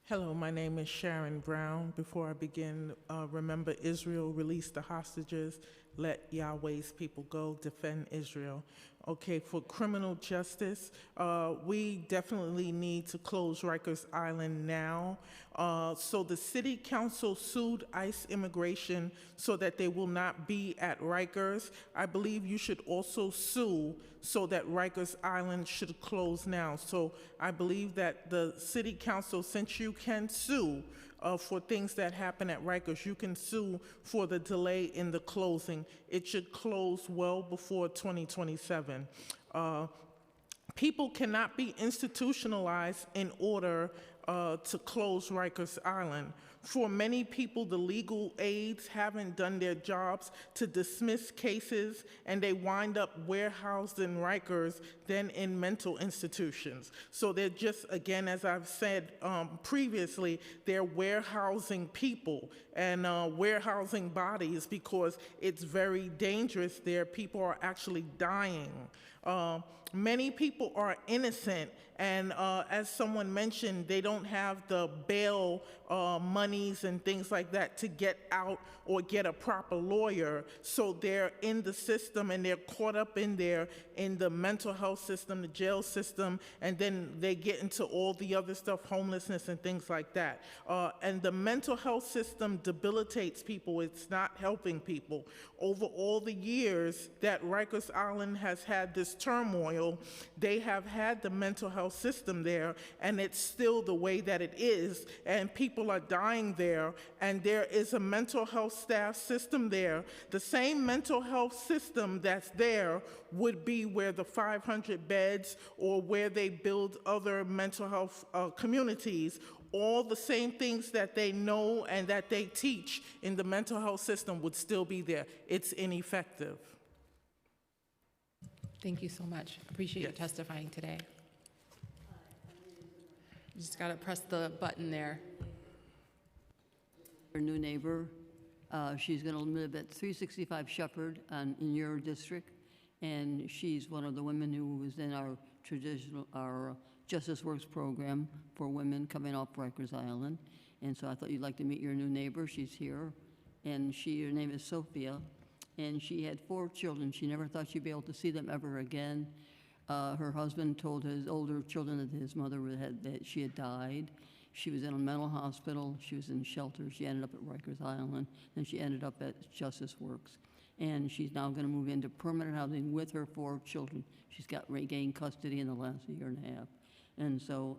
Hello, my name is Sharon Brown. Before I begin, remember Israel, release the hostages, let Yahweh's people go, defend Israel. Okay, for criminal justice, we definitely need to close Rikers Island now. So the city council sued ICE Immigration so that they will not be at Rikers. I believe you should also sue so that Rikers Island should close now. So I believe that the city council, since you can sue for things that happen at Rikers, you can sue for the delay in the closing. It should close well before 2027. People cannot be institutionalized in order to close Rikers Island. For many people, the legal aides haven't done their jobs to dismiss cases, and they wind up warehoused in Rikers than in mental institutions. So they're just, again, as I've said previously, they're warehousing people and warehousing bodies because it's very dangerous there. People are actually dying. Many people are innocent, and as someone mentioned, they don't have the bail monies and things like that to get out or get a proper lawyer. So they're in the system and they're caught up in there in the mental health system, the jail system, and then they get into all the other stuff, homelessness and things like that. And the mental health system debilitates people. It's not helping people. Over all the years that Rikers Island has had this turmoil, they have had the mental health system there, and it's still the way that it is, and people are dying there, and there is a mental health staff system there. The same mental health system that's there would be where the 500 beds or where they build other mental health communities. All the same things that they know and that they teach in the mental health system would still be there. It's ineffective. Thank you so much. Appreciate you testifying today. You just got to press the button there. Our new neighbor, she's going to live at 365 Shepherd in your district, and she's one of the women who was in our Justice Works program for women coming off Rikers Island. And so I thought you'd like to meet your new neighbor. She's here, and her name is Sophia, and she had 4 children. She never thought she'd be able to see them ever again. Her husband told his older children that his mother that she had died. She was in a mental hospital. She was in shelter. She ended up at Rikers Island. Then she ended up at Justice Works. And she's now going to move into permanent housing with her 4 children. She's got regained custody in the last year and a half. And so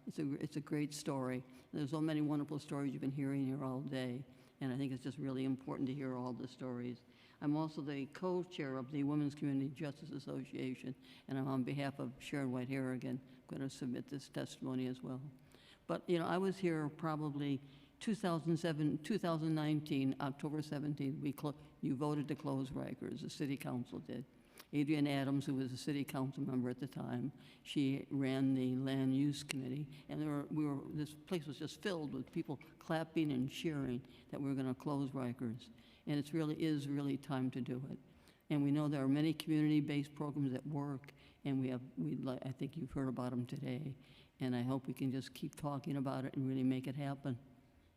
it's a great story. There's so many wonderful stories you've been hearing here all day. And I think it's just really important to hear all the stories. I'm also the co-chair of the Women's Community Justice Association, and I'm on behalf of Sharon White Harrigan going to submit this testimony as well. But, you know, I was here probably 2019, October 17th, you voted to close Rikers, the city council did. Adrienne Adams, who was a city council member at the time, she ran the land use committee, and this place was just filled with people clapping and cheering that we were going to close Rikers. And it really is time to do it. And we know there are many community-based programs that work, and I think you've heard about them today. And I hope we can just keep talking about it and really make it happen.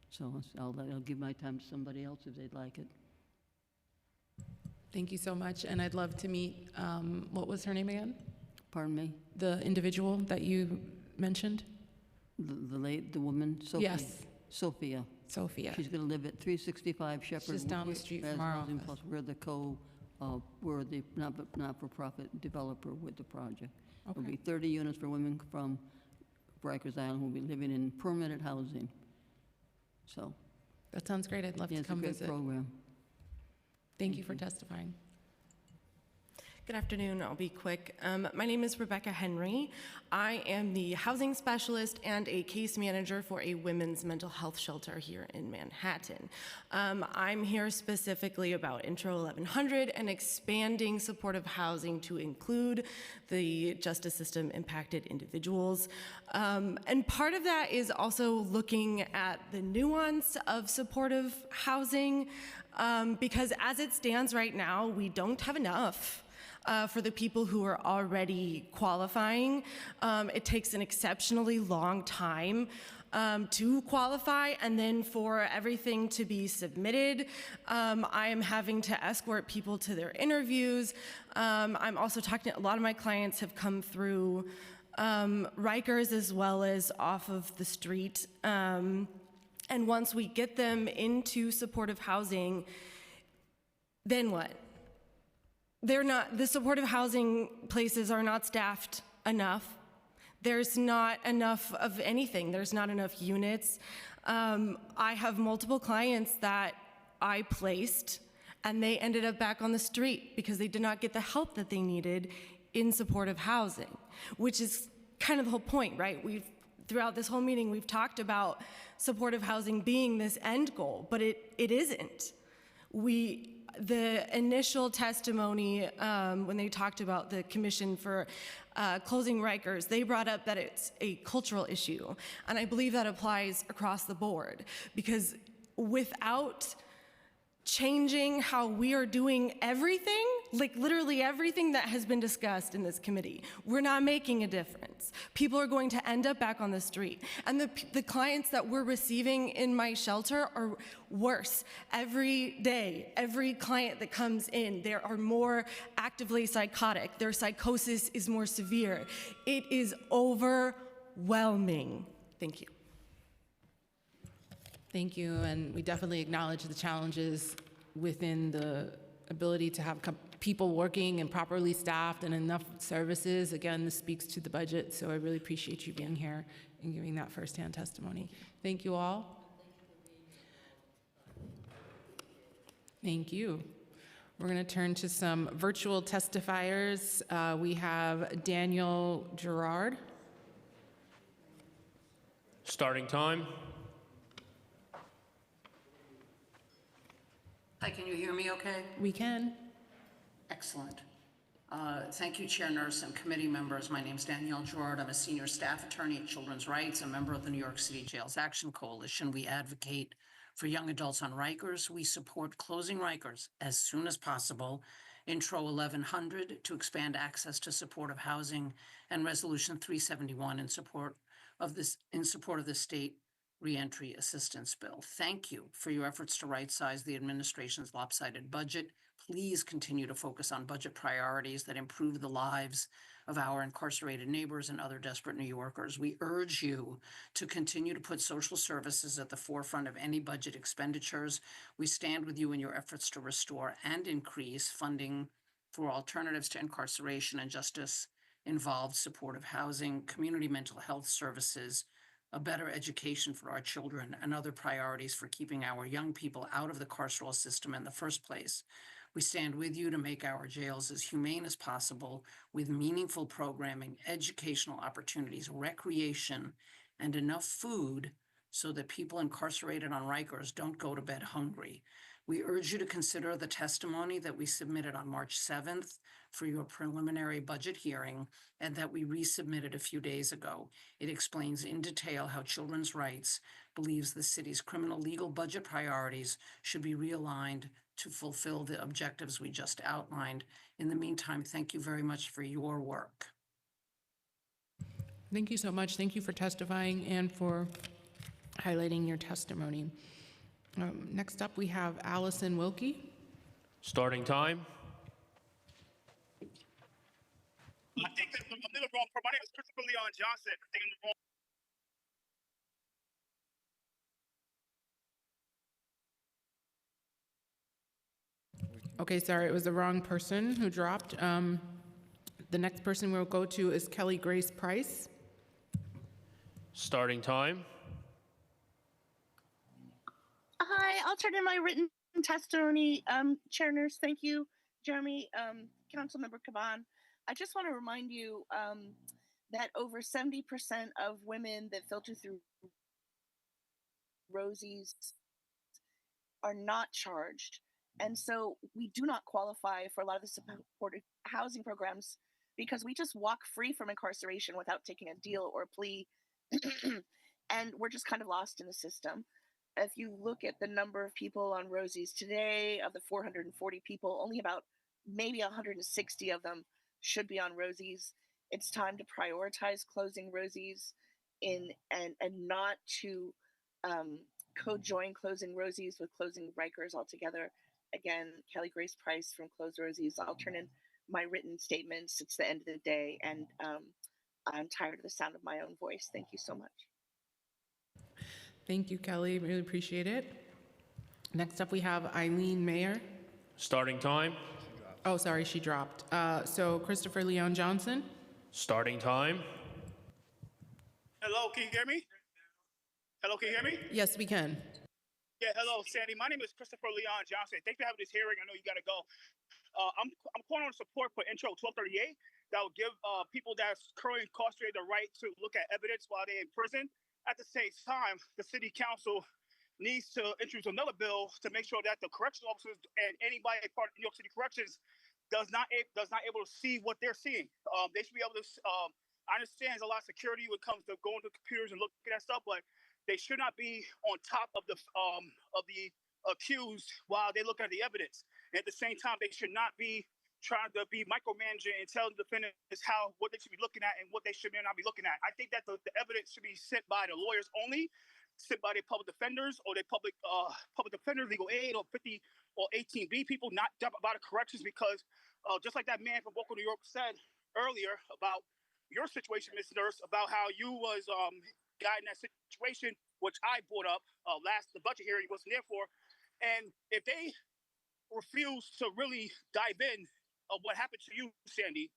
So I'll give my time to somebody else if they'd like it. Thank you so much, and I'd love to meet, what was her name again? Pardon me? The individual that you mentioned? The woman, Sophia. Yes. Sophia. She's going to live at 365 Shepherd. Just down the street from our office. Plus, we're the not-for-profit developer with the project. Okay. There'll be 30 units for women from Rikers Island who will be living in permanent housing. So. That sounds great. I'd love to come visit. It's a great program. Thank you for testifying. Good afternoon. I'll be quick. My name is Rebecca Henry. I am the housing specialist and a case manager for a women's mental health shelter here in Manhattan. I'm here specifically about Intro 1100 and expanding supportive housing to include the justice system impacted individuals. And part of that is also looking at the nuance of supportive housing because as it stands right now, we don't have enough. For the people who are already qualifying. It takes an exceptionally long time to qualify, and then for everything to be submitted, I am having to escort people to their interviews. I'm also talking, a lot of my clients have come through Rikers as well as off of the street. And once we get them into supportive housing, then what? The supportive housing places are not staffed enough. There's not enough of anything. There's not enough units. I have multiple clients that I placed and they ended up back on the street because they did not get the help that they needed in supportive housing, which is kind of the whole point, right? Throughout this whole meeting, we've talked about supportive housing being this end goal, but it isn't. The initial testimony, when they talked about the commission for closing Rikers, they brought up that it's a cultural issue. And I believe that applies across the board because without changing how we are doing everything, like literally everything that has been discussed in this committee, we're not making a difference. People are going to end up back on the street. And the clients that we're receiving in my shelter are worse. Every day, every client that comes in, they are more actively psychotic. Their psychosis is more severe. It is overwhelming. Thank you. Thank you, and we definitely acknowledge the challenges within the ability to have people working and properly staffed and enough services. Again, this speaks to the budget, so I really appreciate you being here and giving that firsthand testimony. Thank you all. Thank you. We're going to turn to some virtual testifiers. We have Daniel Gerard. Starting time. Hi, can you hear me okay? We can. Excellent. Thank you, Chair Nurse and committee members. My name is Danielle Gerard. I'm a senior staff attorney at Children's Rights, a member of the New York City Jails Action Coalition. We advocate for young adults on Rikers. We support closing Rikers as soon as possible, Intro 1100 to expand access to supportive housing, and Resolution 371 in support of the state reentry assistance bill. Thank you for your efforts to right-size the administration's lopsided budget. Please continue to focus on budget priorities that improve the lives of our incarcerated neighbors and other desperate New Yorkers. We urge you to continue to put social services at the forefront of any budget expenditures. We stand with you in your efforts to restore and increase funding for alternatives to incarceration and justice-involved supportive housing, community mental health services, a better education for our children, and other priorities for keeping our young people out of the carceral system in the first place. We stand with you to make our jails as humane as possible with meaningful programming, educational opportunities, recreation, and enough food so that people incarcerated on Rikers don't go to bed hungry. We urge you to consider the testimony that we submitted on March 7th for your preliminary budget hearing and that we resubmitted a few days ago. It explains in detail how Children's Rights believes the city's criminal legal budget priorities should be realigned to fulfill the objectives we just outlined. In the meantime, thank you very much for your work. Thank you so much. Thank you for testifying and for highlighting your testimony. Next up, we have Allison Wilkie. Starting time. I think that I'm in the wrong. My name is Christopher Leon Johnson. I think I'm the wrong. Okay, sorry, it was the wrong person who dropped. The next person we'll go to is Kelly Grace Price. Starting time. Hi, I'll turn in my written testimony. Chair Nurse, thank you. Jeremy, Councilmember Caban. I just want to remind you that over 70% of women that filter through Rosie's are not charged. And so we do not qualify for a lot of the supportive housing programs because we just walk free from incarceration without taking a deal or a plea. And we're just kind of lost in the system. If you look at the number of people on Rosie's today, of the 440 people, only about maybe 160 of them should be on Rosie's. It's time to prioritize closing Rosie's and not to co-join closing Rosie's with closing Rikers altogether. Again, Kelly Grace Price from Close Rosie's. I'll turn in my written statements. It's the end of the day, and I'm tired of the sound of my own voice. Thank you so much. Thank you, Kelly. Really appreciate it. Next up, we have Eileen Mayer. Starting time. Oh, sorry, she dropped. So Christopher Leon Johnson. Starting time. Hello, can you hear me? Hello, can you hear me? Yes, we can. Yeah, hello, Sandy. My name is Christopher Leon Johnson. Thanks for having this hearing. I know you got to go. I'm calling on support for Intro 1238 that will give people that's currently incarcerated the right to look at evidence while they're in prison. At the same time, the city council needs to introduce another bill to make sure that the correctional officers and anybody part of New York City Corrections does not able to see what they're seeing. They should be able to. I understand there's a lot of security when it comes to going to computers and looking at stuff, but they should not be on top of the accused while they look at the evidence. And at the same time, they should not be trying to be micromanaging and telling defendants what they should be looking at and what they should not be looking at. I think that the evidence should be sent by the lawyers only, sent by their public defenders or their public defender, legal aid, or 50 or 18B people, not by the corrections, because just like that man from Boca, New York said earlier about your situation, Ms. Nurse, about how you was guiding that situation, which I brought up the budget hearing you wasn't there for. And if they refuse to really dive in of what happened to you, Sandy,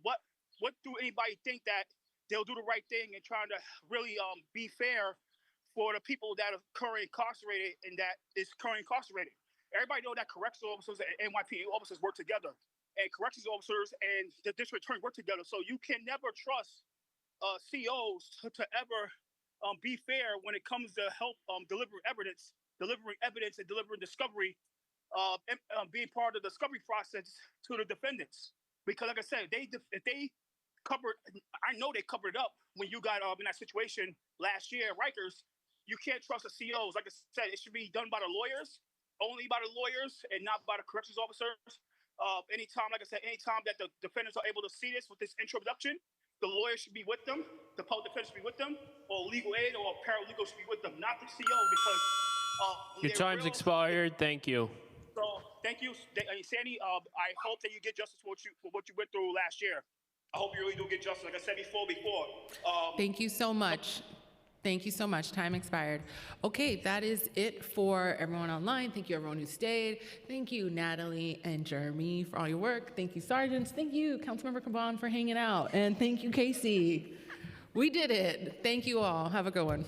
what do anybody think that they'll do the right thing and trying to really be fair for the people that are currently incarcerated and that is currently incarcerated? Everybody know that correctional officers and NYPD officers work together, and corrections officers and the district attorney work together. So you can never trust COs to ever be fair when it comes to help delivering evidence and delivering discovery, being part of the discovery process to the defendants. Because like I said, if they covered, I know they covered it up when you got in that situation last year at Rikers. You can't trust the COs. Like I said, it should be done by the lawyers, only by the lawyers, and not by the corrections officers. Anytime that the defendants are able to see this with this introduction, the lawyer should be with them, the public defender should be with them, or legal aid or paralegal should be with them, not the CO, because Your time's expired. Thank you. So thank you, Sandy. I hope that you get justice for what you went through last year. I hope you really do get justice. Like I said before. Thank you so much. Thank you so much. Time expired. Okay, that is it for everyone online. Thank you, everyone who stayed. Thank you, Natalie and Jeremy, for all your work. Thank you, Sergeants. Thank you, Councilmember Caban, for hanging out. And thank you, Casey. We did it. Thank you all. Have a good one.